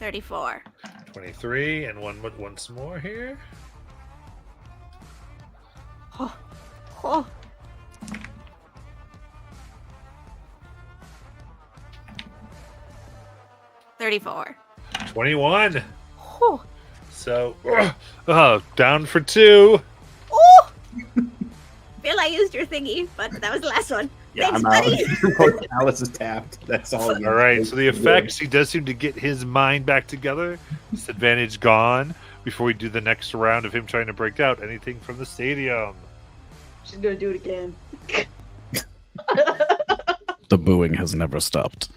$34. 23 and once more here. Oh. 34. 21. Oh. So, down for 2. Oh! Phil, I used your thingy, but that was the last one. Yeah, Thanks, I'm buddy. out. Alice is tapped. That's all. All right. So the effects, he does seem to get his mind back together. Disadvantage gone. Before we do the next round of him trying to break out, anything from the stadium? She's gonna do it again. The booing has never stopped.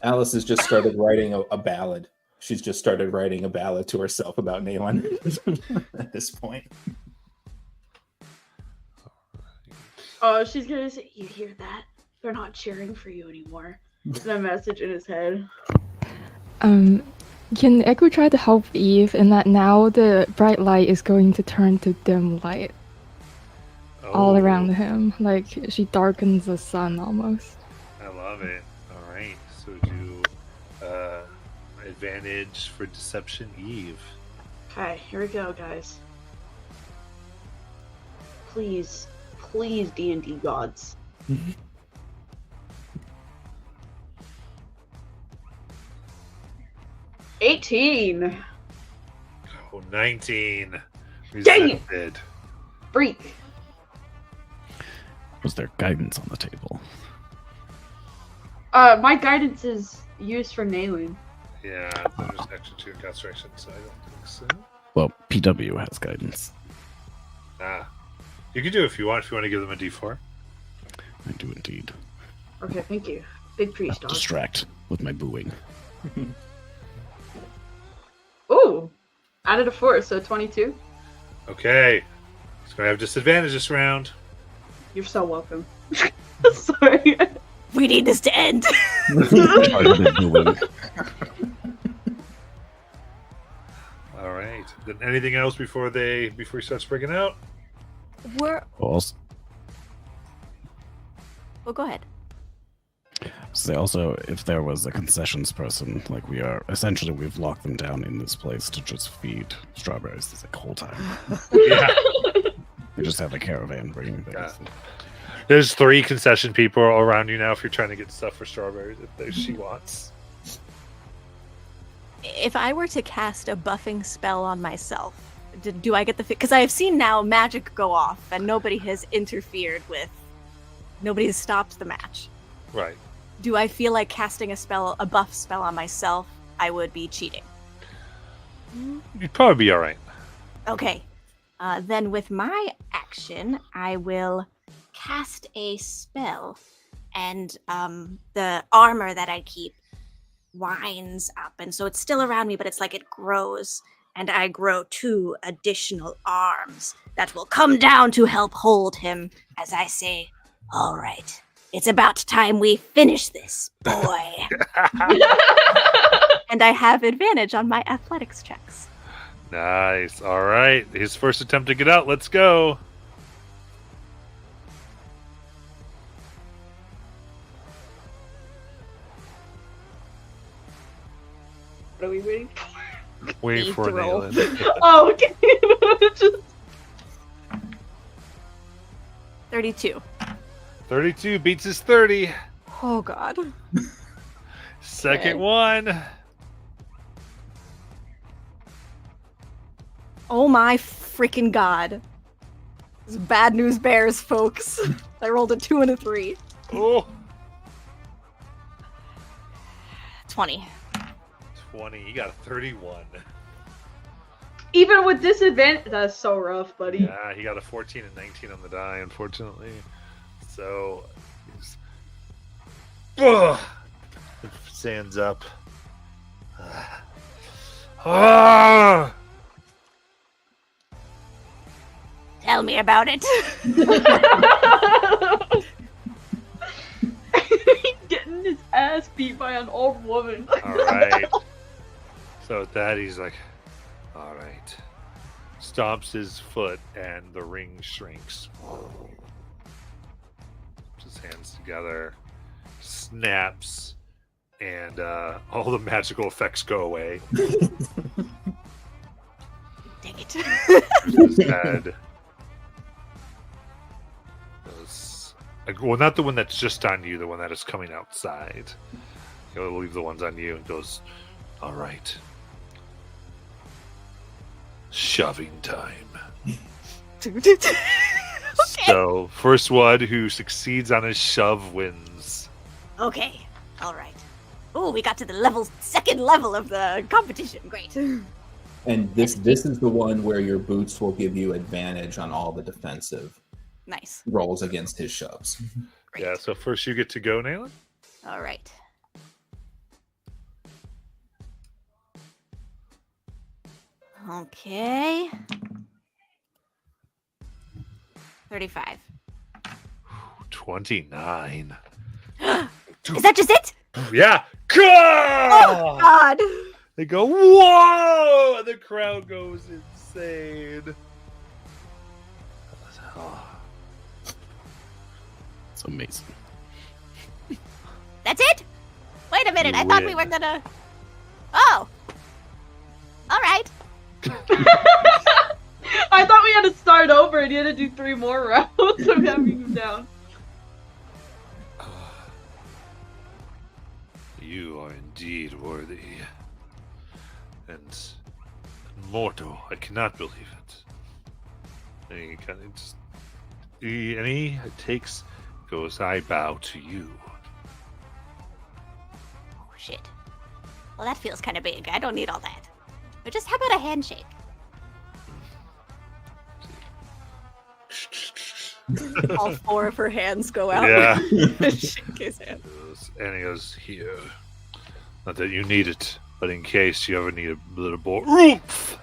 Alice has just started writing a ballad. She's just started writing a ballad to herself about Nayland at this point. Oh, she's gonna say, "You hear that? They're not cheering for you anymore." The message in his head. Can Echo try to help Eve in that now the bright light is going to turn to dim light all around him? Like she darkens the sun almost. I love it. All right. So do advantage for deception, Eve. Okay, here we go, guys. Please, D&D gods. 18. Oh, 19. Dang it! Resented. Freak. Was there guidance on the table? My guidance is used for nailing. Yeah, there's extra 2 in concentration, so I don't think so. Well, PW has guidance. You can do it if you want to give them a D4. I do indeed. Okay, thank you. Big priest dog. Distract with my booing. Ooh! Added a 4, so 22. Okay. He's going to have disadvantage this round. You're so welcome. Sorry. We need this to end. All right. Then anything else before he starts breaking out? We're. Well, Well, go ahead. say also, if there was a concessions person, like we are, essentially we've locked them down in this place to just feed strawberries the whole time. Yeah. We just have a caravan bringing things. Yeah. There's 3 concession people around you now if you're trying to get stuff for strawberries if she wants. If I were to cast a buffing spell on myself, do I get the... Because I have seen now magic go off and nobody has interfered with... Nobody has stopped the match. Right. Do I feel like casting a buff spell on myself, I would be cheating? You'd probably be all right. Okay. Then with my action, I will cast a spell, and the armor that I keep winds up, and so it's still around me, but it's like it grows, and I grow 2 additional arms that will come down to help hold him as I say, "All right, it's about time we finish this, boy." And I have advantage on my athletics checks. Nice. All right. His first attempt to get out. Let's go. What are we waiting Wait Need for to roll. Nayland. Oh, okay. Just 32. 32 beats his 30. Oh god. Second Okay. one. Oh my freaking god. This is bad news bears, folks. I rolled a 2 and a 3. Oh, 20. 20. He got a 31. even with disadvantage, that's so rough, buddy. Yeah, he got a 14 and 19 on the die, unfortunately. So, he's... stands up. Ah! Tell me about it. He's getting his ass beat by an old woman. All right. So with that, he's like, all right. Stomps his foot, and the ring shrinks. Puts his hands together, snaps, and all the magical effects go away. Dang it. His head goes, well, not the one that's just on you, the one that is coming outside. He'll leave the ones on you and goes, all right. Shoving time. So, first one who succeeds on his shove wins. Okay. All right. Oh, we got to the second level of the competition. Great. And this is the one where your boots will give you advantage on all the defensive Nice. rolls against his shoves. Great. Yeah, so first you get to go, Nayland. All right. Okay. 35. 29. Is that just it? Yeah. Oh god. They go, whoa! And the crowd goes insane. It's amazing. That's it? Wait a minute. You I thought we win. were gonna. Oh. All right. I thought we had to start over and you had to do 3 more rounds of having him down. You are indeed worthy. And mortal, I cannot believe it. And he kind of just, he takes, goes, I bow to you. Oh shit. Well, that feels kind of big. I don't need all that. But just how about a handshake? All 4 of her hands go out. Yeah. Shake his hand. And he goes, here. Not that you need it, but in case you ever need a little more oomph.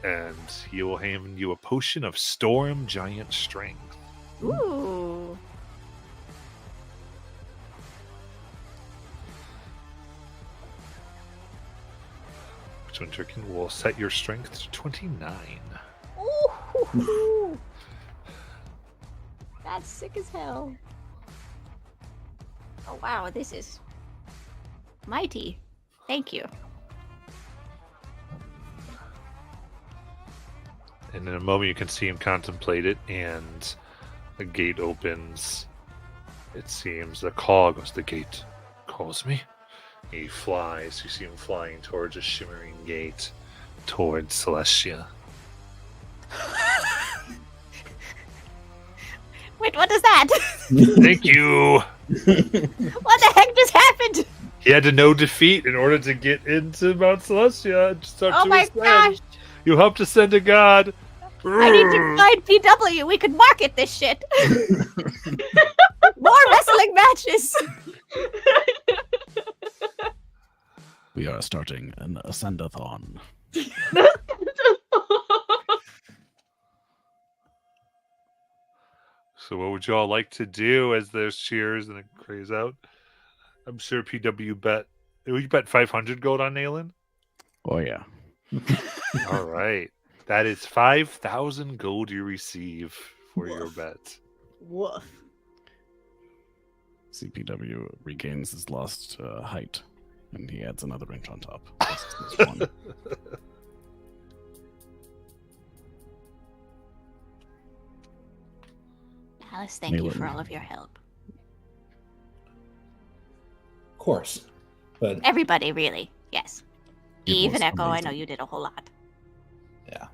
And he will hand you a potion of storm giant strength. Ooh. Which one will set your strength to 29. Ooh. That's sick as hell. Oh wow, this is mighty. Thank you. And in a moment, you can see him contemplate it, and the gate opens. It seems the call goes. The gate calls me. He flies. You see him flying towards a shimmering gate towards Celestia. Wait, what is that? Thank you. What the heck just happened? He had to know defeat in order to get into Mount Celestia and start Oh to my ascend. gosh. You helped to send a god. I need to find PW. We could market this shit. More wrestling matches. We are starting an ascendathon. So what would you all like to do as there's cheers and it crays out? I'm sure PW bet. You bet 500 gold on Nayland? Oh yeah. All right. That is 5,000 gold you receive for your bet. Woof. CPW regains his lost height, and he adds another inch on top. This one. Alice, thank you for Malin. all of your help. Of course. But Everybody, really. Yes. It Eve was and Echo, I know amazing. you did a whole lot. yeah.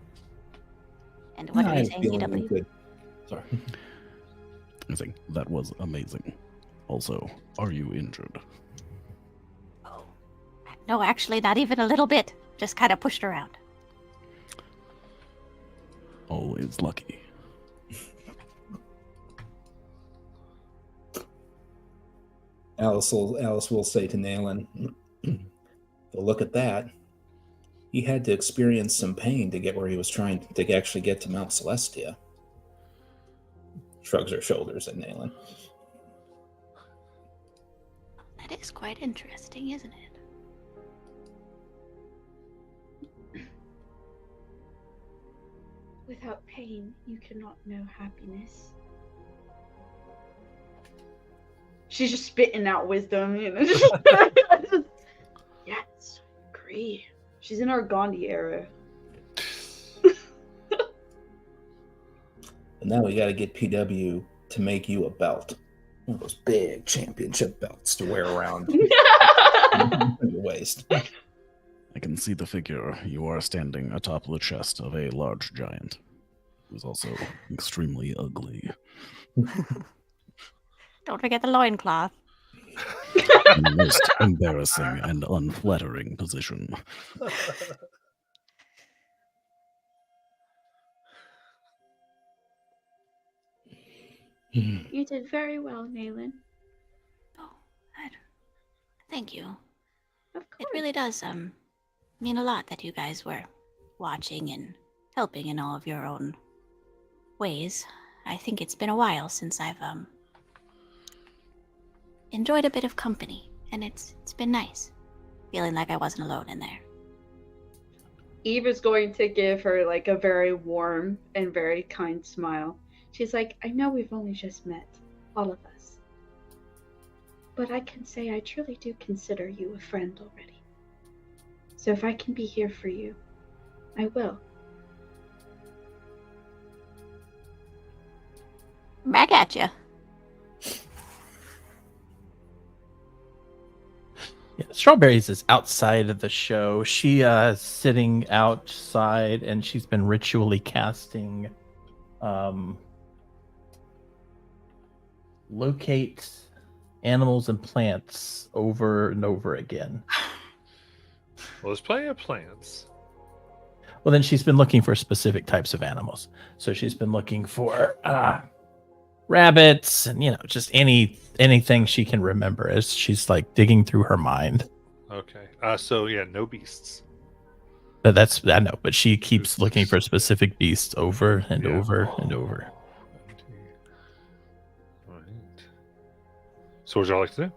And what are I'm you saying, feeling CW? good. Sorry. I think that was amazing. Also, are you injured? Oh. No, actually, not even a little bit. Just kind of pushed around. Always lucky. Alice will say to Nayland, "Well, look at that. He had to experience some pain to get where he was trying to actually get to Mount Celestia." Shrugs her shoulders at Nayland. That is quite interesting, isn't it? Without pain, you cannot know happiness. She's just spitting out wisdom, you know. Yes, I agree. She's in our Gandhi era. And now we got to get PW to make you a belt. One of those big championship belts to wear around your waist. I can see the figure. You are standing atop the chest of a large giant, who's also extremely ugly. Don't forget the loincloth. In the most embarrassing and unflattering position. You did very well, Nayland. Oh, thank you. Of course. It really does mean a lot that you guys were watching and helping in all of your own ways. I think it's been a while since I've enjoyed a bit of company, and it's been nice feeling like I wasn't alone in there. Eve is going to give her like a very warm and very kind smile. She's like, I know we've only just met, all of us. But I can say I truly do consider you a friend already. So if I can be here for you, I will. Back at you. Yeah, Strawberries is outside of the show. She sitting outside, and she's been ritually casting locate animals and plants over and over again. Well, there's plenty of plants. Well, then she's been looking for specific types of animals. So she's been looking for rabbits and, just anything she can remember as she's like digging through her mind. Okay. So yeah, no beasts. But I know, but she keeps looking for specific beasts over and over and over. All right. So what would y'all like to do?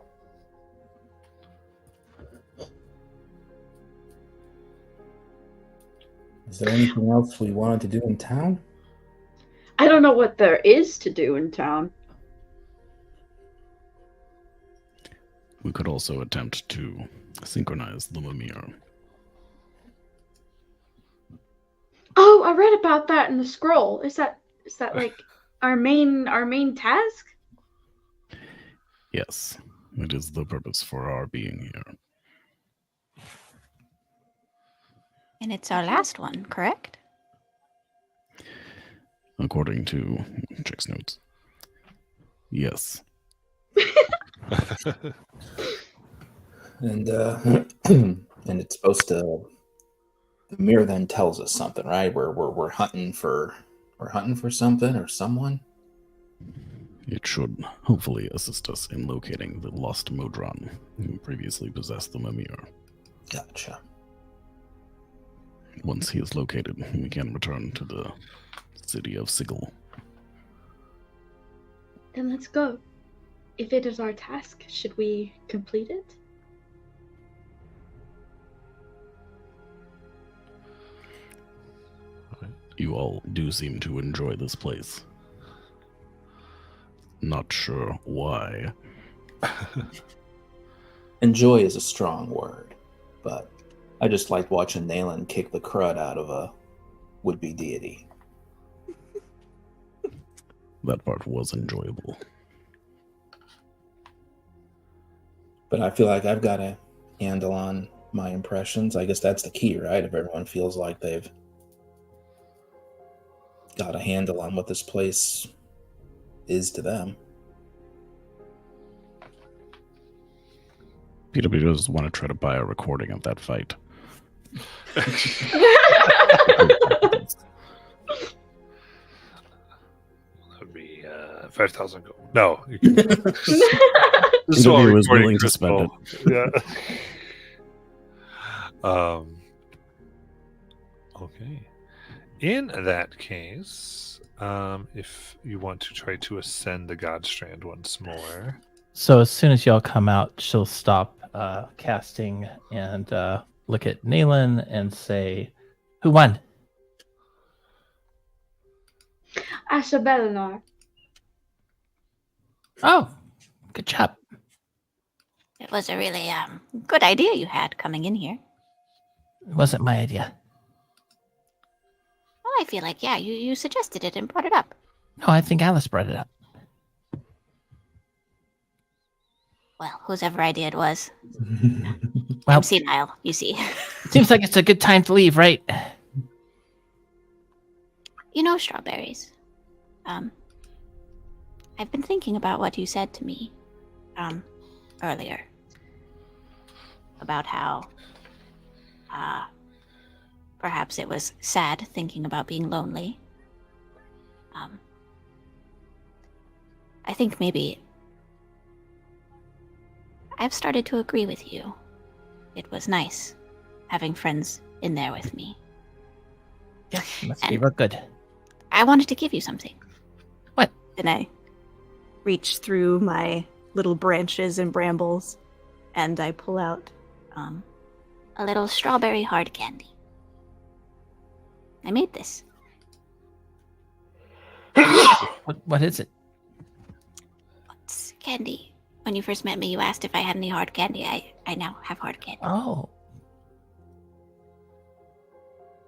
Is there anything else we wanted to do in town? I don't know what there is to do in town. We could also attempt to synchronize the Mimir. Oh, I read about that in the scroll. Is that like our main task? Yes, it is the purpose for our being here. And it's our last one, correct? According to Chick's notes. Yes. And and it's supposed to. The mirror then tells us something, right? We're hunting for something or someone. It should hopefully assist us in locating the lost Modron who previously possessed the Mimir. Gotcha. Once he is located, we can return to the city of Sigil. Then let's go. If it is our task, should we complete it? You all do seem to enjoy this place. Not sure why. Enjoy is a strong word, but I just like watching Nayland kick the crud out of a would-be deity. That part was enjoyable. But I feel like I've got a handle on my impressions. I guess that's the key, right? If everyone feels like they've got a handle on what this place is to them. PW does want to try to buy a recording of that fight. That'd be 5,000 gold. No. You can... PW is willing to spend it. Yeah. Okay. In that case, if you want to try to ascend the God Strand once more. So as soon as y'all come out, she'll stop casting and look at Nayland and say, "Who won?" Ashabelinar. Oh, good job. It was a really good idea you had coming in here. It wasn't my idea. Well, I feel like, yeah, you suggested it and brought it up. No, I think Alice brought it up. Well, whosever idea it was. Well, I'm senile, you see. seems like it's a good time to leave, right? You know, Strawberries. I've been thinking about what you said to me, earlier. About how, perhaps it was sad thinking about being lonely. I think maybe I've started to agree with you. It was nice having friends in there with me. Yeah, must be real good. I wanted to give you something. What? And I reach through my little branches and brambles, and I pull out a little strawberry hard candy. I made this. What is it? It's candy. When you first met me, you asked if I had any hard candy. I now have hard candy. Oh.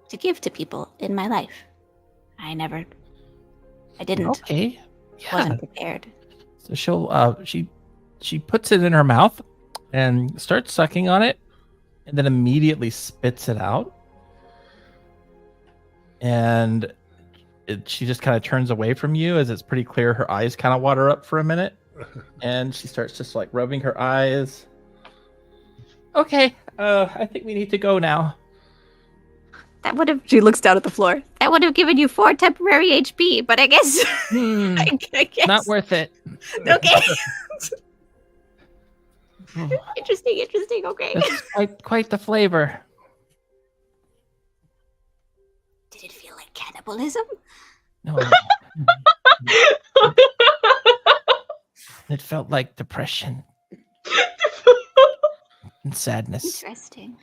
To give to people in my life. I didn't. Okay. Yeah. Wasn't prepared. So she'll she puts it in her mouth and starts sucking on it, and then immediately spits it out. And she just kind of turns away from you, as it's pretty clear her eyes kind of water up for a minute. And she starts just like rubbing her eyes. Okay, I think we need to go now. That would have. She looks down at the floor. That would have given you 4 temporary HP, but I guess. I guess. Not worth it. Okay. Interesting. Okay. It's quite the flavor. Did it feel like cannibalism? No. It felt like depression and sadness Interesting.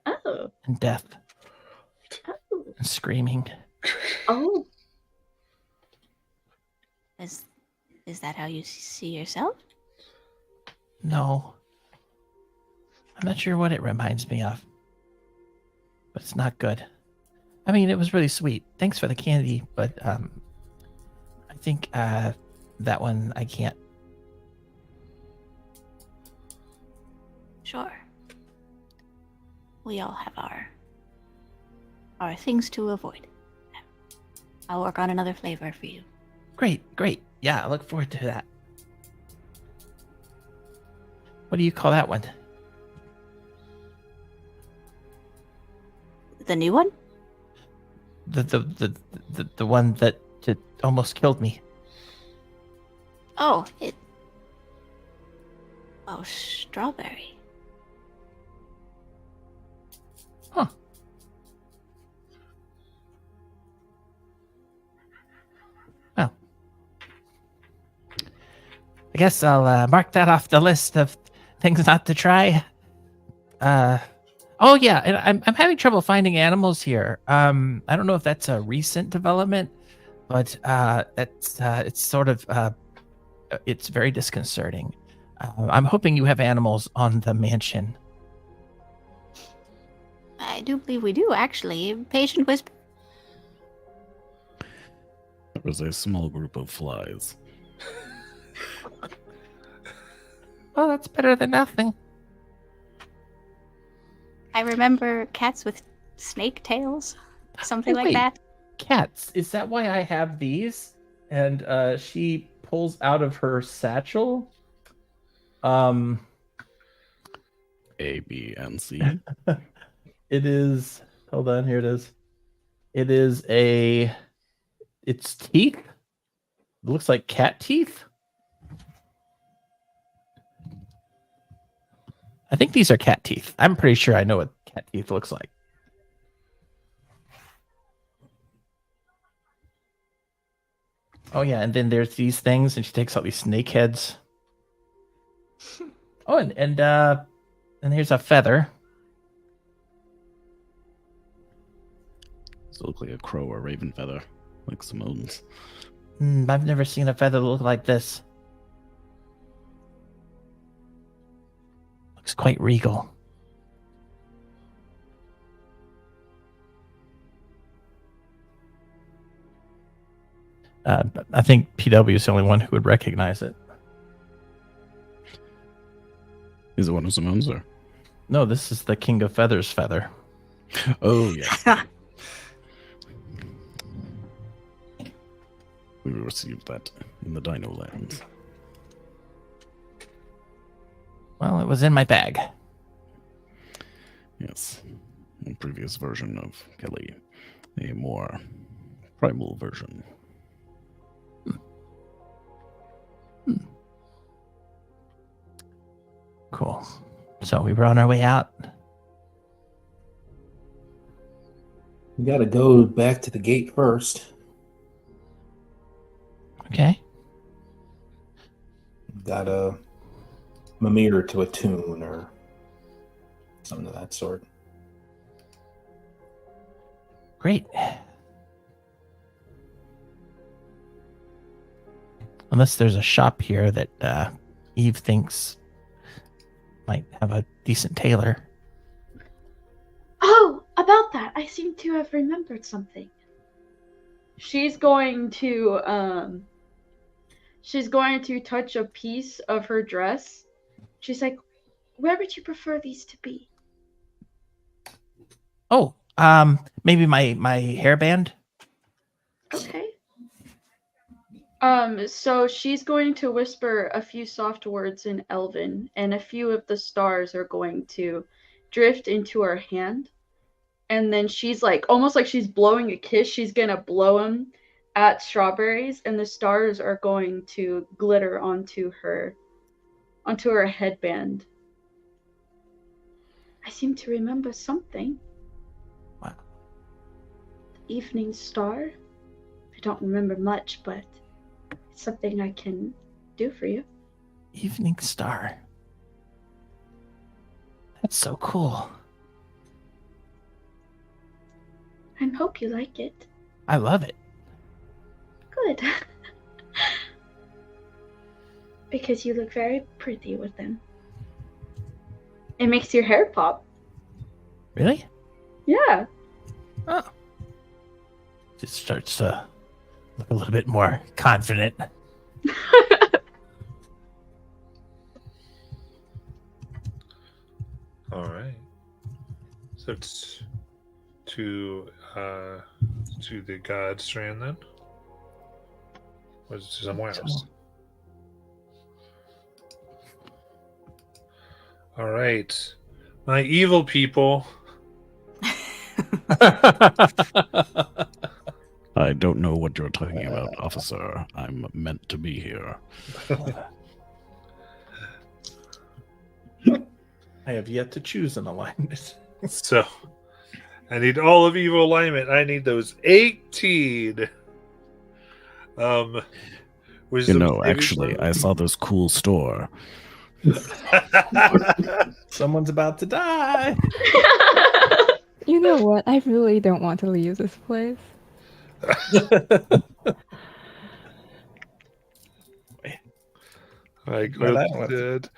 Oh. and death Oh. and screaming. Oh. Is that how you see yourself? No. I'm not sure what it reminds me of. But it's not good. I mean, it was really sweet. Thanks for the candy, but I think that one I can't. Sure. We all have our things to avoid. I'll work on another flavor for you. Great. Yeah, I look forward to that. What do you call that one? The new one? The one that almost killed me. Oh, strawberry. Huh. Well, I guess I'll mark that off the list of things not to try. Oh yeah, and I'm having trouble finding animals here. I don't know if that's a recent development, but that's it's sort of it's very disconcerting. I'm hoping you have animals on the mansion. I do believe we do, actually. Patient whisper. There was a small group of flies. Oh, that's better than nothing. I remember cats with snake tails, something like Wait. that. Cats, is that why I have these? And she pulls out of her satchel. A, B, and C. It is. Hold on, here it is. It's teeth. It looks like cat teeth. I think these are cat teeth. I'm pretty sure I know what cat teeth looks like. Oh yeah, and then there's these things, and she takes out these snake heads. Oh, and here's a feather. Does it look like a crow or raven feather, like Simone's? I've never seen a feather look like this. Looks quite regal. I think PW is the only one who would recognize it. Is it one of Simone's or? No, this is the King of Feathers feather. Oh, yeah. We received that in the Dino Lands. Well, it was in my bag. Yes. A previous version of Kelly. A more primal version. Cool. So we were on our way out. We gotta go back to the gate first. Okay. Got a Mimir to attune or something of that sort. Great. Unless there's a shop here that Eve thinks might have a decent tailor. Oh, about that, I seem to have remembered something. She's going to touch a piece of her dress. She's like, "Where would you prefer these to be?" Oh, maybe my hairband. Okay. So she's going to whisper a few soft words in Elven, and a few of the stars are going to drift into her hand. And then she's like, almost like she's blowing a kiss, she's gonna blow them at Strawberries, and the stars are going to glitter onto her headband. I seem to remember something. Wow. The evening star? I don't remember much, but it's something I can do for you. Evening star. That's so cool. I hope you like it. I love it. Good. Because you look very pretty with them. It makes your hair pop. Really? Yeah. Oh. Just starts to look a little bit more confident. All right. So it's to the God Strand then? Or is it somewhere else? All right. My evil people. I don't know what you're talking about, officer. I'm meant to be here. I have yet to choose an alignment. So, I need all of evil alignment. I need those 18. You know, actually, I saw this cool store. Someone's about to die. You know what? I really don't want to leave this place. All right, Well, that Glyph was- did.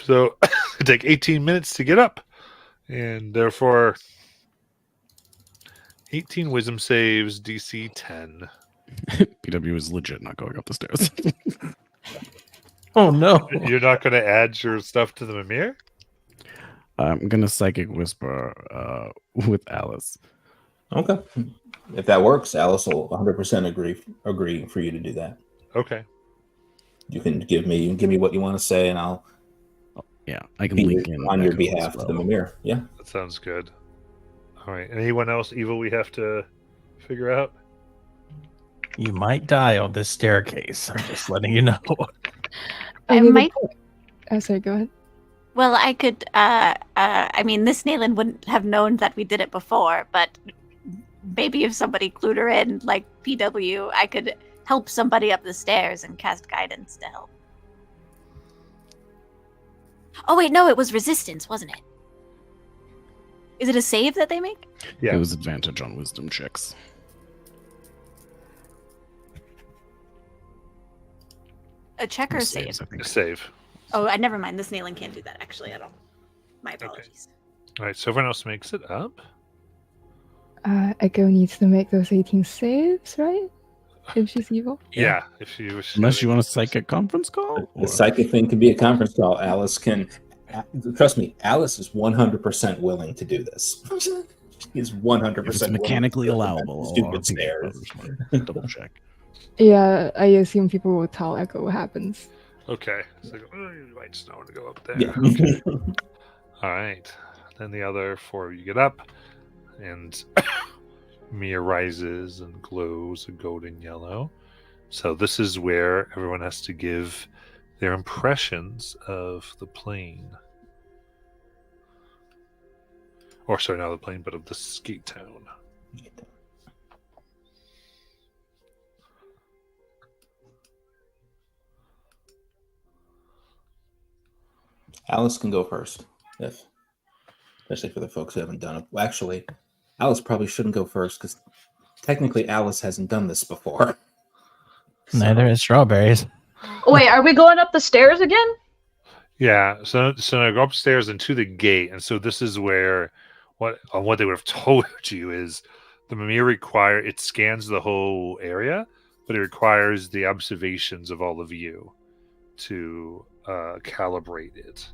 So take 18 minutes to get up, and therefore 18 wisdom saves, DC 10. PW is legit not going up the stairs. Oh no. You're not going to add your stuff to the Mimir? I'm gonna psychic whisper with Alice. Okay. If that works, Alice will 100% agree for you to do that. Okay. You can give me what you want to say, and I'll Yeah, I can be link in on your Echo as behalf to the well. Mimir. Yeah. That sounds good. All right. Anyone else evil we have to figure out? You might die on this staircase. I'm just letting you know. I Okay, might. Oh, sorry, go ahead. Well, I could. I mean, this Nayland wouldn't have known that we did it before, but maybe if somebody clued her in, like PW, I could help somebody up the stairs and cast guidance to help. Oh wait, no, it was resistance, wasn't it? Is it a save that they make? Yeah. It was advantage on wisdom checks. A check or a Saves, save? I think. Save. Oh, I never mind. This Nayland can't do that actually at all. My apologies. All right. So everyone else makes it up. Echo needs to make those 18 saves, right? If she's evil. Yeah. If she was. Unless you want a psychic conference call? The psychic thing could be a conference call. Alice can, trust me, Alice is 100% willing to do this. She's 100% If it's willing mechanically to allowable, stupid I'll stairs. double check. Yeah, I assume people will tell Echo what happens. Okay. So you might just know when to go up there. Yeah. Okay. All right. Then the other four of you get up, and Mia rises and glows a golden yellow. So this is where everyone has to give their impressions of the plane. Or sorry, not the plane, but of the skate town. Alice can go first, especially for the folks who haven't done it. Well, actually, Alice probably shouldn't go first because technically Alice hasn't done this before. Neither is strawberries. Oh, wait, are we going up the stairs again? Yeah, so I go upstairs and to the gate, and so this is where what they would have told you is the Mimir it scans the whole area, but it requires the observations of all of you to calibrate it.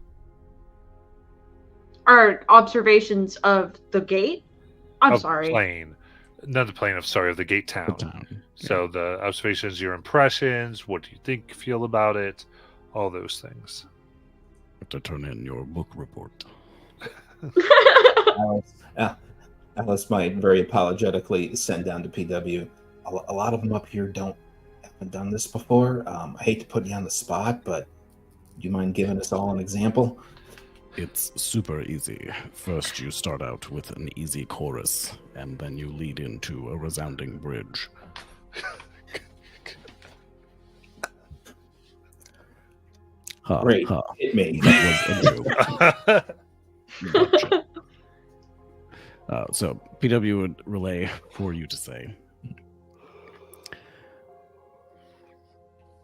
Our observations of the gate? I'm Of the sorry. plane. Not the plane, of the gate town. The town. So the observations, your impressions, what do you think, feel about it, all those things. Have to turn in your book report. Alice might very apologetically send down to PW. A lot of them up here haven't done this before. I hate to put you on the spot, but do you mind giving us all an example? It's super easy. First, you start out with an easy chorus, and then you lead into a resounding bridge. Ha, Great. ha. Hit me. That was a joke. Gotcha. So, PW would relay for you to say.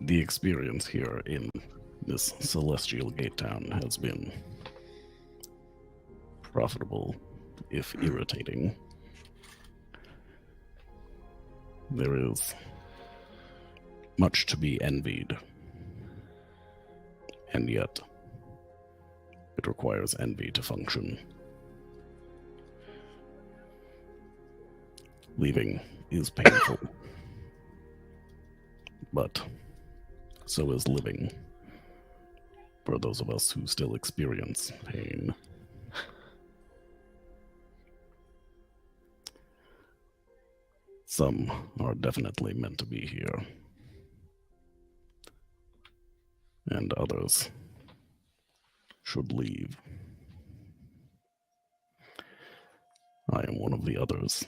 The experience here in this celestial gate town has been profitable, if irritating. There is much to be envied, and yet it requires envy to function. Leaving is painful, but so is living for those of us who still experience pain. Some are definitely meant to be here, and others should leave. I am one of the others,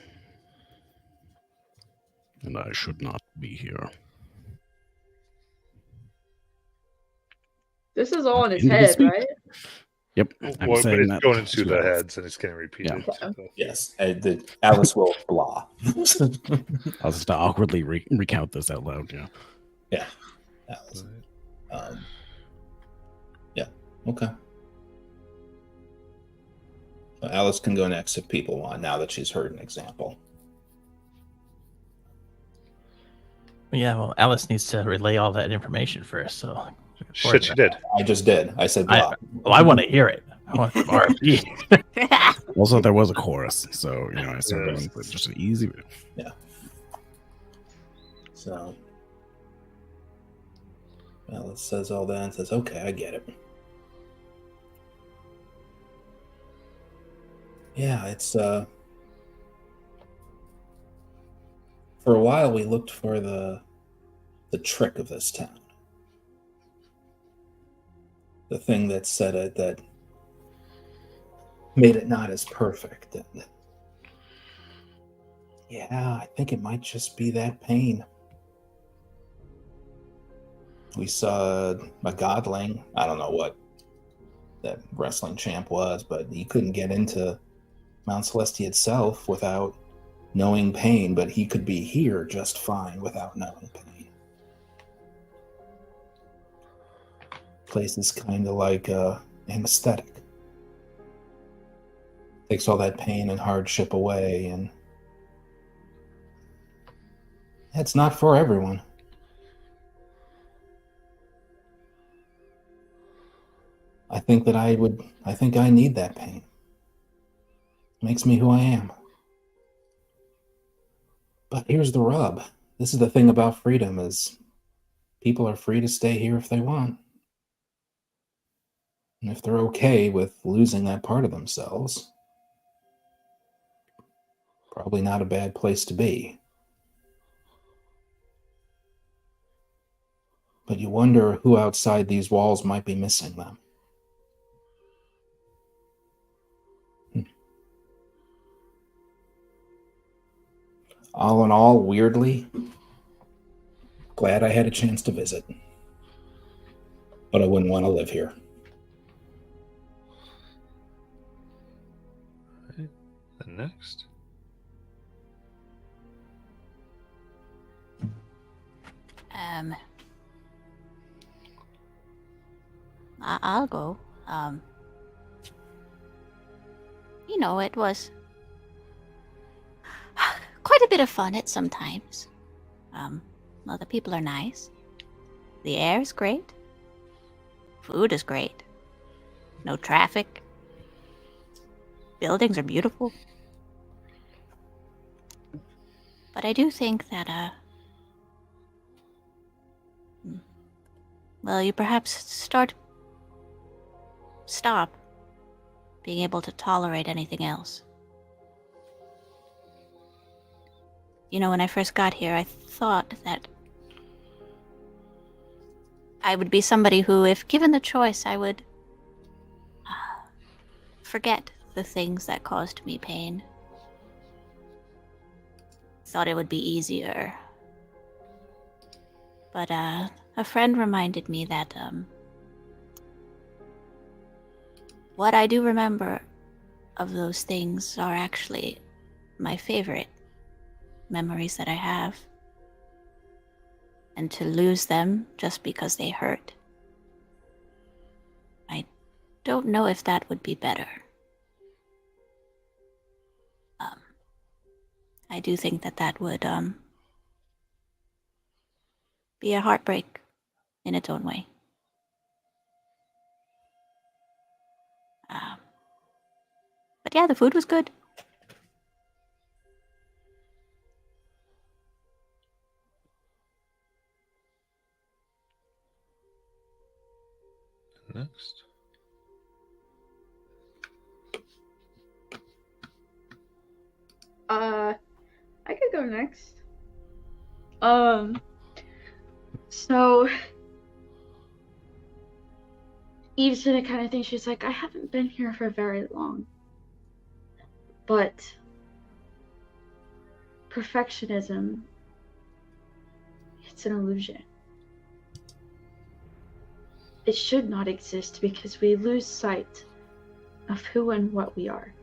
and I should not be here. This is all in his Into the head, speak. right? Yep. I'm Well, but saying it's that going into to the Alice. heads and it's getting repeated. Yeah. to the- Yes, Alice will blah. I'll just awkwardly recount this out loud. Yeah. Yeah, Alice. Yeah. Okay. So Alice can go next if people want. Now that she's heard an example. Yeah, well, Alice needs to relay all that information first. So Shit, she did. I just did. I said blah. I want to hear it. I want some RFD. Also, there was a chorus, so I started going for just an easy. Yeah. So Alice says all that and says, "Okay, I get it." Yeah, it's for a while we looked for the trick of this town. The thing that said it, that made it not as perfect. And yeah, I think it might just be that pain. We saw a godling. I don't know what that wrestling champ was, but he couldn't get into Mount Celestia itself without knowing pain, but he could be here just fine without knowing pain. Place is kind of like anesthetic. Takes all that pain and hardship away, and it's not for everyone. I think I need that pain. Makes me who I am. But here's the rub. This is the thing about freedom, is people are free to stay here if they want. And if they're okay with losing that part of themselves, probably not a bad place to be. But you wonder who outside these walls might be missing them. All in all, weirdly, glad I had a chance to visit. But I wouldn't want to live here. And next. I'll go. It was quite a bit of fun at some times. Well, the people are nice. The air is great. Food is great. No traffic. Buildings are beautiful. But I do think that, well, you perhaps stop being able to tolerate anything else. When I first got here, I thought that I would be somebody who, if given the choice, I would forget the things that caused me pain. Thought it would be easier. But a friend reminded me that what I do remember of those things are actually my favorite memories that I have. And to lose them just because they hurt, I don't know if that would be better. I do think that would be a heartbreak in its own way. But yeah, the food was good. Next. I could go next. So Eve's in a kind of thing. She's like, I haven't been here for very long, but perfectionism, it's an illusion. it should not exist because we lose sight of who and what we are.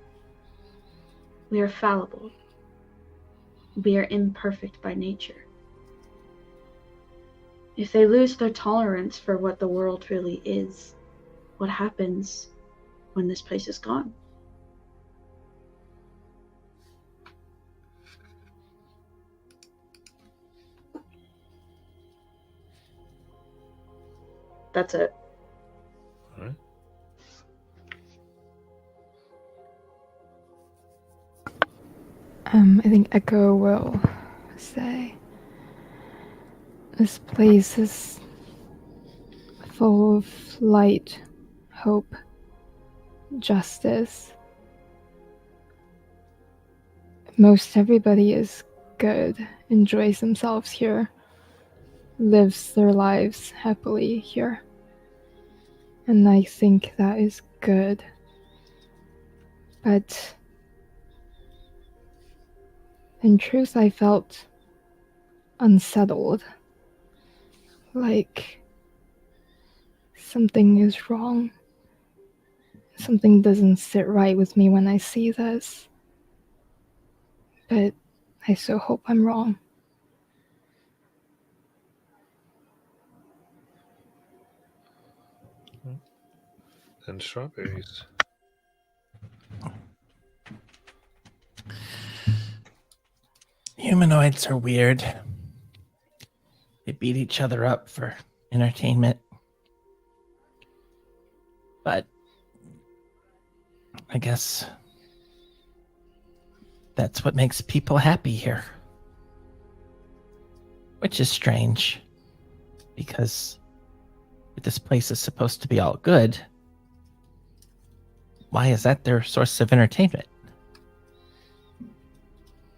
We are fallible. We are imperfect by nature. If they lose their tolerance for what the world really is, what happens when this place is gone? That's it. All right. I think Echo will say, this place is full of light, hope, justice. Most everybody is good, enjoys themselves here, lives their lives happily here. And I think that is good. But in truth, I felt unsettled. Like something is wrong. Something doesn't sit right with me when I see this. But I so hope I'm wrong. And strawberries. Humanoids are weird. They beat each other up for entertainment. But I guess that's what makes people happy here. Which is strange, because if this place is supposed to be all good, why is that their source of entertainment?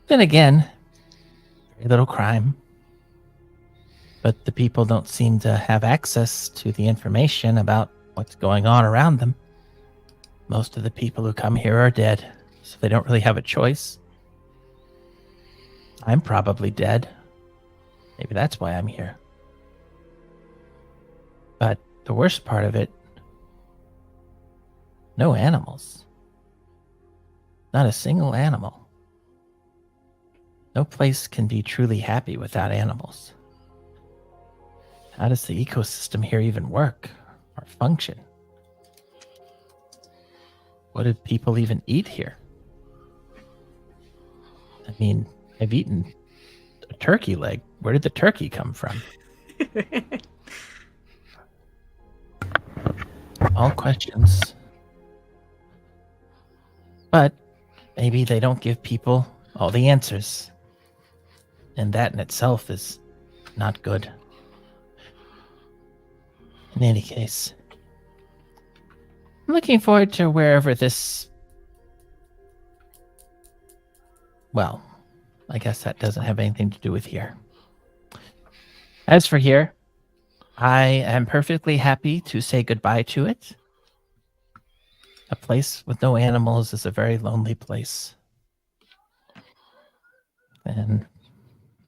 Then again, very little crime. But the people don't seem to have access to the information about what's going on around them. Most of the people who come here are dead, so they don't really have a choice. I'm probably dead. Maybe that's why I'm here. But the worst part of it, no animals. Not a single animal. No place can be truly happy without animals. How does the ecosystem here even work or function? What do people even eat here? I mean, I've eaten a turkey leg. Where did the turkey come from? All questions. But maybe they don't give people all the answers. And that in itself is not good. In any case, I'm looking forward to wherever this... Well, I guess that doesn't have anything to do with here. As for here, I am perfectly happy to say goodbye to it. A place with no animals is a very lonely place. And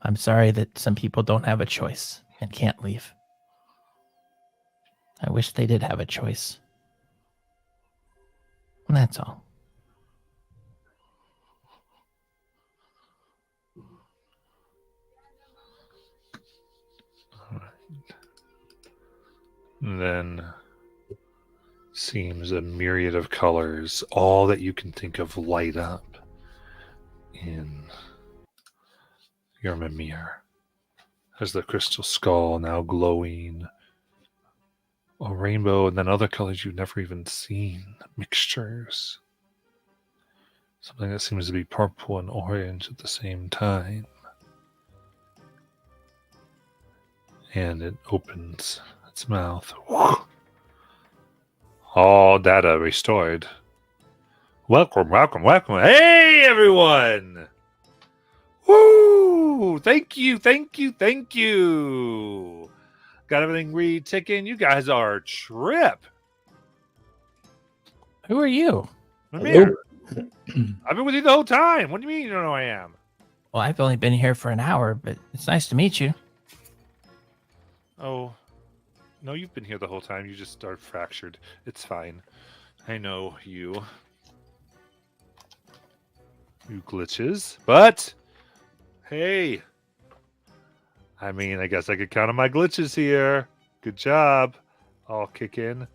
I'm sorry that some people don't have a choice and can't leave. I wish they did have a choice. And that's all. All right. And then seems a myriad of colors, all that you can think of, light up in your Mimir. As the crystal skull now glowing a rainbow, and then other colors you've never even seen, mixtures. Something that seems to be purple and orange at the same time. And it opens its mouth. All data restored. Welcome, welcome, welcome. Hey, everyone! Woo! Thank you, thank you, thank you. Got everything re-ticking. You guys are a trip. Who are you? I'm here. I've been with you the whole time. What do you mean you don't know who I am? Well, I've only been here for an hour, but it's nice to meet you. Oh, No, you've been here the whole time. You just are fractured. It's fine. I know you. You glitches. But, hey. I mean, I guess I could count on my glitches here. Good job. I'll kick in.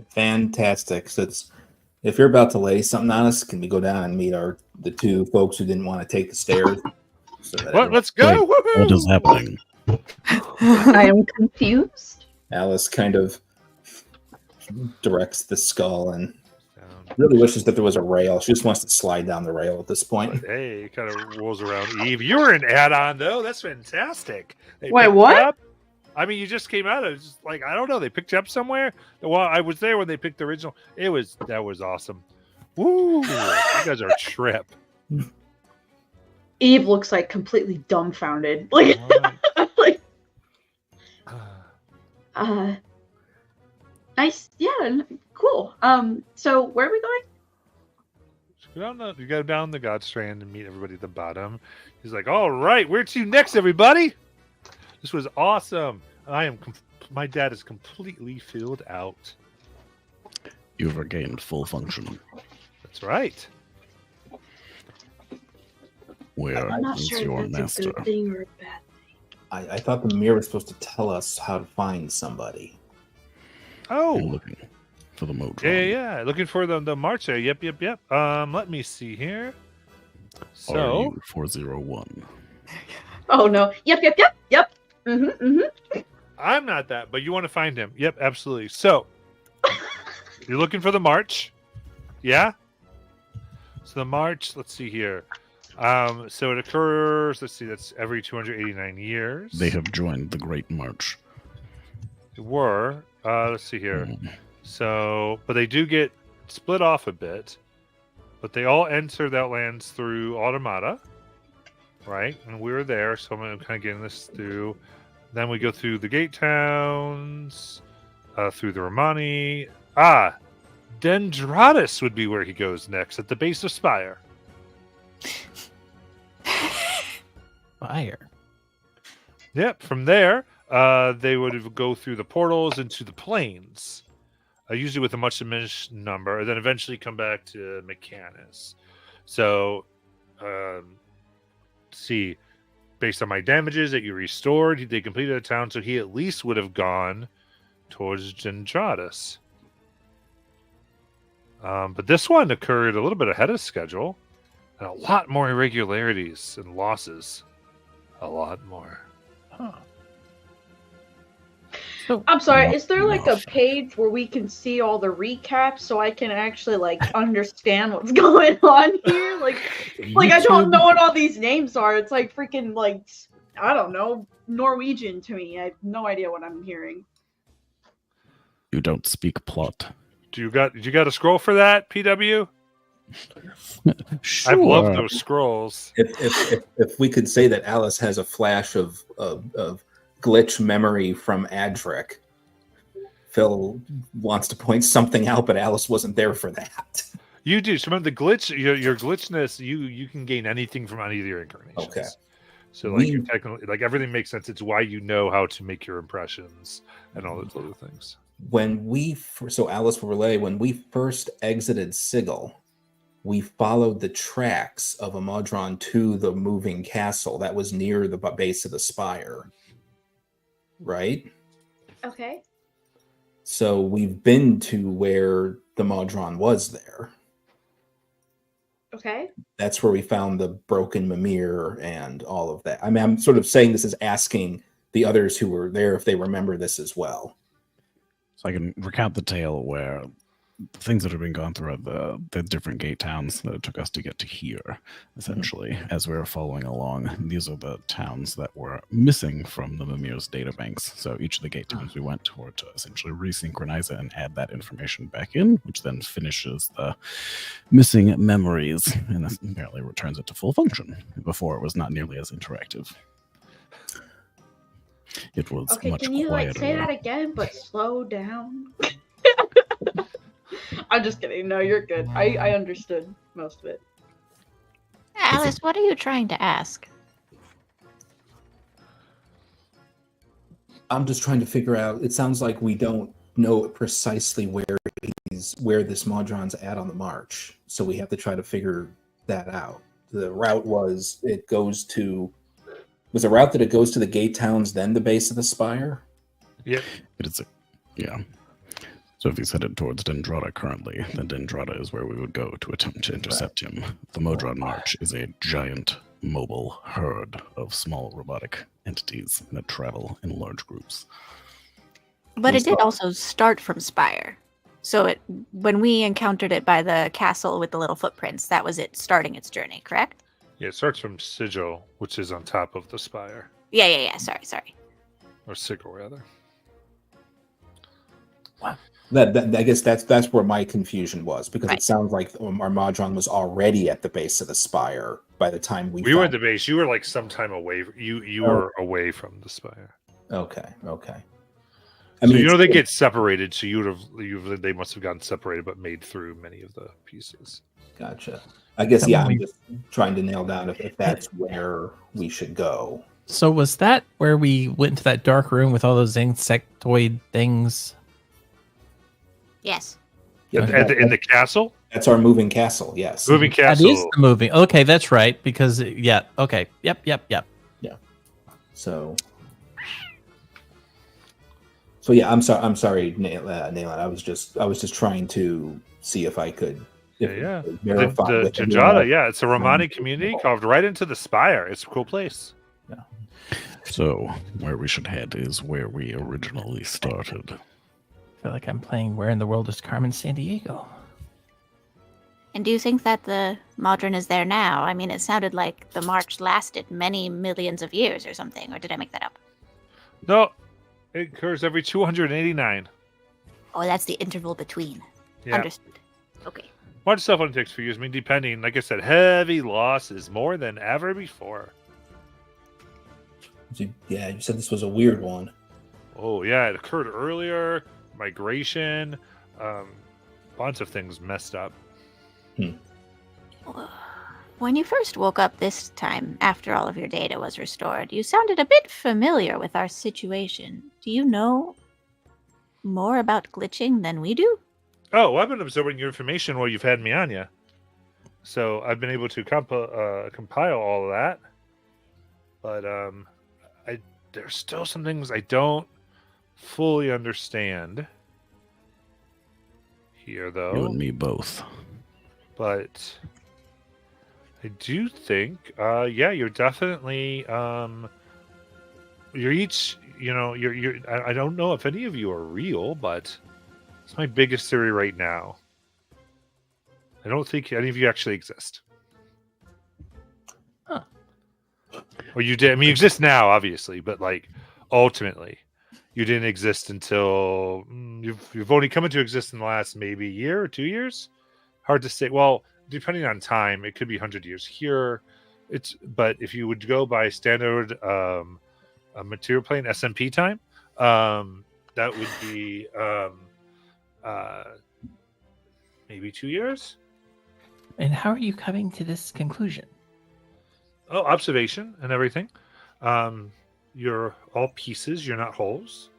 Fantastic. So if you're about to lay something on us, can we go down and meet the two folks who didn't want to take the stairs? So that What? Let's go! Wait, what is happening? I am confused. Alice kind of directs the skull and really wishes that there was a rail. She just wants to slide down the rail at this point. Hey, it kind of rolls around. Eve, you were an add-on though. That's fantastic. They Wait, picked you what? up. I mean, you just came out. It was just like, I don't know. They picked you up somewhere. Well, I was there when they picked the original. That was awesome. Woo! You guys are a trip. Eve looks like completely dumbfounded. Like, like, nice. Yeah, cool. So where are we going? You go down the God Strand and meet everybody at the bottom. He's like, all right, where to next, everybody? This was awesome. My dad is completely filled out. You've regained full function. That's right. Where I'm not is sure your if that's master? a good thing or a bad thing. I thought the mirror was supposed to tell us how to find somebody. Oh, You're looking for the Modron. yeah. Looking for the marcher. Yep. Let me see here. So, RU401. Oh no. Yep. I'm not that, but you want to find him. Yep, absolutely. So, you're looking for the march. Yeah? So the march, let's see here. So it occurs, let's see, that's every 289 years. They have joined the Great March. They were. Let's see here. Mm. So, but they do get split off a bit. But they all enter the Outlands through Automata. Right? And we were there, so I'm kind of getting this through. Then we go through the Gate Towns, through the Romani. Dendratus would be where he goes next, at the base of Spire. Fire. Yep, from there, they would go through the portals into the plains, usually with a much diminished number, and then eventually come back to Mechanus. So, see, based on my damages that you restored, they completed a town, so he at least would have gone towards Dendratus. But this one occurred a little bit ahead of schedule, and a lot more irregularities and losses. A lot more. Huh. So, I'm sorry, is there like a page where we can see all the recaps so I can actually like understand what's going on here? Like I don't know what all these names are. It's like freaking like, I don't know, Norwegian to me. I have no idea what I'm hearing. You don't speak plot. You got a scroll for that, PW? Sure. I love those scrolls. If we could say that Alice has a flash of glitch memory from Adric, Phil wants to point something out, but Alice wasn't there for that. You do. So remember the glitch, your glitchness, you can gain anything from any of your incarnations. Okay. So like you technically, like everything makes sense. It's why you know how to make your impressions and all those other things. So Alice will relay, when we first exited Sigil, we followed the tracks of a Modron to the moving castle that was near the base of the spire. Right? Okay. So we've been to where the Modron was there. Okay. That's where we found the broken Mimir and all of that. I mean, I'm sort of saying this is asking the others who were there if they remember this as well. So I can recount the tale where things that have been gone throughout the different gate towns that it took us to get to here, essentially, as we were following along. These are the towns that were missing from the Mimir's databanks. So each of the gate towns we went toward to essentially resynchronize it and add that information back in, which then finishes the missing memories and apparently returns it to full function. Before, it was not nearly as interactive. It was Okay, much can you quieter. like say that again, but slow down? I'm just kidding. No, you're good. I understood most of it. Alice, what are you trying to ask? I'm just trying to figure out. It sounds like we don't know precisely where this Modron's at on the march, so we have to try to figure that out. The route was a route that it goes to the gate towns, then the base of the spire. Yep. Yeah. So if he's headed towards Dendrada currently, then Dendrada is where we would go to attempt to intercept him. The Modron March is a giant mobile herd of small robotic entities that travel in large groups. But it did also start from Spire. So when we encountered it by the castle with the little footprints, that was it starting its journey, correct? Yeah, it starts from Sigil, which is on top of the spire. Yeah. Sorry. Or Sigil, rather. Wow. I guess that's where my confusion was, because It sounds like our Modron was already at the base of the spire by the time we were at the base. You were like sometime away. You were away from the spire. Okay. I mean, they get separated, so they must have gotten separated, but made through many of the pieces. Gotcha. I guess, I'm just trying to nail down if that's where we should go. So was that where we went into that dark room with all those insectoid things? Yes. In the castle? That's our moving castle, yes. Moving castle. That is the moving. Okay, that's right. Because, okay. Yep. Yeah. So yeah, I'm sorry, Nayland. I was just trying to see if I could verify the Dendrada, it's a Romani community carved right into the spire. It's a cool place. Yeah. So where we should head is where we originally started. I feel like I'm playing Where in the World is Carmen Sandiego? And do you think that the Modron is there now? I mean, it sounded like the march lasted many millions of years or something, or did I make that up? No, it occurs every 289. Oh, that's the interval between. Yeah. Understood. Okay. Much stuff only takes few years. I mean, depending, like I said, heavy losses more than ever before. Yeah, you said this was a weird one. Oh, yeah, it occurred earlier. Migration, bunch of things messed up. When you first woke up this time, after all of your data was restored, you sounded a bit familiar with our situation. Do you know more about glitching than we do? Oh, well, I've been absorbing your information while you've had me on you. So I've been able to compile all of that. But there's still some things I don't fully understand here, though. You and me both. But I do think, you're definitely, you're each, I don't know if any of you are real, but it's my biggest theory right now. I don't think any of you actually exist. Huh. Or you did. I mean, you exist now, obviously, but like ultimately, you didn't exist until you've only come into existence in the last maybe year or 2 years. Hard to say. Well, depending on time, it could be 100 years here. But if you would go by standard material plane SMP time, that would be maybe 2 years. And how are you coming to this conclusion? Oh, observation and everything. You're all pieces. You're not wholes,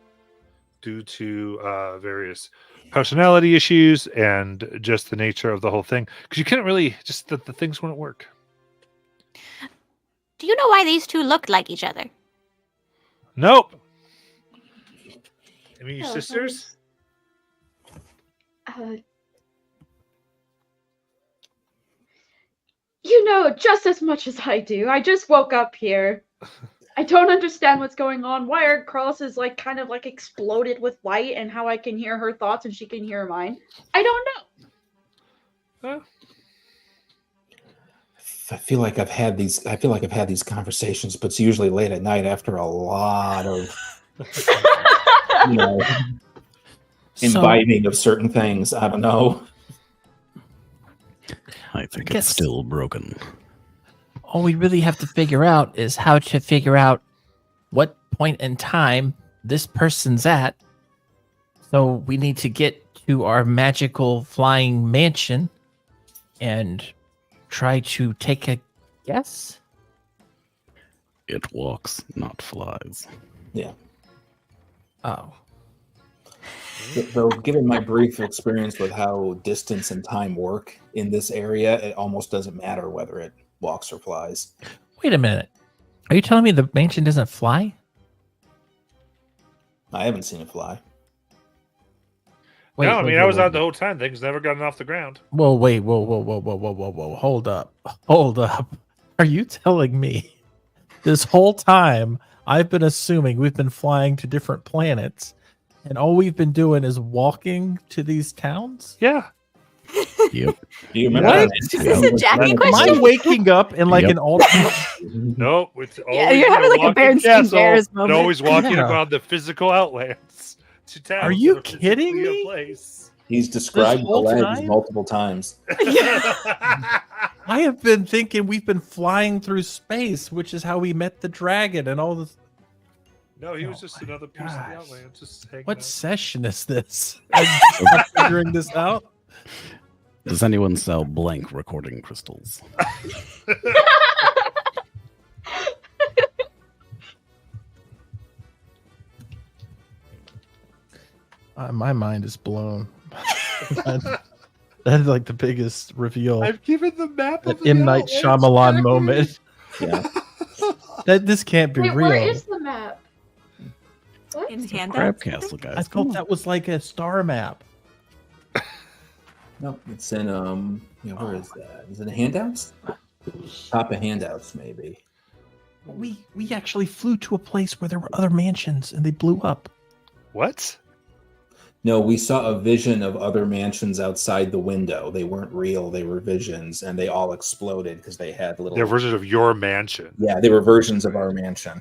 due to various personality issues and just the nature of the whole thing. Because you couldn't really, just the things wouldn't work. Do you know why these two looked like each other? Nope. I mean, your sisters? You know just as much as I do. I just woke up here. I don't understand what's going on. Why our cross is like kind of like exploded with light, and how I can hear her thoughts and she can hear mine. I don't know. I feel like I've had these conversations, but it's usually late at night after a lot of imbibing of certain things. I don't know. I think it's still broken. All we really have to figure out is how to figure out what point in time this person's at. So we need to get to our magical flying mansion and try to take a guess. It walks, not flies. Yeah. Oh. Though, given my brief experience with how distance and time work in this area, it almost doesn't matter whether it walks or flies. Wait a minute. Are you telling me the mansion doesn't fly? I haven't seen it fly. Wait, no, I wait, mean, whoa, I was whoa, out the whole time. Things never gotten off the ground. Whoa, wait, whoa. Hold up. Hold up. Are you telling me this whole time I've been assuming we've been flying to different planets and all we've been doing is walking to these towns? Yeah. Yep. Do you remember? What? Is this a Jackie Am question? I waking up in like Yep. an alternate? No, it's always Yeah, you're having like a walking Berenstain castle Bears and moment. always walking Yeah. around the physical outlands to town. Are you kidding me? Place. He's described the whole ledge time? multiple times. I have been thinking we've been flying through space, which is how we met the dragon and all this. No, he was Oh just my another piece of the gosh. outland. Just hanging What out. session is this? I'm just not figuring this out. Does anyone sell blank recording crystals? My mind is blown. That's like the biggest reveal. I've given the map That of the M. Night outlands, Shyamalan Jackie. moment. Yeah. That this can't be Wait, real. where is the map? What? In Crab handouts? Castle, guys. I thought that was like a star map. No, it's in where is that? Is it in handouts? Top of handouts, maybe. We actually flew to a place where there were other mansions and they blew up. What? No, we saw a vision of other mansions outside the window. They weren't real, they were visions, and they all exploded because they had little Their version of your mansion. Yeah, they were versions of our mansion.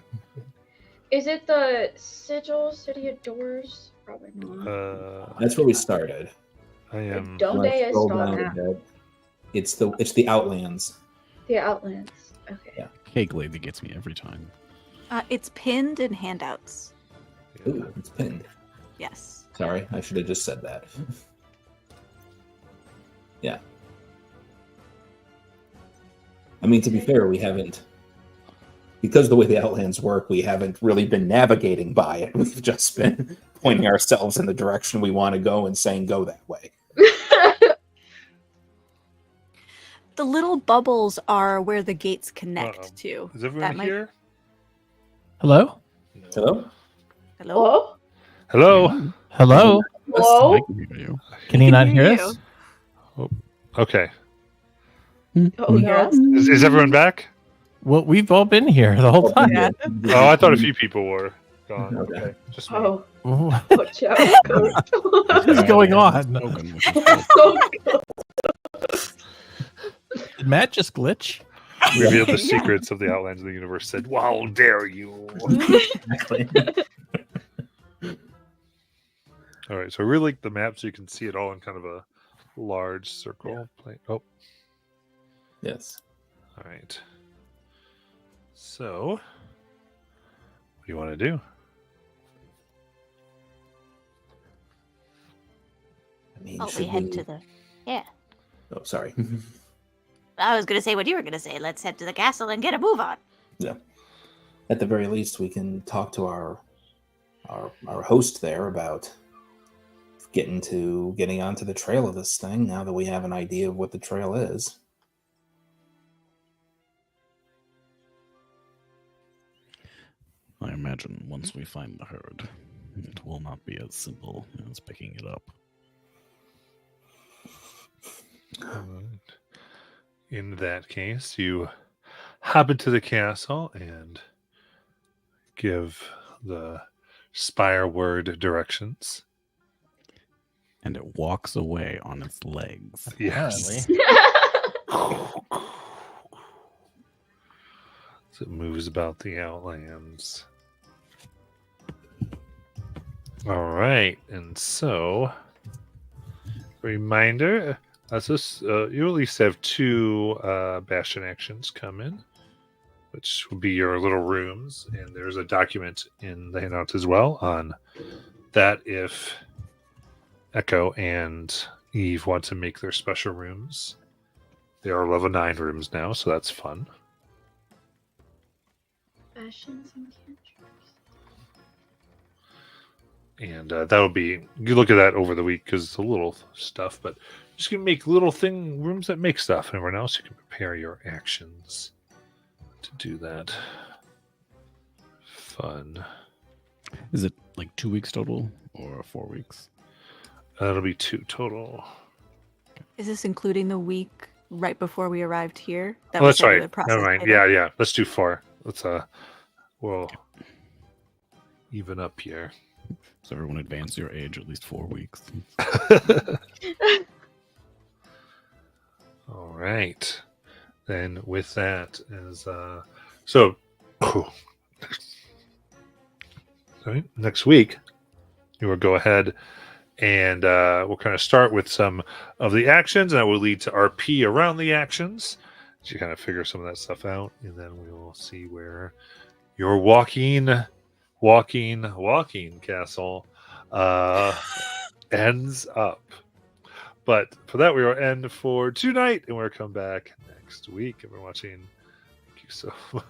Is it the Sigil City of Doors? Probably not. That's where we started. I am. Donde When I scroll está down a map? bit, it's the Outlands. The Outlands. Okay. Yeah. Cake Lady gets me every time. It's pinned in handouts. Ooh, it's pinned. Yes. Sorry, I should have just said that. Yeah. I mean, to be fair, we haven't, because the way the Outlands work, we haven't really been navigating by it. We've just been pointing ourselves in the direction we want to go and saying, go that way. The little bubbles are where the gates connect Uh-oh. to. Is everyone That might- here? Hello? Hello? Hello? Hello? Hello? Hello? Hello? I can hear you. Can he not hear hear us? Okay. Oh, yes. Is everyone back? Well, we've all been here the whole time. Yeah. Oh, I thought a few people were gone. Okay. Okay. Just me. Oh, What watch out. is going on? Spoken, which is good. Did Matt just glitch? Revealed the Yeah. secrets of the Outlands of the universe. Said, "Wow, dare you!" Exactly. All right, so I really like the map so you can see it all in kind of a large circle. Oh, Yes. all right. So, what do you want to do? I mean, Oh, we should head to the. Yeah. Oh, sorry. I was going to say what you were going to say. Let's head to the castle and get a move on. At the very least, we can talk to our host there about getting onto the trail of this thing. Now that we have an idea of what the trail is. I imagine once we find the herd, it will not be as simple as picking it up. Alright. In that case, you hop into the castle and give the spire word directions. And it walks away on its legs. Yes. So it moves about the Outlands. All right, and so reminder: you at least have two bastion actions come in, which will be your little rooms, and there's a document in the handout as well on that if Echo and Eve want to make their special rooms. They are level 9 rooms now, so that's fun. Fashions and cantrips. And that'll be, you look at that over the week because it's a little stuff, but just gonna make little rooms that make stuff, and everyone else you can prepare your actions to do that. Fun. Is it like 2 weeks total or 4 weeks? That'll be 2 total. Is this including the week right before we arrived here? That Oh, was that's sort of right. the process Never mind. later? Yeah. Let's do 4. Let's we'll even up here. So everyone advance your age at least 4 weeks. All right. Then with that is so sorry, next week you will go ahead and we'll kind of start with some of the actions, and that will lead to RP around the actions. So you kind of figure some of that stuff out, and then we will see where your walking castle ends up. But for that, we will end for tonight, and we'll come back next week. If you're watching, thank you so much.